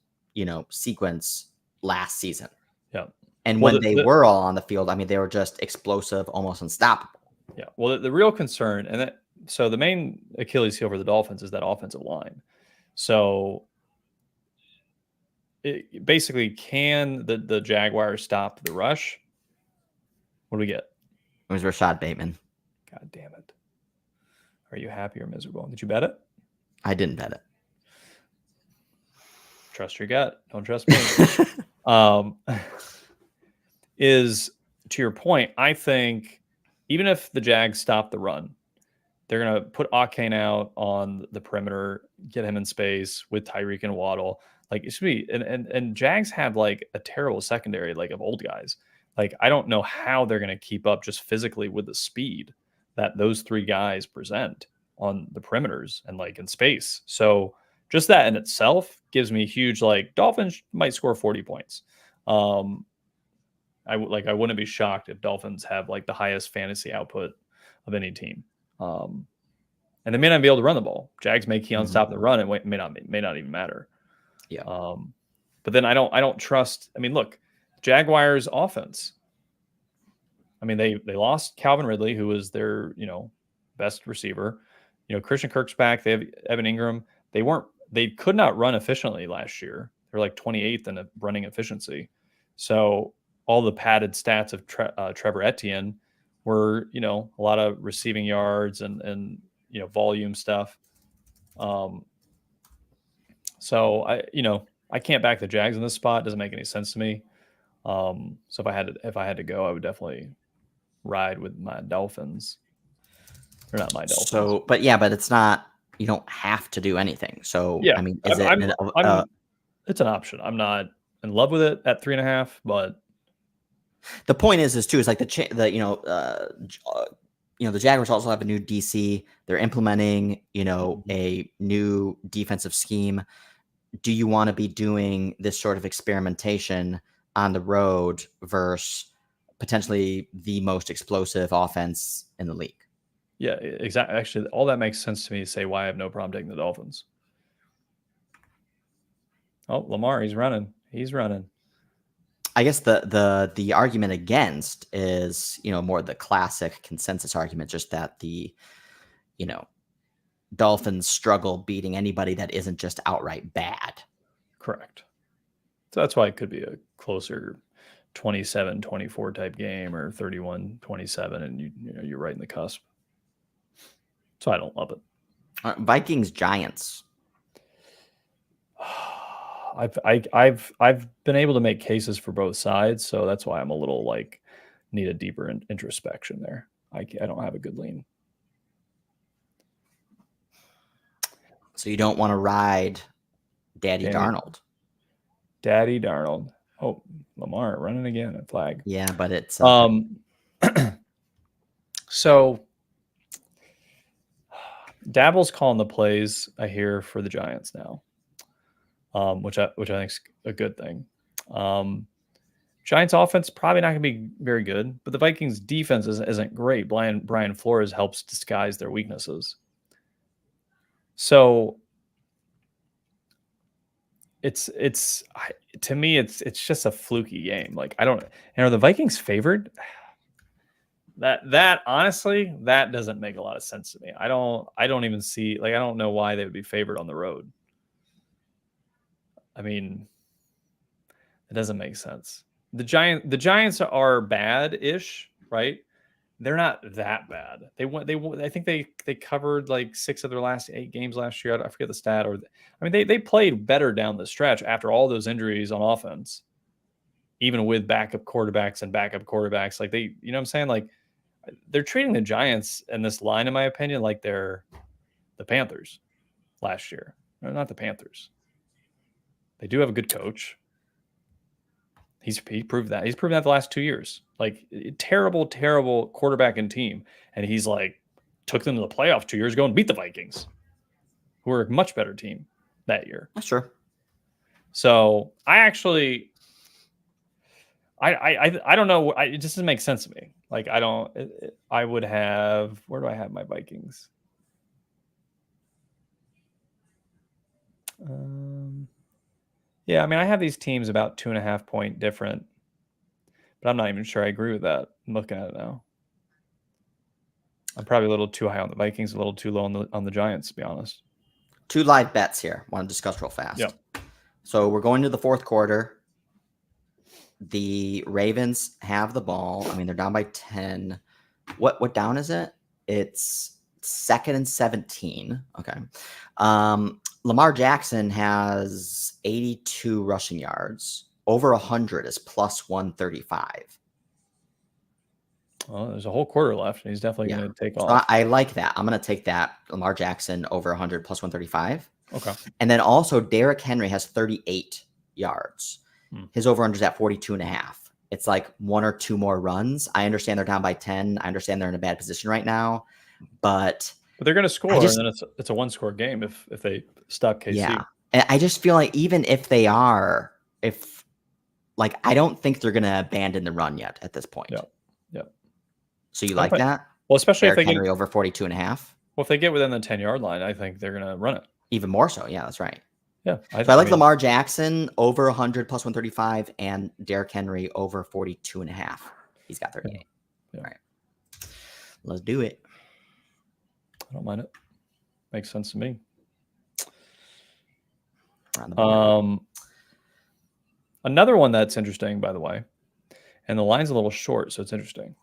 sequence last season. Yeah, and when they were all on the field, I mean, they were just explosive, almost unstoppable. Yeah. Well, the real concern, and so the main Achilles heel for the Dolphins is that offensive line. So basically, can the Jaguars stop the rush? What do we get? It was Rashad Bateman. God damn it. Are you happy or miserable? Did you bet it? I didn't bet it. Trust your gut. Don't trust me. Is to your point, I think even if the Jags stop the run, they're going to put Akane out on the perimeter, get him in space with Tyreek and Waddle. Like it should be, and Jags have like a terrible secondary, like of old guys. Like I don't know how they're going to keep up just physically with the speed that those three guys present on the perimeters and like in space. So just that in itself gives me huge, like Dolphins might score 40 points. I wouldn't be shocked if Dolphins have like the highest fantasy output of any team. And they may not be able to run the ball. Jags may key on stop the run, and may not even matter. Yeah. But then I don't trust. I mean, look, Jaguars offense. I mean, they lost Calvin Ridley, who was their best receiver. Christian Kirk's back. They have Evan Ingram. They could not run efficiently last year. They're like 28th in running efficiency. So all the padded stats of Trevor Etienne were a lot of receiving yards and volume stuff. So I can't back the Jags in this spot. It doesn't make any sense to me. So if I had to go, I would definitely ride with my Dolphins. They're not my Dolphins. So, but it's not. You don't have to do anything. So yeah, I mean, it's an option. I'm not in love with it at 3.5, but the point is like the Jaguars also have a new DC. They're implementing, a new defensive scheme. Do you want to be doing this sort of experimentation on the road versus potentially the most explosive offense in the league? Yeah, exactly. Actually, all that makes sense to me to say why I have no problem taking the Dolphins. Oh, Lamar, he's running. I guess the argument against is, more the classic consensus argument, just that the, Dolphins struggle beating anybody that isn't just outright bad. Correct. So that's why it could be a closer 27-24 type game or 31-27, and you're right in the cusp. So I don't love it. Vikings Giants. I've been able to make cases for both sides, so that's why I'm a little need a deeper introspection there. I don't have a good lean. So you don't want to ride Daddy Darnold. Daddy Darnold. Oh, Lamar running again at flag. Yeah, but it's so Dabble's calling the plays, I hear, for the Giants now, which I think is a good thing. Giants offense probably not going to be very good, but the Vikings defense isn't great. Brian Flores helps disguise their weaknesses. So it's to me it's just a fluky game. Like I don't. And are the Vikings favored? That honestly, that doesn't make a lot of sense to me. I don't even see, I don't know why they would be favored on the road. I mean, it doesn't make sense. The Giants are bad-ish, right? They're not that bad. I think they covered 6 of their last 8 games last year. I forget the stat. They played better down the stretch after all those injuries on offense, even with backup quarterbacks. Like you know what I'm saying? They're treating the Giants in this line, in my opinion, like they're the Panthers last year. No, not the Panthers. They do have a good coach. He proved that. He's proven that the last 2 years. Terrible quarterback and team. And he's took them to the playoffs 2 years ago and beat the Vikings, who were a much better team that year. That's true. So I actually, I don't know. It just doesn't make sense to me. I would have, where do I have my Vikings? Yeah, I have these teams about 2.5 point different, but I'm not even sure I agree with that. I'm looking at it now. I'm probably a little too high on the Vikings, a little too low on the Giants, to be honest. 2 live bets here. Want to discuss real fast. Yeah. So we're going to the fourth quarter. The Ravens have the ball. I mean, they're down by 10. What down is it? It's 2nd and 17. Okay. Lamar Jackson has 82 rushing yards. Over 100 is plus 135. Well, there's a whole quarter left, and he's definitely going to take So off. I like that. I'm going to take that. Lamar Jackson over 100 plus 135. Okay. And then also Derrick Henry has 38 yards. His over-under is at 42.5. It's like 1 or 2 more runs. I understand they're down by 10. I understand they're in a bad position right now, but they're going to score, and then it's a 1-score game if they stop KC. Yeah, and I just feel like even if they are, I don't think they're going to abandon the run yet at this point. Yeah. So you like that? Well, especially Derrick if they Henry get over 42.5. Well, if they get within the 10-yard line, I think they're going to run it. Even more so. Yeah, that's right. Yeah. I like Lamar Jackson over 100 plus 135 and Derrick Henry over 42.5. He's got 38. Yeah. All right. Let's do it. I don't mind it. Makes sense to me. Another one that's interesting, by the way, and the line's a little short, so it's interesting,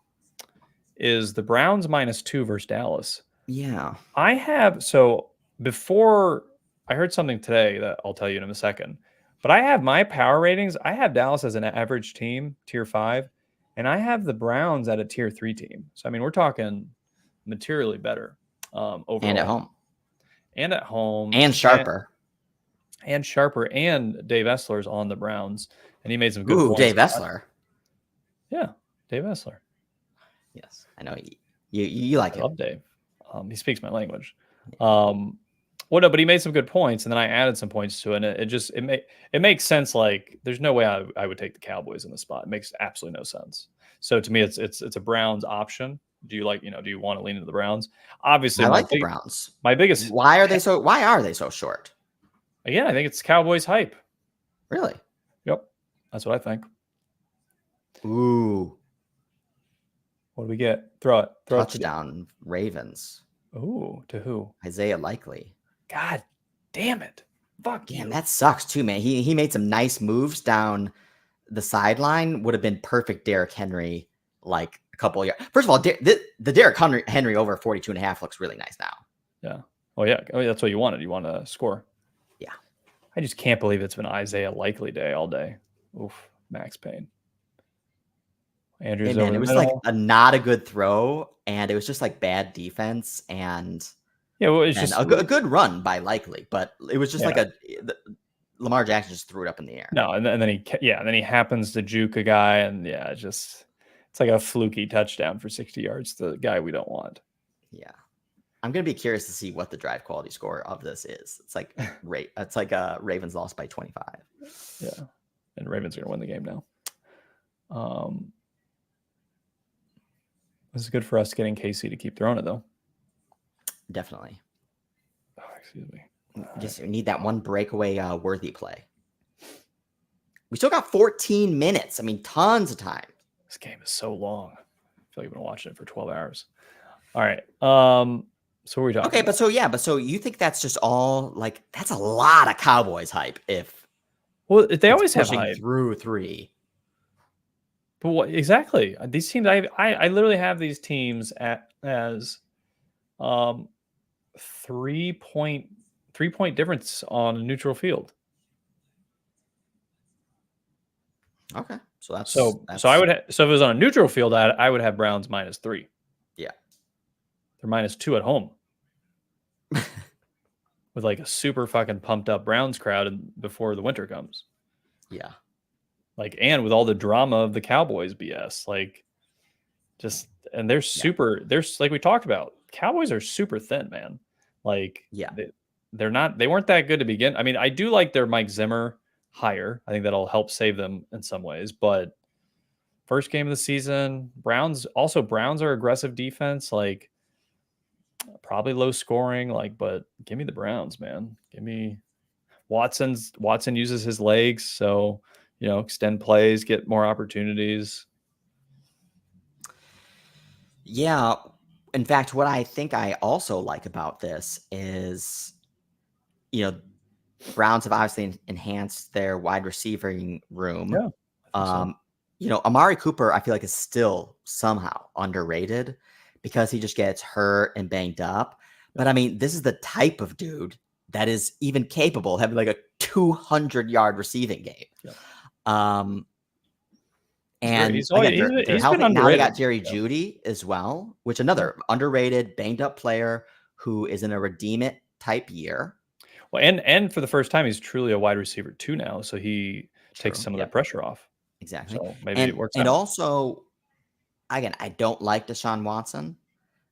is the Browns -2 versus Dallas. Yeah. Before I heard something today that I'll tell you in a second, but I have my power ratings. I have Dallas as an average team, tier 5, and I have the Browns at a tier 3 team. So, I mean, we're talking materially better overall. And at home. And sharper. And sharper. And Dave Essler's on the Browns, and he made some good points. Dave Essler. Yeah, Dave Essler. Yes, I know you like I him. love Dave. He speaks my language. Well, no, but he made some good points, and then I added some points to it. And it makes sense. Like, there's no way I would take the Cowboys in the spot. It makes absolutely no sense. So to me, it's a Browns option. Do you want to lean into the Browns? Obviously, I like the Browns. My biggest. Why are they so short? Again, I think it's Cowboys hype. Really? Yep, that's what I think. Ooh. What do we get? Throw it. Touchdown Ravens. Ooh, to who? Isaiah Likely. God damn it. Fuck Damn, that sucks too, man. He made some nice moves down the sideline. Would have been perfect Derrick Henry, like a couple of yards. First of all, the Derrick Henry over 42.5 looks really nice now. Yeah. Oh, yeah. That's what you wanted. You want to score. Yeah. I just can't believe it's been Isaiah Likely day all day. Oof. Max Payne. Andrews over it was middle. like not a good throw, and it was just like bad defense, and it's just a good run by Likely, but it was just Lamar Jackson just threw it up in the air. No, and then he happens to juke a guy, and it's like a fluky touchdown for 60 yards. The guy we don't want. Yeah, I'm gonna be curious to see what the drive quality score of this is. It's like Ravens lost by 25. Yeah, and Ravens are gonna win the game now. This is good for us getting KC to keep throwing it, though. Definitely. Oh, excuse me. Just need that one breakaway worthy play. We still got 14 minutes. I mean, tons of time. This game is so long. I feel like I've been watching it for 12 hours. All right. So what are we talking about? But so you think that's just all that's a lot of Cowboys hype they always have hype through 3. But what exactly? These teams, I literally have these teams as 3-point difference on a neutral field. Okay, so so I would so if it was on a neutral field, I would have Browns -3. Yeah, they're -2 at home with like a super fucking pumped up Browns crowd before the winter comes. Yeah. And with all the drama of the Cowboys BS, and they're super, like we talked about, Cowboys are super thin, man. They weren't that good to begin. I mean, I do like their Mike Zimmer hire. I think that'll help save them in some ways, but first game of the season, Browns are aggressive defense, probably low scoring, but give me the Browns, man. Give me Watson uses his legs. So, extend plays, get more opportunities. Yeah. In fact, what I think I also like about this is, Browns have obviously enhanced their wide receiving room. Yeah, I think so. Amari Cooper, I feel like is still somehow underrated because he just gets hurt and banged up. But I mean, this is the type of dude that is even capable of having like a 200-yard receiving game. Yeah. And he's again, they're been healthy. Now they underrated. got Jerry Jeudy as well, which another underrated, banged up player who is in a redeem it type year. Well, and for the first time, he's truly a wide receiver too now, so he takes some of the pressure off. Exactly. So maybe it works out. And also, again, I don't like Deshaun Watson,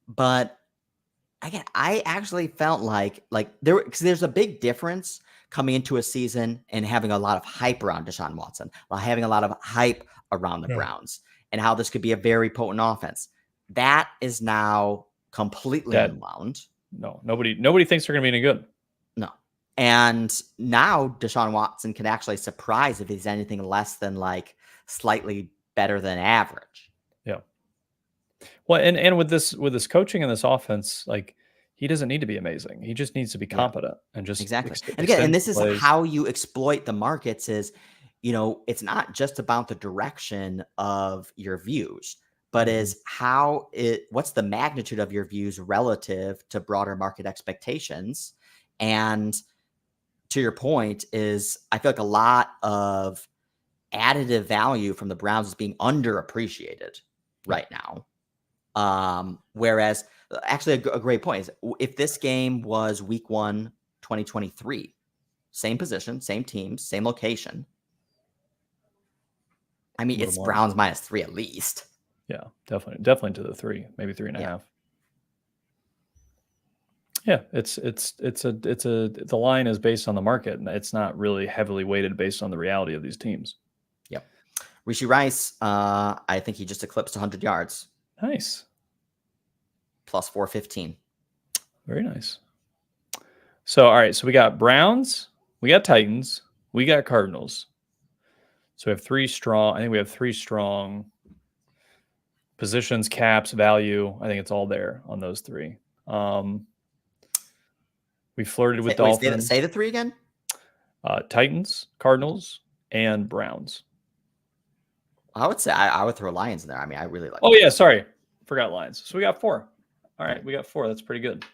but again, I actually felt like because there's a big difference coming into a season and having a lot of hype around Deshaun Watson, while having a lot of hype around the Browns and how this could be a very potent offense. That is now completely unwound. No, nobody thinks they're going to be any good. No. And now Deshaun Watson can actually surprise if he's anything less than like slightly better than average. Yeah. Well, and with this coaching and this offense, like he doesn't need to be amazing. He just needs to be competent and just exactly. And again, and this is how you exploit the markets is, it's not just about the direction of your views, but is what's the magnitude of your views relative to broader market expectations. And to your point is, I feel like a lot of additive value from the Browns is being underappreciated right now. Whereas actually a great point is if this game was week 1, 2023, same position, same teams, same location. I mean, it's Browns -3 at least. Yeah, definitely to the 3, maybe 3.5. Yeah, the line is based on the market, and it's not really heavily weighted based on the reality of these teams. Yep. Rishi Rice, I think he just eclipsed 100 yards. Nice. Plus 415. Very nice. So, all right. So we got Browns, we got Titans, we got Cardinals. So we have 3 strong. I think we have 3 strong positions, caps, value. I think it's all there on those 3. We flirted with Dolphins. Say the 3 again. Titans, Cardinals, and Browns. I would say I would throw Lions in there. I mean, I really like. Oh yeah, sorry, forgot Lions. So we got 4. All right, we got 4. That's pretty good.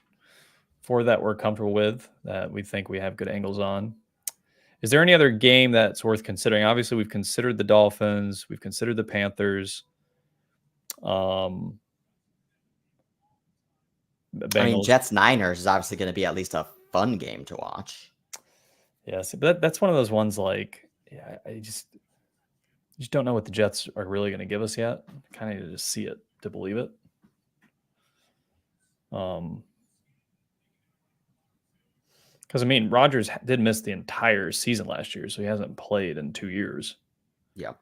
4 that we're comfortable with, that we think we have good angles on. Is there any other game that's worth considering? Obviously, we've considered the Dolphins. We've considered the Panthers. I mean, Jets-Niners is obviously going to be at least a fun game to watch. Yes, but that's one of those ones like, I just don't know what the Jets are really going to give us yet. Kind of need to just see it to believe it. Because I mean, Rodgers did miss the entire season last year, so he hasn't played in 2 years. Yeah.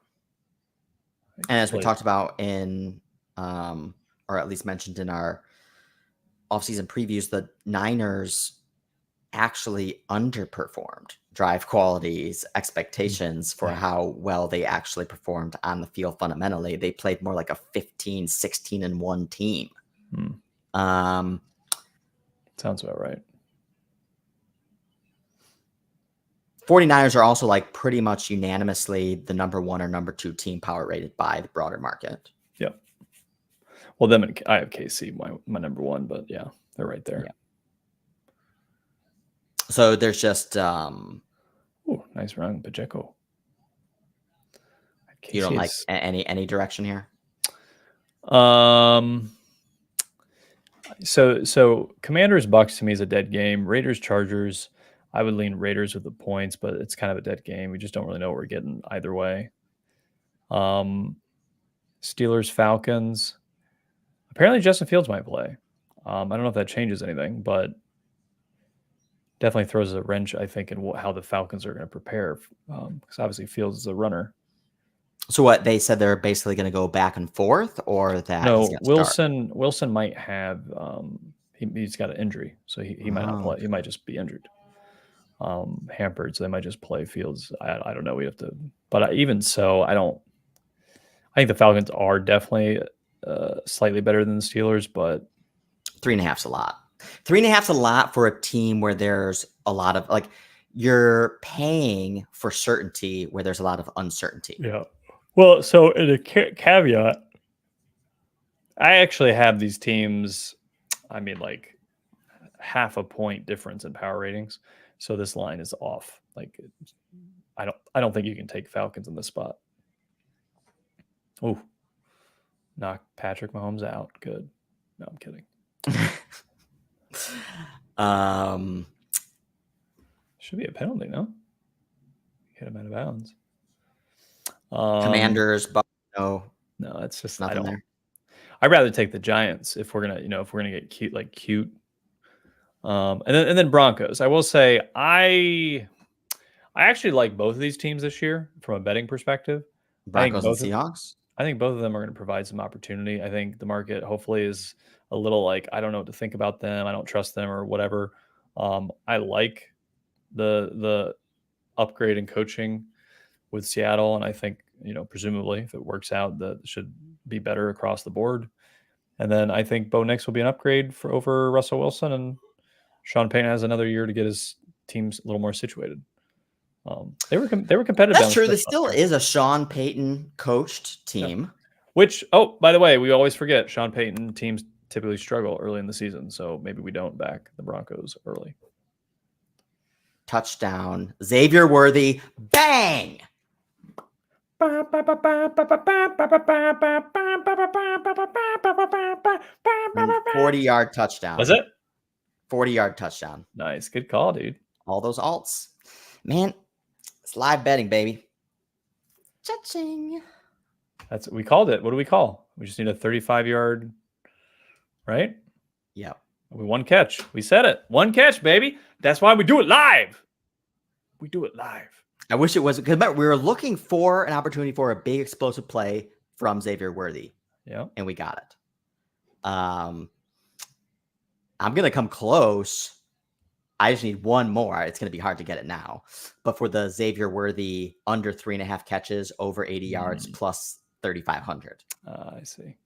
And as we talked about in, or at least mentioned in our offseason previews, the Niners actually underperformed drive qualities expectations for how well they actually performed on the field. Fundamentally, they played more like a 15, 16-1 team. Sounds about right. 49ers are also like pretty much unanimously the number 1 or number 2 team power rated by the broader market. Yep. Well, then I have KC, my number 1, but yeah, they're right there. Yeah. So there's just nice run, Pacheco. You don't like any direction here? So Commanders Bucks to me is a dead game. Raiders Chargers, I would lean Raiders with the points, but it's kind of a dead game. We just don't really know what we're getting either way. Steelers Falcons. Apparently Justin Fields might play. I don't know if that changes anything, but definitely throws a wrench, I think, in how the Falcons are going to prepare. Because obviously Fields is a runner. So what they said they're basically going to go back and forth, or that no? Wilson might have he's got an injury, so he might not play. He might just be injured, hampered. So they might just play Fields. I don't know. We have to, but even so, I think the Falcons are definitely slightly better than the Steelers, but 3.5's a lot. 3.5's a lot for a team where there's a lot of like you're paying for certainty where there's a lot of uncertainty. Yeah. Well, so in a caveat, I actually have these teams. I mean, like half a point difference in power ratings. So this line is off. Like, I don't think you can take Falcons in this spot. Oh, knock Patrick Mahomes out. Good. No, I'm kidding. Should be a penalty, no? Hit him out of bounds. Commanders, but no, it's just nothing there. I'd rather take the Giants if we're gonna get cute. And then Broncos. I will say I actually like both of these teams this year from a betting perspective. Broncos and Seahawks. I think both of them are going to provide some opportunity. I think the market hopefully is a little like, I don't know what to think about them. I don't trust them or whatever. I like the upgrade in coaching with Seattle. And I think, presumably if it works out, that should be better across the board. And then I think Bo Nix will be an upgrade over Russell Wilson, and Sean Payton has another year to get his teams a little more situated. They were competitive. That's true. There still is a Sean Payton coached team. Yeah. Which, by the way, we always forget Sean Payton teams typically struggle early in the season. So maybe we don't back the Broncos early. Touchdown. Xavier Worthy. Bang! 40-yard touchdown. Was it? 40-yard touchdown. Nice. Good call, dude. All those alts. Man, it's live betting, baby. Cha-ching. We called it. What do we call? We just need a 35-yard, right? Yeah. One catch. We said it. One catch, baby. That's why we do it live. We do it live. I wish it was, because we were looking for an opportunity for a big explosive play from Xavier Worthy. Yeah. And we got it. I'm going to come close. I just need one more. It's going to be hard to get it now. But for the Xavier Worthy under 3.5 catches, over 80 yards, plus 3,500. I see.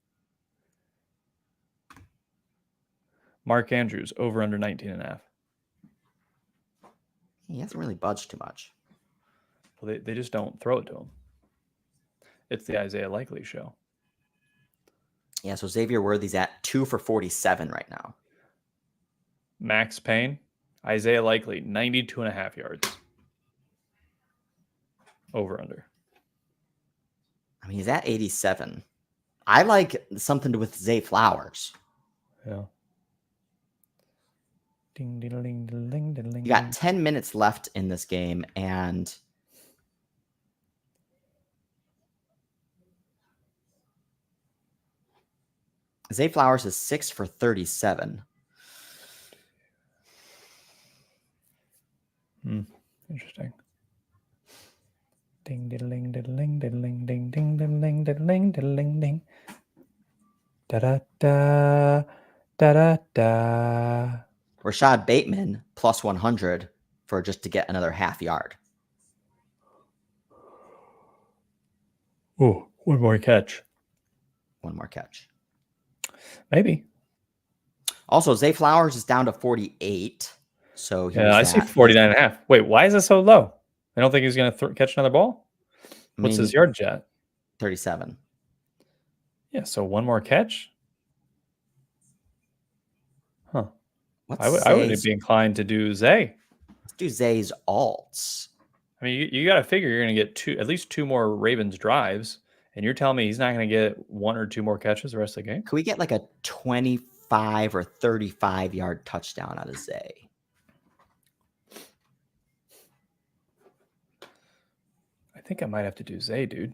Mark Andrews, over under 19.5. He hasn't really budged too much. Well, they just don't throw it to him. It's the Isaiah Likely show. Yeah, so Xavier Worthy's at 2 for 47 right now. Max Payne, Isaiah Likely, 92.5 yards. Over under. I mean, he's at 87. I like something with Zay Flowers. Yeah. Ding, ding, ding, ding, ding, ding. You got 10 minutes left in this game, and Zay Flowers is 6 for 37. Interesting. Ding, diddling, diddling, diddling, ding, ding, diddling, diddling, diddling, ding. Da da da da da da. Rashad Bateman plus 100 for just to get another half yard. Oh, one more catch. One more catch. Maybe. Also, Zay Flowers is down to 48. So I see 49.5. Wait, why is it so low? I don't think he's going to catch another ball. What's his yardage at? 37. Yeah, so one more catch? Huh. I would be inclined to do Zay. Let's do Zay's alts. I mean, you got to figure you're going to get at least two more Ravens drives, and you're telling me he's not going to get one or two more catches the rest of the game? Could we get like a 25 or 35-yard touchdown out of Zay? I think I might have to do Zay, dude.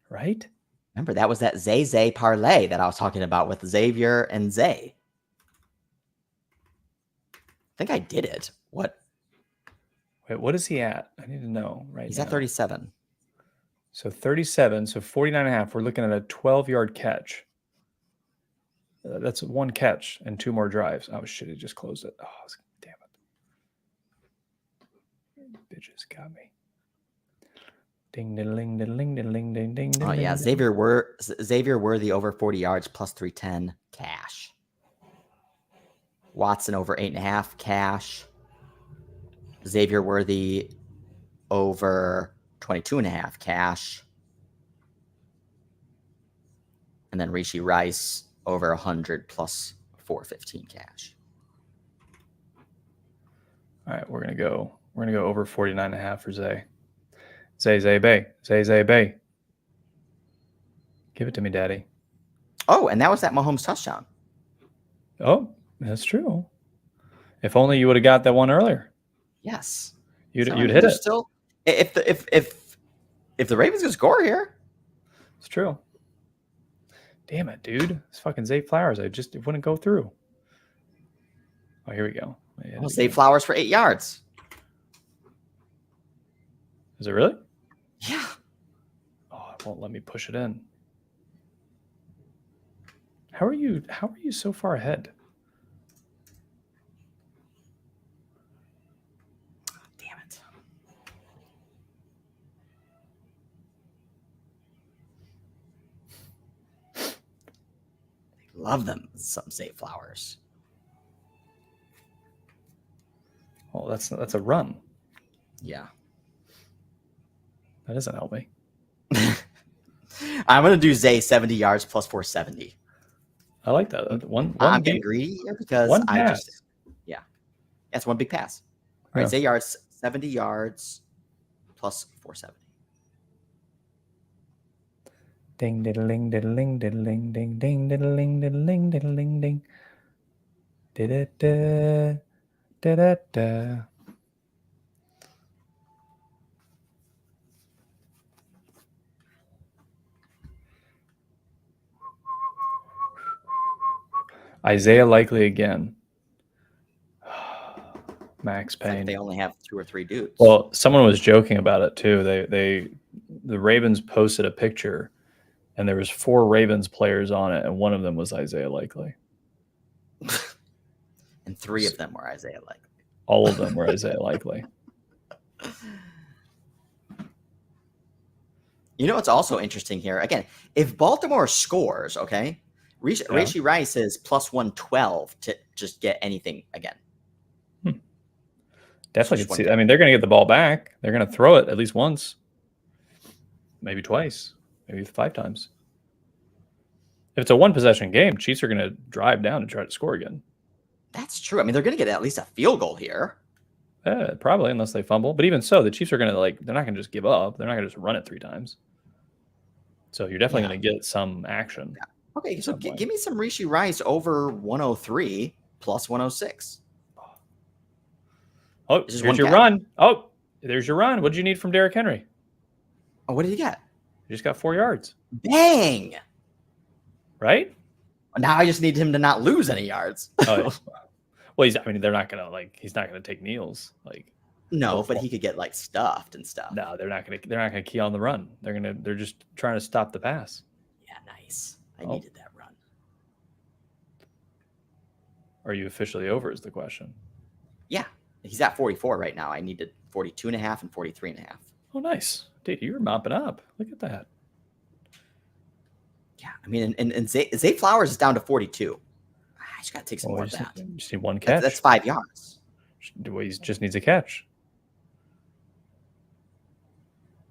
Right? Remember, that was that Zay parlay that I was talking about with Xavier and Zay. I think I did it. What? Wait, what is he at? I need to know right now. He's at 37. So 37, so 49.5. We're looking at a 12-yard catch. That's one catch and two more drives. Oh, shit, it just closed it. Oh, damn it. Bitches got me. Ding, diddling, diddling, diddling, ding, ding. Oh, yeah. Xavier Worthy over 40 yards plus 310 cash. Watson over 8.5 cash. Xavier Worthy over 22.5 cash. And then Rishi Rice over 100 plus 415 cash. All right, we're gonna go over 49.5 for Zay. Zay Bay. Zay Bay. Give it to me, Daddy. Oh, and that was that Mahomes touchdown. Oh, that's true. If only you would have got that one earlier. Yes. You'd So, hit it. Still, if the Ravens can score here, it's true. Damn it, dude! It's fucking Zay Flowers. It wouldn't go through. Oh, here we go. I'll Zay Flowers for 8 yards. Is it really? Yeah. Oh, it won't let me push it in. How are you so far ahead? Damn it. Love them, some Zay Flowers. Oh, that's a run. Yeah. That doesn't help me. I'm going to do Zay 70 yards plus 470. I like that. I'm getting greedy here because that's one big pass. All right, Zay yards, 70 yards plus 470. Ding diddling diddling diddling ding ding diddling diddling diddling ding. Da da da da. Isaiah Likely again. Max Payne. Like they only have 2 or 3 dudes. Well, someone was joking about it too. The Ravens posted a picture, and there was 4 Ravens players on it, and one of them was Isaiah Likely. And 3 of them were Isaiah Likely. All of them were Isaiah Likely. You know what's also interesting here? Again, if Baltimore scores, okay, Rishi Rice is plus 112 to just get anything again. Definitely could see. I mean, they're going to get the ball back. They're going to throw it at least once, maybe twice, maybe 5 times. If it's a 1-possession game, Chiefs are going to drive down and try to score again. That's true. I mean, they're going to get at least a field goal here. Probably, unless they fumble. But even so, the Chiefs are going to they're not going to just give up. They're not going to just run it 3 times. So you're definitely going to get some action. Yeah. Okay, so give me some Rishi Rice over 103 plus 106. Oh, here's your run. Oh, there's your run. What did you need from Derrick Henry? Oh, what did he get? He just got 4 yards. Bang! Right? Now I just need him to not lose any yards. Oh, well, they're not gonna he's not gonna take kneels. No, but he could get stuffed and stuff. No, they're not gonna key on the run. They're just trying to stop the pass. Yeah, nice. I needed that run. Are you officially over is the question. Yeah. He's at 44 right now. I needed 42.5 and 43.5. Oh, nice. Dude, you're mopping up. Look at that. Yeah, I mean, and Zay Flowers is down to 42. I just got to take some more of that. Just need one catch. That's 5 yards. He just needs a catch.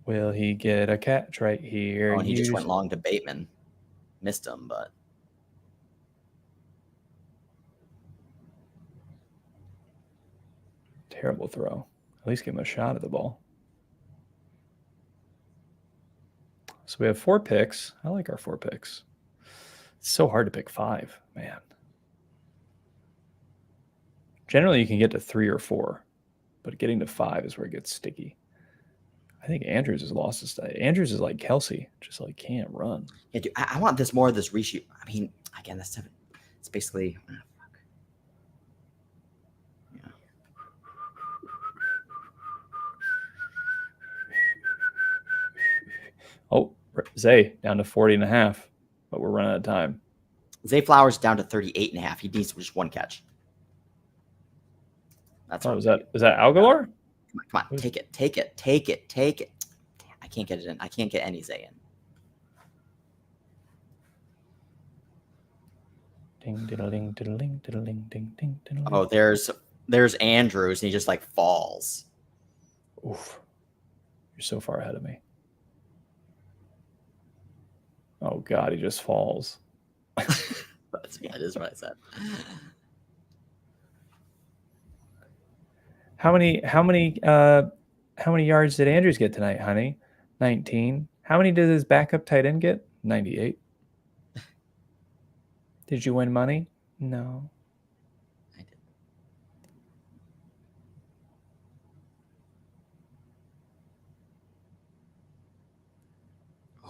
Will he get a catch right here? Oh, and he just went long to Bateman. Missed him, but... Terrible throw. At least give him a shot at the ball. So we have 4 picks. I like our 4 picks. It's so hard to pick 5, man. Generally, you can get to 3 or 4, but getting to 5 is where it gets sticky. I think Andrews has lost his style. Andrews is like Kelsey, just can't run. Yeah, dude, I want more of this Rishi. I mean, again, that's 7. It's basically... Oh, Zay down to 40.5, but we're running out of time. Zay Flowers down to 38.5. He needs just 1 catch. That's is that Algalor? Come on, take it. Damn, I can't get it in. I can't get any Zay in. Ding, diddling, diddling, diddling, ding, ding, diddling. Oh, there's Andrews, and he just like falls. Oof. You're so far ahead of me. Oh, God, he just falls. Yeah, it is what I said. How many yards did Andrews get tonight, honey? 19. How many did his backup tight end get? 98. Did you win money? No. I did.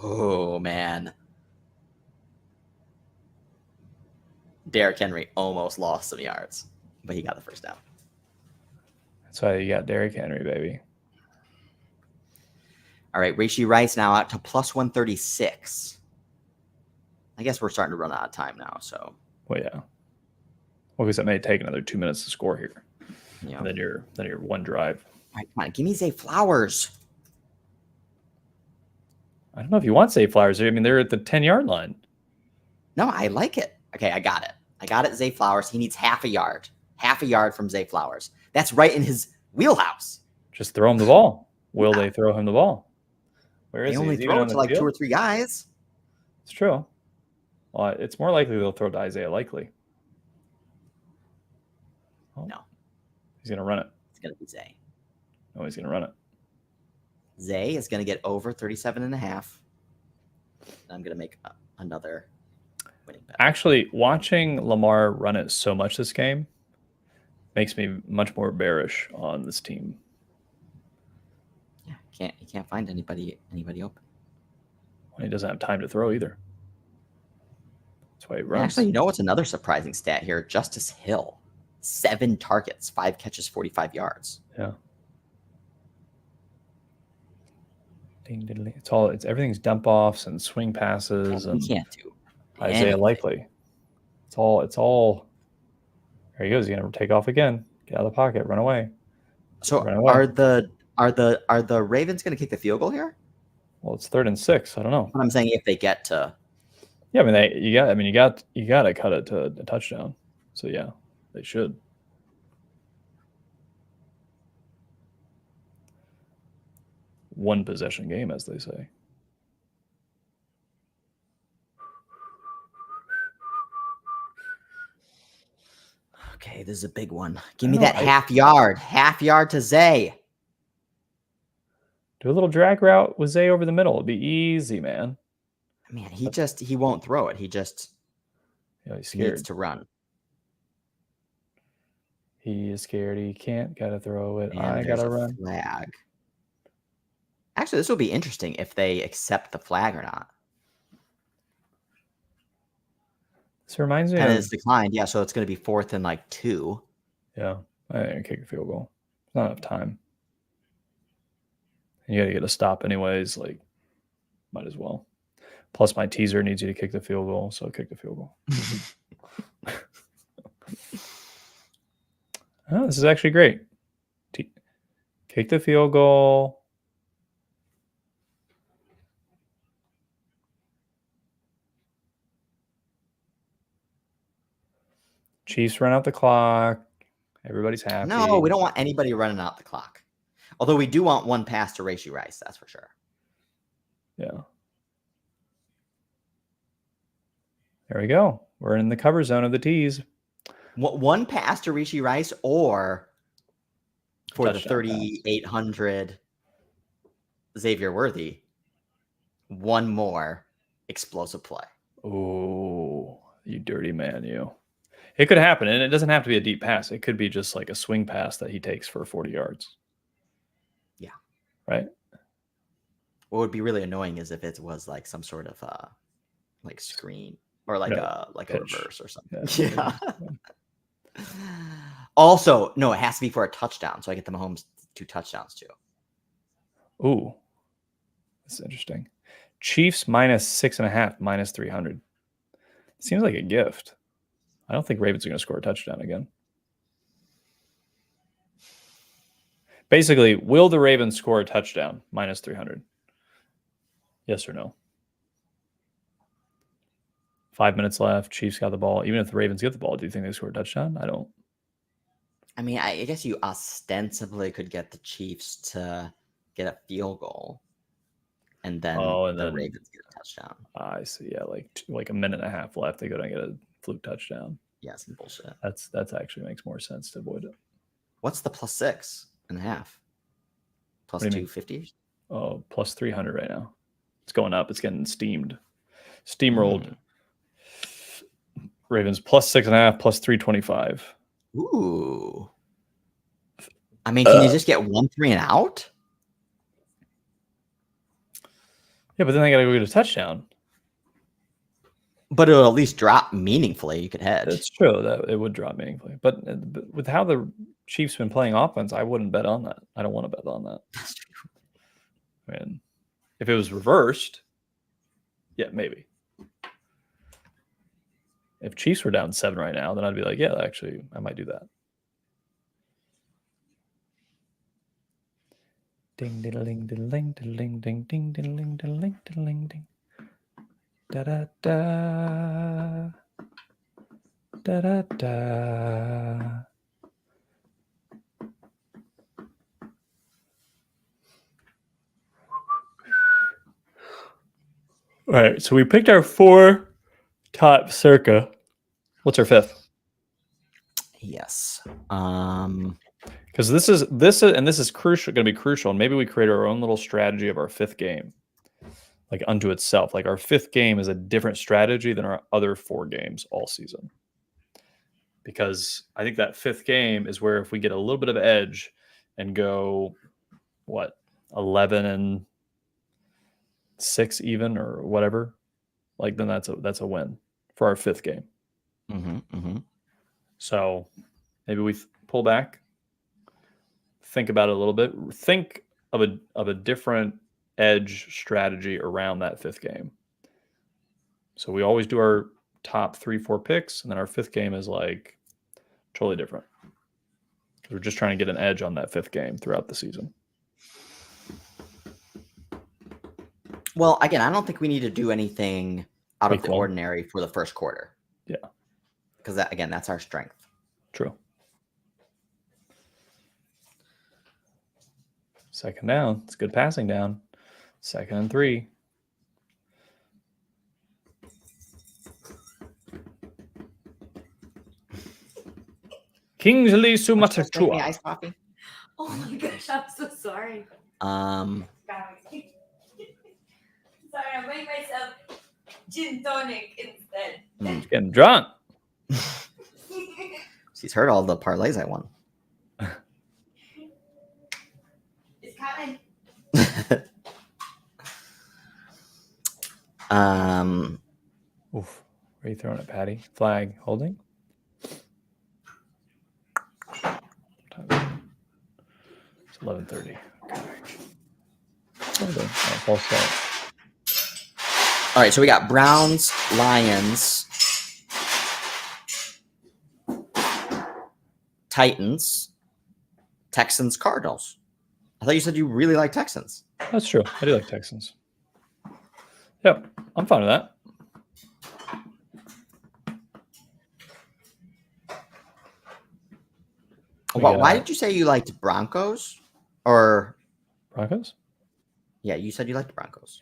Oh, man. Derrick Henry almost lost some yards, but he got the first down. That's why you got Derrick Henry, baby. All right, Rashee Rice now out to plus 136. I guess we're starting to run out of time now, so. Well, yeah. Well, because it may take another 2 minutes to score here. Yeah. And then you're one drive. All right, come on, give me Zay Flowers. I don't know if you want Zay Flowers. I mean, they're at the 10-yard line. No, I like it. Okay, I got it. Zay Flowers. He needs half a yard. Half a yard from Zay Flowers. That's right in his wheelhouse. Just throw him the ball. Will they throw him the ball? Where is They he? only Is he throw even it on to the like field? 2 or 3 guys. It's true. Well, it's more likely they'll throw to Isaiah Likely. Oh, No. He's going to run it. It's going to be Zay. No, he's going to run it. Zay is going to get over 37.5. I'm going to make another winning bet. Actually, watching Lamar run it so much this game makes me much more bearish on this team. Yeah, you can't find anybody open. Well, he doesn't have time to throw either. That's why he runs. Actually, you know what's another surprising stat here? Justice Hill, 7 targets, 5 catches, 45 yards. Yeah. It's everything's dump offs and swing passes and we can't do Isaiah anything. Likely. It's all. There he goes. He's gonna take off again. Get out of the pocket. Run away. So Run away. are the Ravens going to kick the field goal here? Well, it's 3rd and 6. I don't know. But I'm saying if they get to. Yeah, I mean you got to cut it to a touchdown. So yeah, they should. One possession game, as they say. Okay, this is a big one. Give me that half yard to Zay. Do a little drag route with Zay over the middle. It'd be easy, man. Man, he won't throw it. He just he's scared. needs to run. He is scared. He can't. Gotta throw it. And I gotta run. Flag. Actually, this will be interesting if they accept the flag or not. This reminds me And of it's declined. Yeah, so it's going to be 4th and 2. Yeah, I think kick a field goal. It's not enough time. And you got to get a stop anyways. Might as well. Plus, my teaser needs you to kick the field goal, so kick the field goal. Oh, this is actually great. Kick the field goal. Chiefs run out the clock. Everybody's happy. No, we don't want anybody running out the clock. Although we do want one pass to Rashee Rice, that's for sure. Yeah. There we go. We're in the cover zone of the tees. One pass to Rashee Rice or for Touchdown the 3,800 Xavier Worthy, one more explosive play. Oh, you dirty man, you. It could happen, and it doesn't have to be a deep pass. It could be just like a swing pass that he takes for 40 yards. Yeah. Right? What would be really annoying is if it was like some sort of screen or like a reverse or something. Yeah. Also, no, it has to be for a touchdown, so I get the Mahomes 2 touchdowns too. Ooh, that's interesting. Chiefs minus 6.5, minus 300. Seems like a gift. I don't think Ravens are going to score a touchdown again. Basically, will the Ravens score a touchdown? Minus 300. Yes or no? 5 minutes left. Chiefs got the ball. Even if the Ravens get the ball, do you think they score a touchdown? I don't. I mean, I guess you ostensibly could get the Chiefs to get a field goal, and then the Ravens get a touchdown. I see. Yeah, like a minute and a half left, they go down and get a fluke touchdown. Yeah, some bullshit. That's actually makes more sense to avoid it. What's the plus 6.5? Plus 250? Oh, plus 300 right now. It's going up. It's getting steamrolled. Ravens plus 6.5, plus 325. Ooh. I mean, can you just get 1-3 and out? Yeah, but then they got to go get a touchdown. But it'll at least drop meaningfully. You could hedge. It's true that it would drop meaningfully. But with how the Chiefs been playing offense, I wouldn't bet on that. I don't want to bet on that. That's true. I mean, if it was reversed, yeah, maybe. If Chiefs were down 7 right now, then I'd be like, yeah, actually, I might do that. Ding diddling diddling diddling ding ding diddling diddling diddling ding. Da da da. Da da da. All right, so we picked our 4 top Circa. What's our 5th? Yes. Because this is crucial, going to be crucial, and maybe we create our own little strategy of our 5th game, like unto itself. Like our 5th game is a different strategy than our other 4 games all season. Because I think that 5th game is where if we get a little bit of edge and go, 11-6 even or whatever, like then that's a win for our 5th game. So maybe we pull back, think about it a little bit, think of a different edge strategy around that 5th game. So we always do our top 3-4 picks, and then our 5th game is like totally different. We're just trying to get an edge on that 5th game throughout the season. Well, again, I don't think we need to do anything out of the ordinary for the first quarter. Yeah. Because that's our strength. True. 2nd down. It's good passing down. 2nd and 3. Kingsley Sumatratua. Ice coffee? Oh my gosh, I'm so sorry. Sorry, I made myself gin tonic instead. Getting drunk. She's heard all the parlays I won. It's coming. Oof. Where are you throwing it, Patty? Flag holding? It's 11:30. Okay. False start. All right, so we got Browns, Lions, Titans, Texans, Cardinals. I thought you said you really like Texans. That's true. I do like Texans. Yep, I'm fine with that. Why did you say you liked Broncos? Or Broncos? Yeah, you said you liked the Broncos.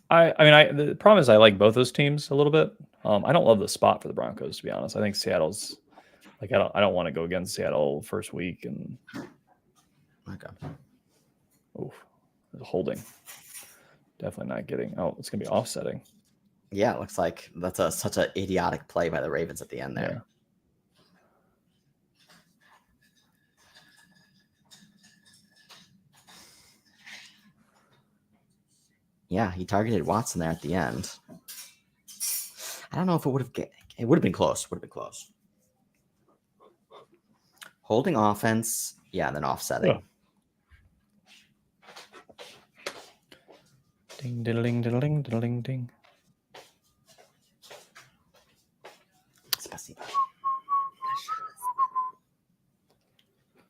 The problem is I like both those teams a little bit. I don't love the spot for the Broncos, to be honest. I think Seattle's like I don't want to go against Seattle first week and holding. Definitely not getting. Oh, it's gonna be offsetting. Yeah, it looks like that's such an idiotic play by the Ravens at the end there. Yeah, he targeted Watson there at the end. I don't know if it would have been close. Would have been close. Holding offense, yeah, and then offsetting. Yeah. Ding diddling diddling diddling ding.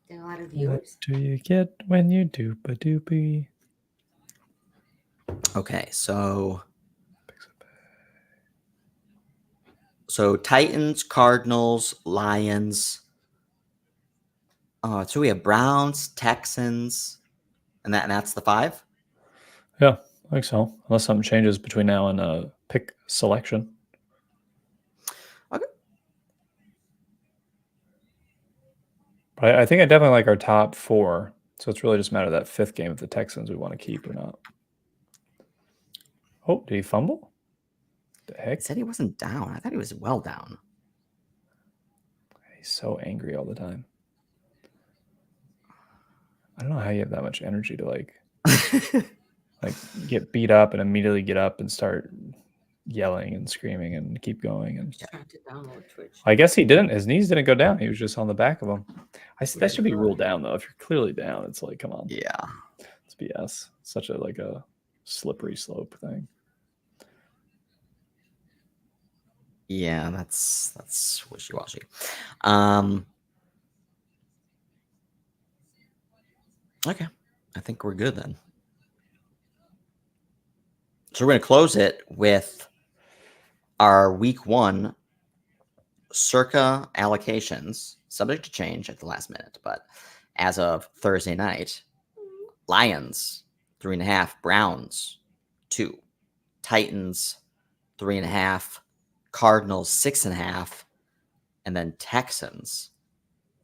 There are a lot of viewers. What do you get when you doop a doopy? Okay, so So Titans, Cardinals, Lions. Oh, so we have Browns, Texans, and that's the 5. Yeah, I think so. Unless something changes between now and pick selection. Okay. But I think I definitely like our top 4. So it's really just a matter of that 5th game of the Texans we want to keep or not. Oh, did he fumble? The He heck? said he wasn't down. I thought he was well down. He's so angry all the time. I don't know how you have that much energy to like get beat up and immediately get up and start yelling and screaming and keep going. And Trying to download Twitch. I guess he didn't. His knees didn't go down. He was just on the back of him. That should be ruled down though. If you're clearly down, it's like, come on. Yeah. It's BS. Such a slippery slope thing. Yeah, that's wishy-washy. Okay. I think we're good then. So we're going to close it with our week 1 Circa allocations, subject to change at the last minute, but as of Thursday night, Lions 3.5, Browns 2, Titans 3.5, Cardinals 6.5, and then Texans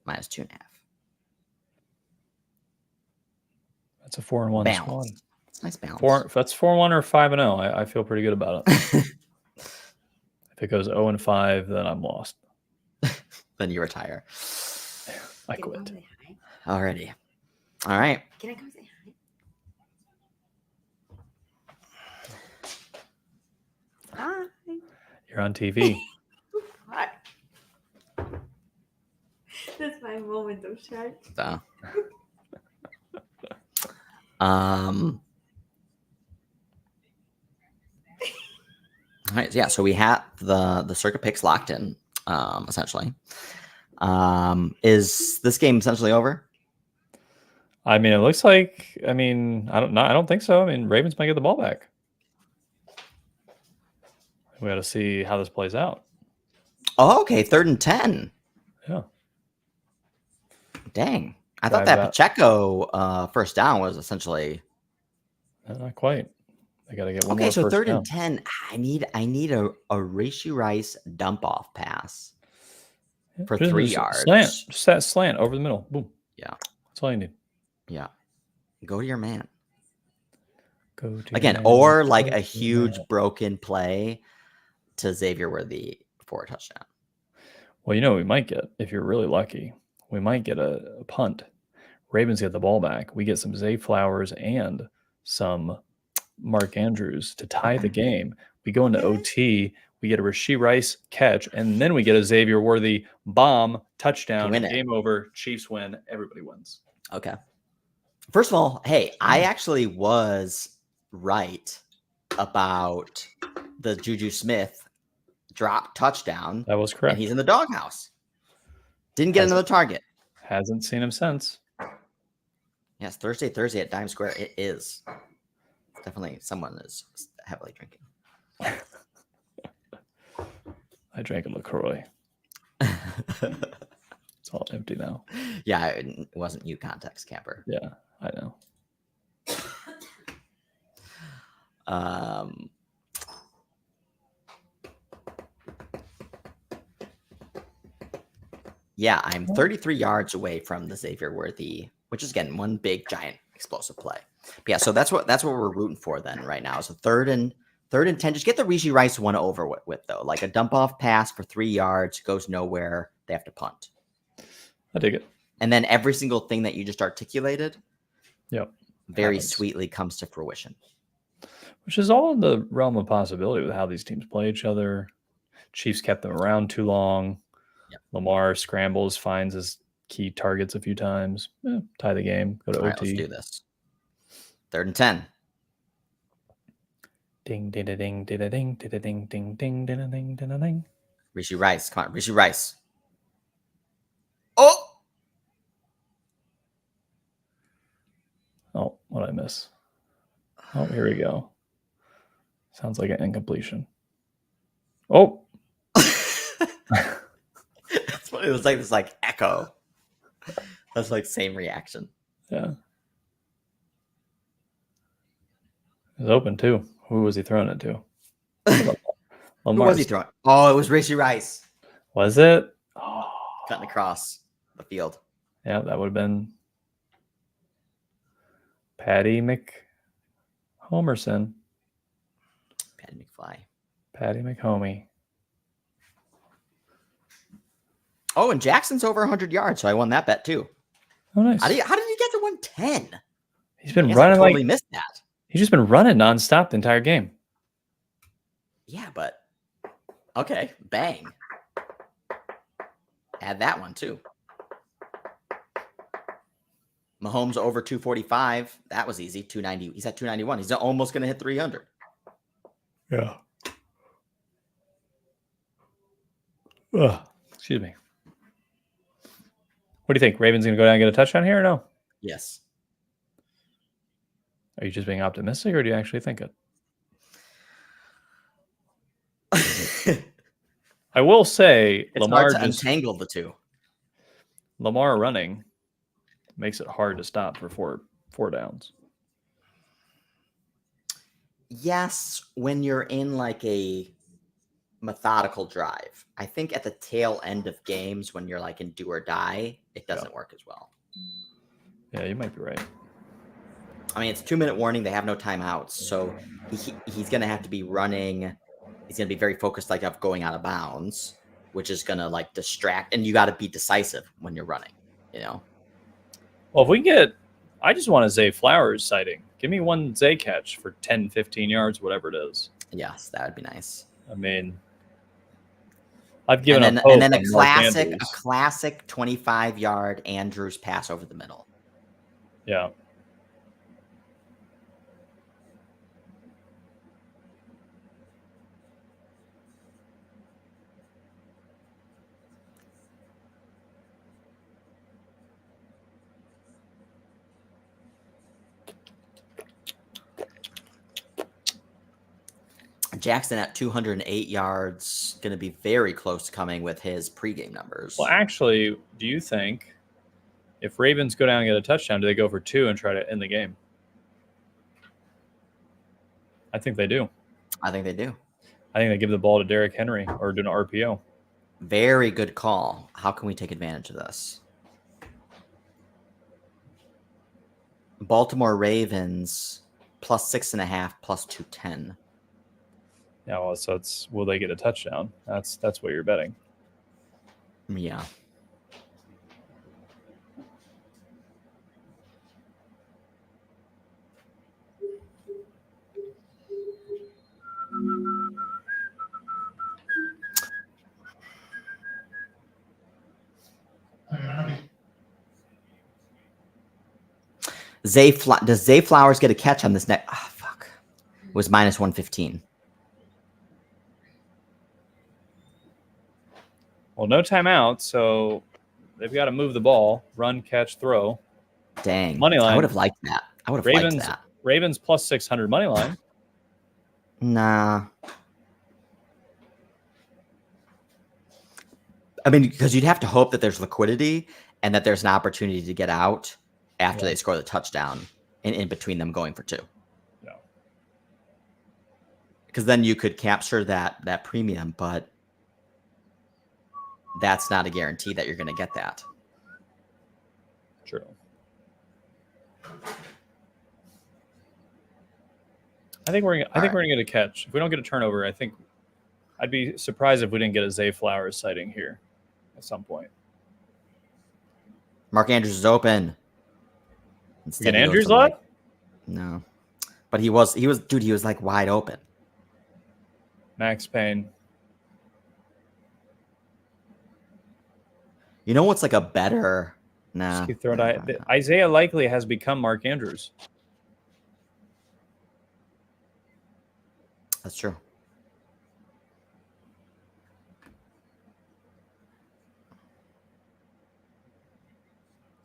-2.5. That's a 4-1 Balance. squad. It's nice balance. If that's 4-1 or 5-0, I feel pretty good about it. If it goes 0-5, then I'm lost. Then you retire. I Can I quit. come say hi? Alrighty. All right. Can I come say hi? Hi. You're on TV. Hi. That's my moment of shine. So, all right. Yeah. So we have the Circa picks locked in. Essentially. Is this game essentially over? I mean, it looks like. I mean, I don't think so. I mean, Ravens might get the ball back. We got to see how this plays out. Oh, okay. 3rd and 10. Yeah. Dang. I thought Drive that out. Pacheco first down was essentially Not quite. They got to get one okay. more So first 3rd down. and 10. I need a Rishi Rice dump off pass for Just 3 a yards. Slant. Just that slant over the middle. Boom. Yeah. That's all you need. Yeah. Go to your man. Go to Again, man, or go like to a huge man. broken play to Xavier Worthy for a touchdown. Well, you know what we might get if you're really lucky. We might get a punt. Ravens get the ball back. We get some Zay Flowers and some Mark Andrews to tie the game. We go into OT. We get a Rashee Rice catch, and then we get a Xavier Worthy bomb touchdown. Win it. Game over. Chiefs win. Everybody wins. Okay. First of all, hey, I actually was right about the Juju Smith drop touchdown. That was correct. And he's in the doghouse. Didn't get another target. Hasn't seen him since. Yes, Thursday at Dime Square. It is. Definitely someone is heavily drinking. I drank a LaCroix. It's all empty now. Yeah, it wasn't you, context camper. Yeah, I know. Yeah, I'm 33 yards away from the Xavier Worthy, which is again one big giant explosive play. But yeah, so that's what we're rooting for then right now. So 3rd and 10. Just get the Rashee Rice one over with though, like a dump off pass for 3 yards goes nowhere. They have to punt. I dig it. And then every single thing that you just articulated, Yep, very happens. sweetly comes to fruition. Which is all in the realm of possibility with how these teams play each other. Chiefs kept them around too long. Yep. Lamar scrambles, finds his key targets a few times. Tie the game. Go to All OT. right, let's do this. 3rd and 10. Ding, ding, ding, ding, ding, ding, ding, ding, ding, ding, ding, ding, ding. Rashee Rice. Come on, Rashee Rice. Oh! Oh, what did I miss? Oh, here we go. Sounds like an incompletion. Oh! It was like this like echo. That's like same reaction. Yeah. It was open too. Who was he throwing it to? Who Lamar. was he throwing? Oh, it was Racy Rice Was it? Oh, cutting across the field. yeah, that would have been Patty McHomerson. Patty McFly. Patty McHomey. Oh, and Jackson's over 100 yards, so I won that bet too. Oh, nice. How did he get to 110? He's been I running totally missed that. He's just been running nonstop the entire game. Yeah, but okay, bang. Add that one too. Mahomes over 245. That was easy. 290. He's at 291. He's almost going to hit 300. Yeah. Ugh, excuse me. What do you think? Ravens going to go down and get a touchdown here or no? Yes. Are you just being optimistic or do you actually think it? I will say It's Lamar hard to just untangle the two. Lamar running makes it hard to stop for four downs. Yes, when you're in like a methodical drive. I think at the tail end of games when you're like in do or die, it doesn't work as well. Yeah, you might be right. I mean, it's 2-minute warning. They have no timeouts. So he's going to have to be running. He's going to be very focused, like of going out of bounds, which is going to like distract. And you got to be decisive when you're running, you know? Well, if we get, I just want a Zay Flowers sighting. Give me one Zay catch for 10, 15 yards, whatever it is. Yes, that would be nice. I mean, I've given and up hope then on Mark Andrews. a classic 25-yard Andrews pass over the middle. Yeah. Jackson at 208 yards, going to be very close to coming with his pregame numbers. Well, actually, do you think if Ravens go down and get a touchdown, do they go for 2 and try to end the game? I think they do. I think they do. I think they give the ball to Derrick Henry or do an RPO. Very good call. How can we take advantage of this? Baltimore Ravens plus 6.5 plus 210. Yeah, well, so it's will they get a touchdown? That's what you're betting. Yeah. Does Zay Flowers get a catch on this next? Oh, fuck. It was minus 115. Well, no timeout, so they've got to move the ball, run, catch, throw. Dang. Money line. I would have liked that. I would have liked that. Ravens plus 600 money line. Nah. I mean, because you'd have to hope that there's liquidity and that there's an opportunity to get out after they score the touchdown and in between them going for 2. Yeah. Because then you could capture that premium, but that's not a guarantee that you're going to get that. True. I think we're going to get a catch. If we don't get a turnover, I think I'd be surprised if we didn't get a Zay Flowers sighting here at some point. Mark Andrews is open. Get Andrews up? No. But he was like wide open. Max Payne. You know what's like a better? Nah. Isaiah likely has become Mark Andrews. That's true.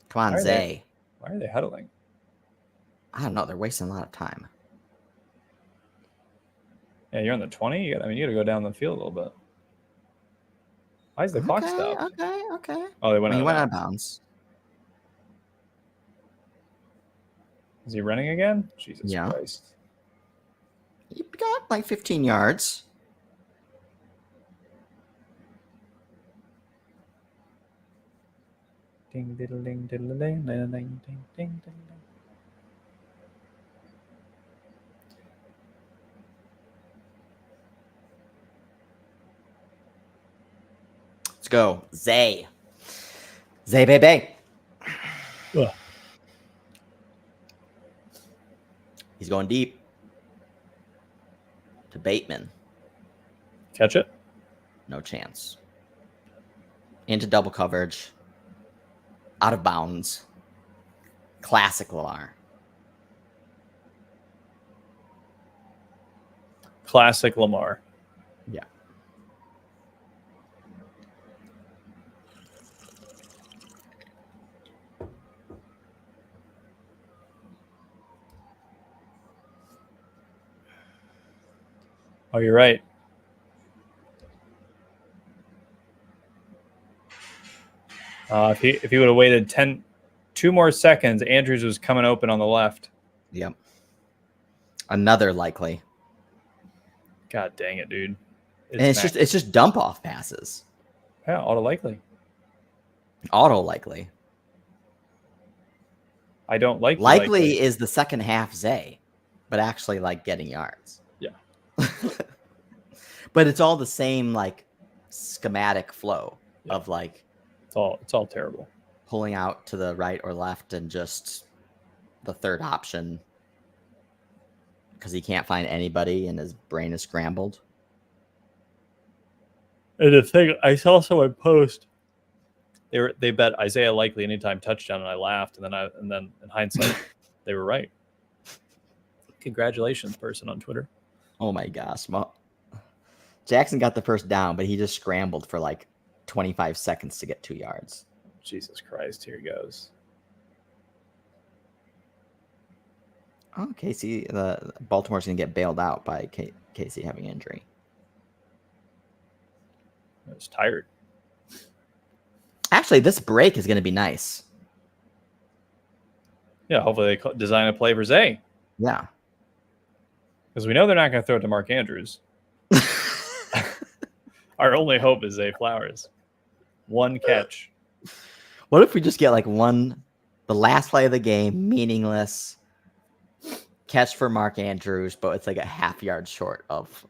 Come on, Zay. Why are they huddling? I don't know. They're wasting a lot of time. Yeah, you're on the 20. You got to go down the field a little bit. Why is the clock stopped? Okay. Oh, they went He out. went out of bounds. Is he running again? Jesus Yeah. Christ. He got like 15 yards. Ding diddle ding diddle ding ding ding ding ding ding. Let's go. Zay, baby. Ugh. He's going deep to Bateman. Catch it. No chance. Into double coverage. Out of bounds. Classic Lamar. Classic Lamar. Yeah. Oh, you're right. If he would have waited 2 more seconds, Andrews was coming open on the left. Yep. Another likely. God dang it, dude. And it's just dump off passes. Yeah, auto likely. Auto likely. I don't like likely is the second half Zay, but actually like getting yards. Yeah. But it's all the same like schematic flow of like it's all terrible. Pulling out to the right or left and just the third option because he can't find anybody and his brain is scrambled. And the thing, I saw someone post, they bet Isaiah Likely anytime touchdown, and I laughed, and then in hindsight, they were right. Congratulations, person on Twitter. Oh my gosh, Jackson got the first down, but he just scrambled for like 25 seconds to get 2 yards. Jesus Christ, here he goes. Oh, Casey, the Baltimore's gonna get bailed out by Casey having injury. I was tired. Actually, this break is gonna be nice. Yeah, hopefully they design a play for Zay. Yeah, because we know they're not going to throw it to Mark Andrews. Our only hope is Zay Flowers. 1 catch. What if we just get like the last play of the game, meaningless catch for Mark Andrews, but it's like a half yard short of.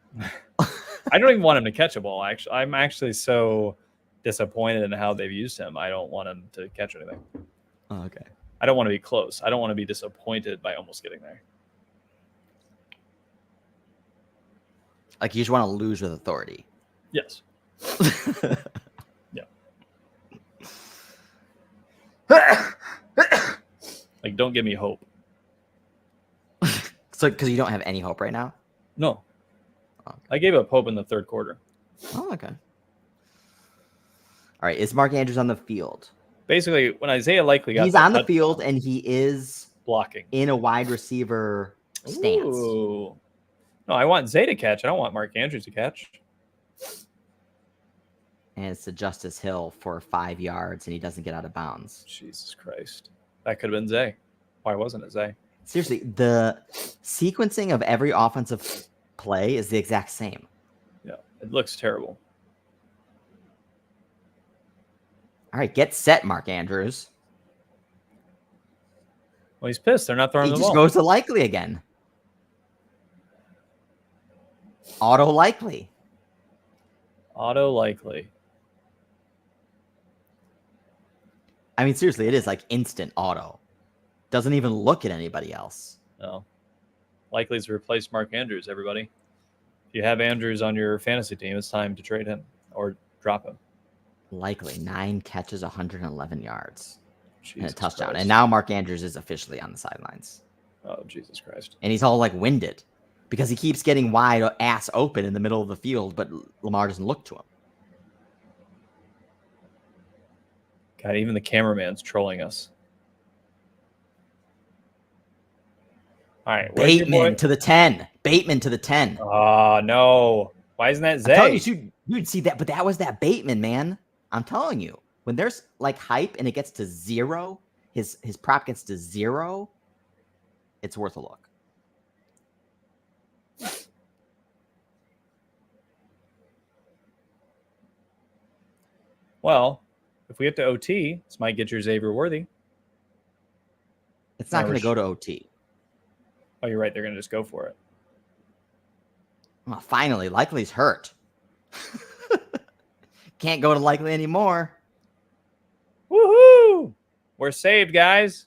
I don't even want him to catch a ball. Actually, I'm actually so disappointed in how they've used him. I don't want him to catch anything. Oh, okay. I don't want to be close. I don't want to be disappointed by almost getting there. Like you just want to lose with authority. Yes. Yeah. Like, don't give me hope. So, because you don't have any hope right now? No. Okay. I gave up hope in the third quarter. Oh, okay. All right. Is Mark Andrews on the field? Basically, when Isaiah Likely got he's on the field and he is blocking in a wide receiver stance. Ooh. No, I want Zay to catch. I don't want Mark Andrews to catch. And it's to Justice Hill for 5 yards, and he doesn't get out of bounds. Jesus Christ. That could have been Zay. Why wasn't it Zay? Seriously, the sequencing of every offensive play is the exact same. Yeah, it looks terrible. All right, get set, Mark Andrews. Well, he's pissed. They're not throwing He the just ball. goes to likely again. Auto likely. Auto likely. I mean, seriously, it is like instant auto. Doesn't even look at anybody else. No. Likely's to replace Mark Andrews, everybody. If you have Andrews on your fantasy team, it's time to trade him or drop him. Likely 9 catches, 111 yards, and a touchdown. Christ. And now Mark Andrews is officially on the sidelines. Oh, Jesus Christ. And he's all like winded because he keeps getting wide ass open in the middle of the field, but Lamar doesn't look to him. God, even the cameraman's trolling us. All right. Bateman to the 10. Bateman to the 10. Ah, no. Why isn't that I'm telling Zay? you'd see that, but that was that Bateman, man. I'm telling you, when there's like hype and it gets to 0, his prop gets to 0, it's worth a look. Well, if we get to OT, this might get your Xavier Worthy. It's not No, going to go to OT. Oh, you're right. They're going to just go for it. Well, finally, Likely's hurt. Can't go to Likely anymore. Woohoo! We're saved, guys.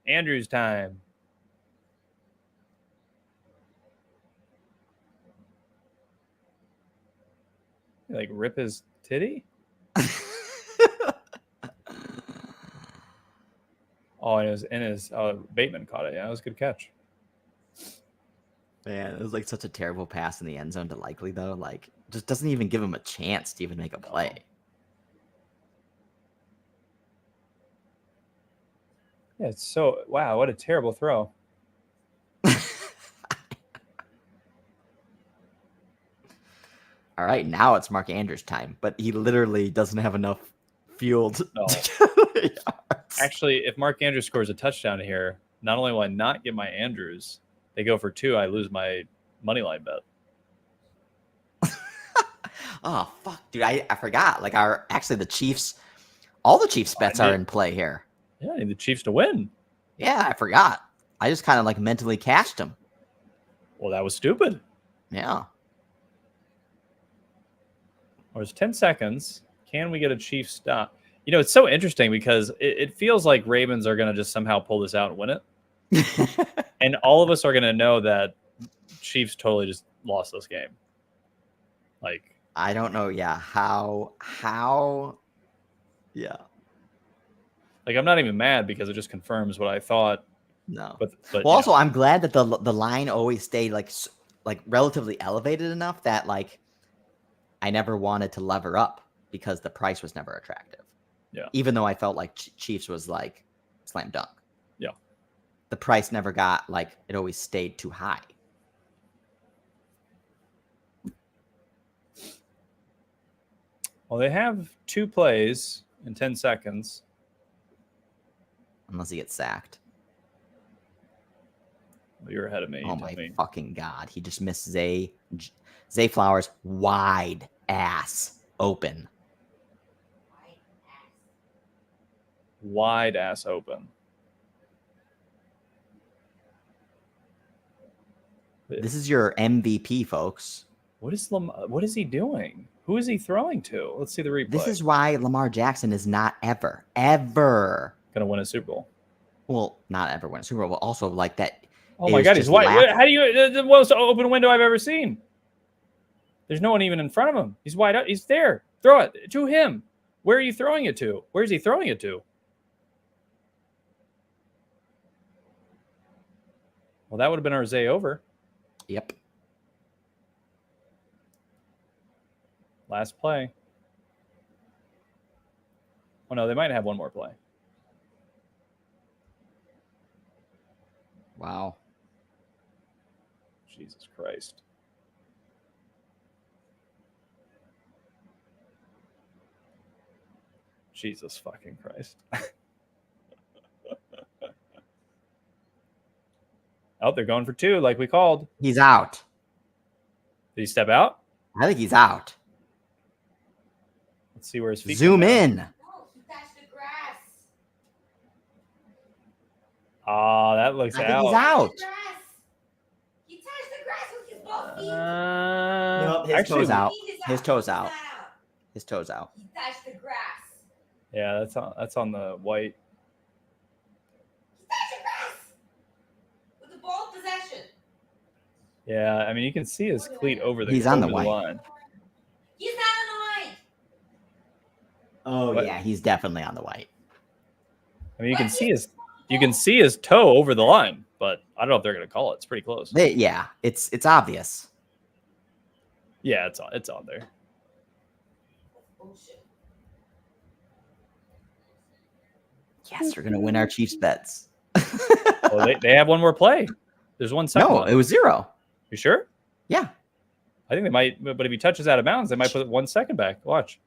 Andrew's time. Like rip his titty? Oh, and it was in his Bateman caught it. Yeah, it was a good catch. Man, it was like such a terrible pass in the end zone to Likely, though. Like, just doesn't even give him a chance to even make a play. Yeah, it's so wow, what a terrible throw. All right, now it's Mark Andrews' time, but he literally doesn't have enough fuel to No. yards. Actually, if Mark Andrews scores a touchdown here, not only will I not get my Andrews, they go for 2, I lose my money line bet. Oh fuck, dude! I forgot. Like the Chiefs, all the Chiefs bets are in play here. Yeah, I need the Chiefs to win. Yeah, I forgot. I just kind of like mentally cashed them. Well, that was stupid. Yeah. There's 10 seconds. Can we get a Chiefs stop? You know, it's so interesting because it feels like Ravens are going to just somehow pull this out and win it. And all of us are going to know that Chiefs totally just lost this game. Like, I don't know. Yeah. How? Yeah. Like, I'm not even mad because it just confirms what I thought. No. But well, also, I'm glad that the line always stayed like relatively elevated enough that like I never wanted to lever up because the price was never attractive. Yeah. Even though I felt like Chiefs was like slam dunk. Yeah. The price never got like it always stayed too high. Well, they have 2 plays in 10 seconds. Unless he gets sacked. Well, you're ahead of me. Oh my fucking God. He just missed Zay Flowers wide ass open. Wide ass open. This is your MVP, folks. What is he doing? Who is he throwing to? Let's see the replay. This is why Lamar Jackson is not ever gonna win a Super Bowl. Well, not ever win a Super Bowl, but also like that. Oh my God, he's white. How do you the most open window I've ever seen? There's no one even in front of him. He's wide up. He's there. Throw it to him. Where are you throwing it to? Where's he throwing it to? Well, that would have been our Zay over. Yep. Last play. Oh, no, they might have one more play. Wow. Jesus Christ. Jesus fucking Christ. Oh, they're going for 2 like we called. He's out. Did he step out? I think he's out. Let's see where his feet Zoom in. No, he touched the grass. Oh, that looks I think out. he's out. He touched the grass with his both feet. Nope, his Actually, toes out. He's His toes out. He's not His toes out. He touched the grass. Yeah, that's on the white. He touched the grass with the ball possession. Yeah, I mean you can see his cleat over the. He's on the over white. line. He's not on the line. Oh What? yeah, he's definitely on the white. I mean you can see his toe over the line, but I don't know if they're going to call it. It's pretty close. Yeah, it's obvious. Yeah, it's on there. Oh shit. Yes, we're gonna win our Chiefs bets. Well, they have one more play. There's 1 second. No, left. it was 0. You sure? Yeah. I think they might, but if he touches out of bounds, they might put it 1 second back. Watch.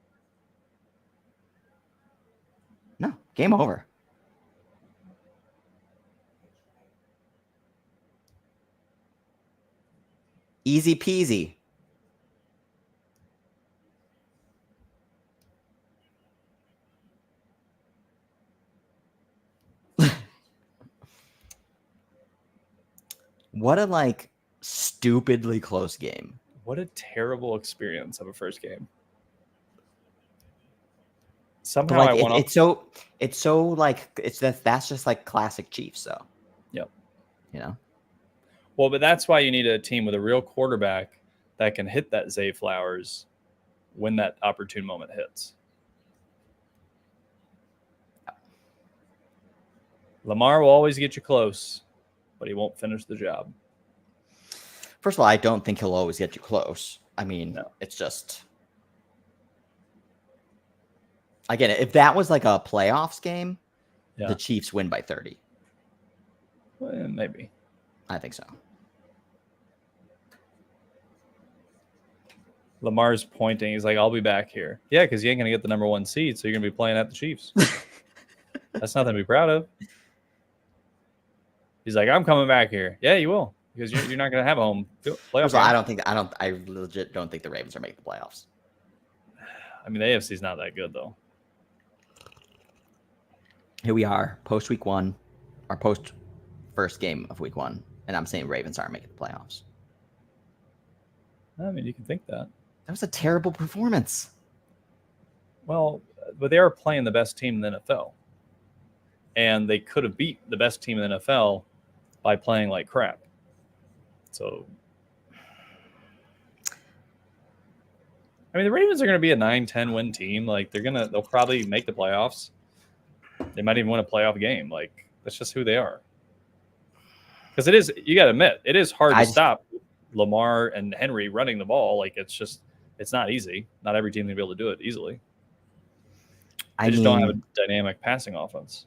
No, game over. Easy peasy. What a like stupidly close game. What a terrible experience of a first game. Somehow Like I want it's so like that's just like classic Chiefs though. Yep. You know. Well, but that's why you need a team with a real quarterback that can hit that Zay Flowers when that opportune moment hits. Lamar will always get you close, but he won't finish the job. First of all, I don't think he'll always get you close. I mean, No. It's just again, if that was like a playoffs game, the Chiefs win by 30. Well, maybe. I think so. Lamar's pointing. He's like, I'll be back here. Yeah, because you ain't going to get the number 1 seed, so you're going to be playing at the Chiefs. That's nothing to be proud of. He's like, I'm coming back here. Yeah, you will, because you're not going to have a home playoff. I legit don't think the Ravens are making the playoffs. I mean, the AFC's not that good, though. Here we are, post week 1, or post first game of week 1, and I'm saying Ravens aren't making the playoffs. I mean, you can think that. That was a terrible performance. Well, but they are playing the best team in the NFL. And they could have beat the best team in the NFL by playing like crap. So, I mean, the Ravens are going to be a 9-10 win team. Like they'll probably make the playoffs. They might even win a playoff game. Like that's just who they are. Because it is, you got to admit, it is hard to stop Lamar and Henry running the ball. Like it's not easy. Not every team can be able to do it easily. They just don't have a dynamic passing offense.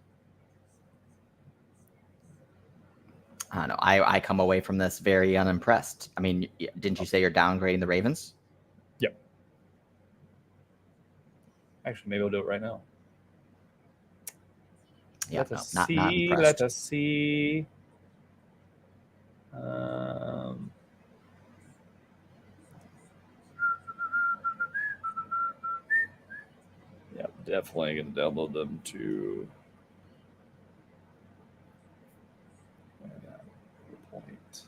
I don't know. I come away from this very unimpressed. I mean, didn't you say you're downgrading the Ravens? Yep. Actually, maybe I'll do it right now. Yeah, not impressed. Let us see. Yeah, definitely going to download them to point.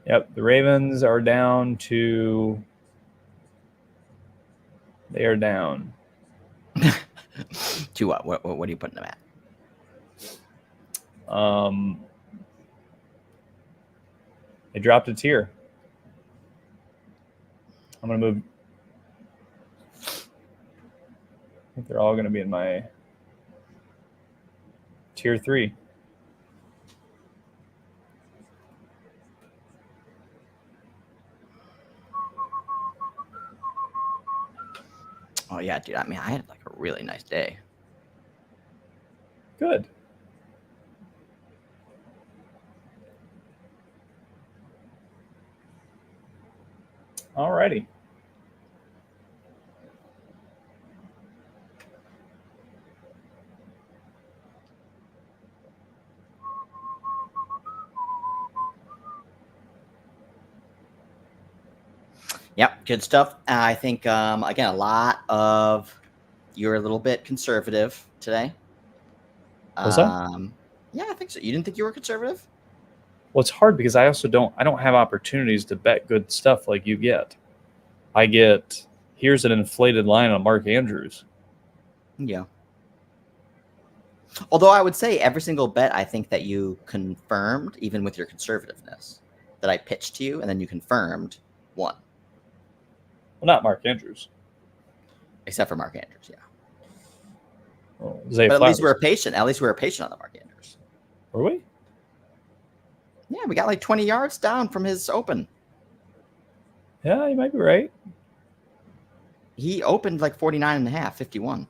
Yep, the Ravens are down to. They are down. To what? What are you putting them at? They dropped a tier. I'm going to move. I think they're all going to be in my tier 3. Oh yeah, dude. I mean, I had like a really nice day. Good. All righty. Yep, good stuff. I think again, a lot of you're a little bit conservative today. Was that? Yeah, I think so. You didn't think you were conservative? Well, it's hard because I don't have opportunities to bet good stuff like you get. I get, here's an inflated line on Mark Andrews. Yeah. Although I would say every single bet I think that you confirmed, even with your conservativeness, that I pitched to you and then you confirmed, won. Well, not Mark Andrews. Except for Mark Andrews, yeah. Well, Zay But at least Flowers. we're patient. At least we were patient on the Mark Andrews. Were we? Yeah, we got like 20 yards down from his open. Yeah, you might be right. He opened like 49 and a half, 51.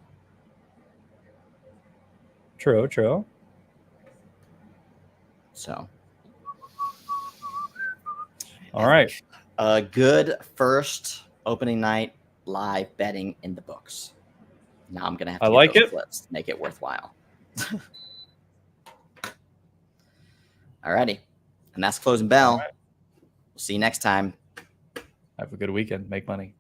True. So, All right. a good first opening night live betting in the books. Now I'm gonna have to I get like those it. flips to make it worthwhile. Alrighty, and that's closing bell. All right. We'll see you next time. Have a good weekend. Make money.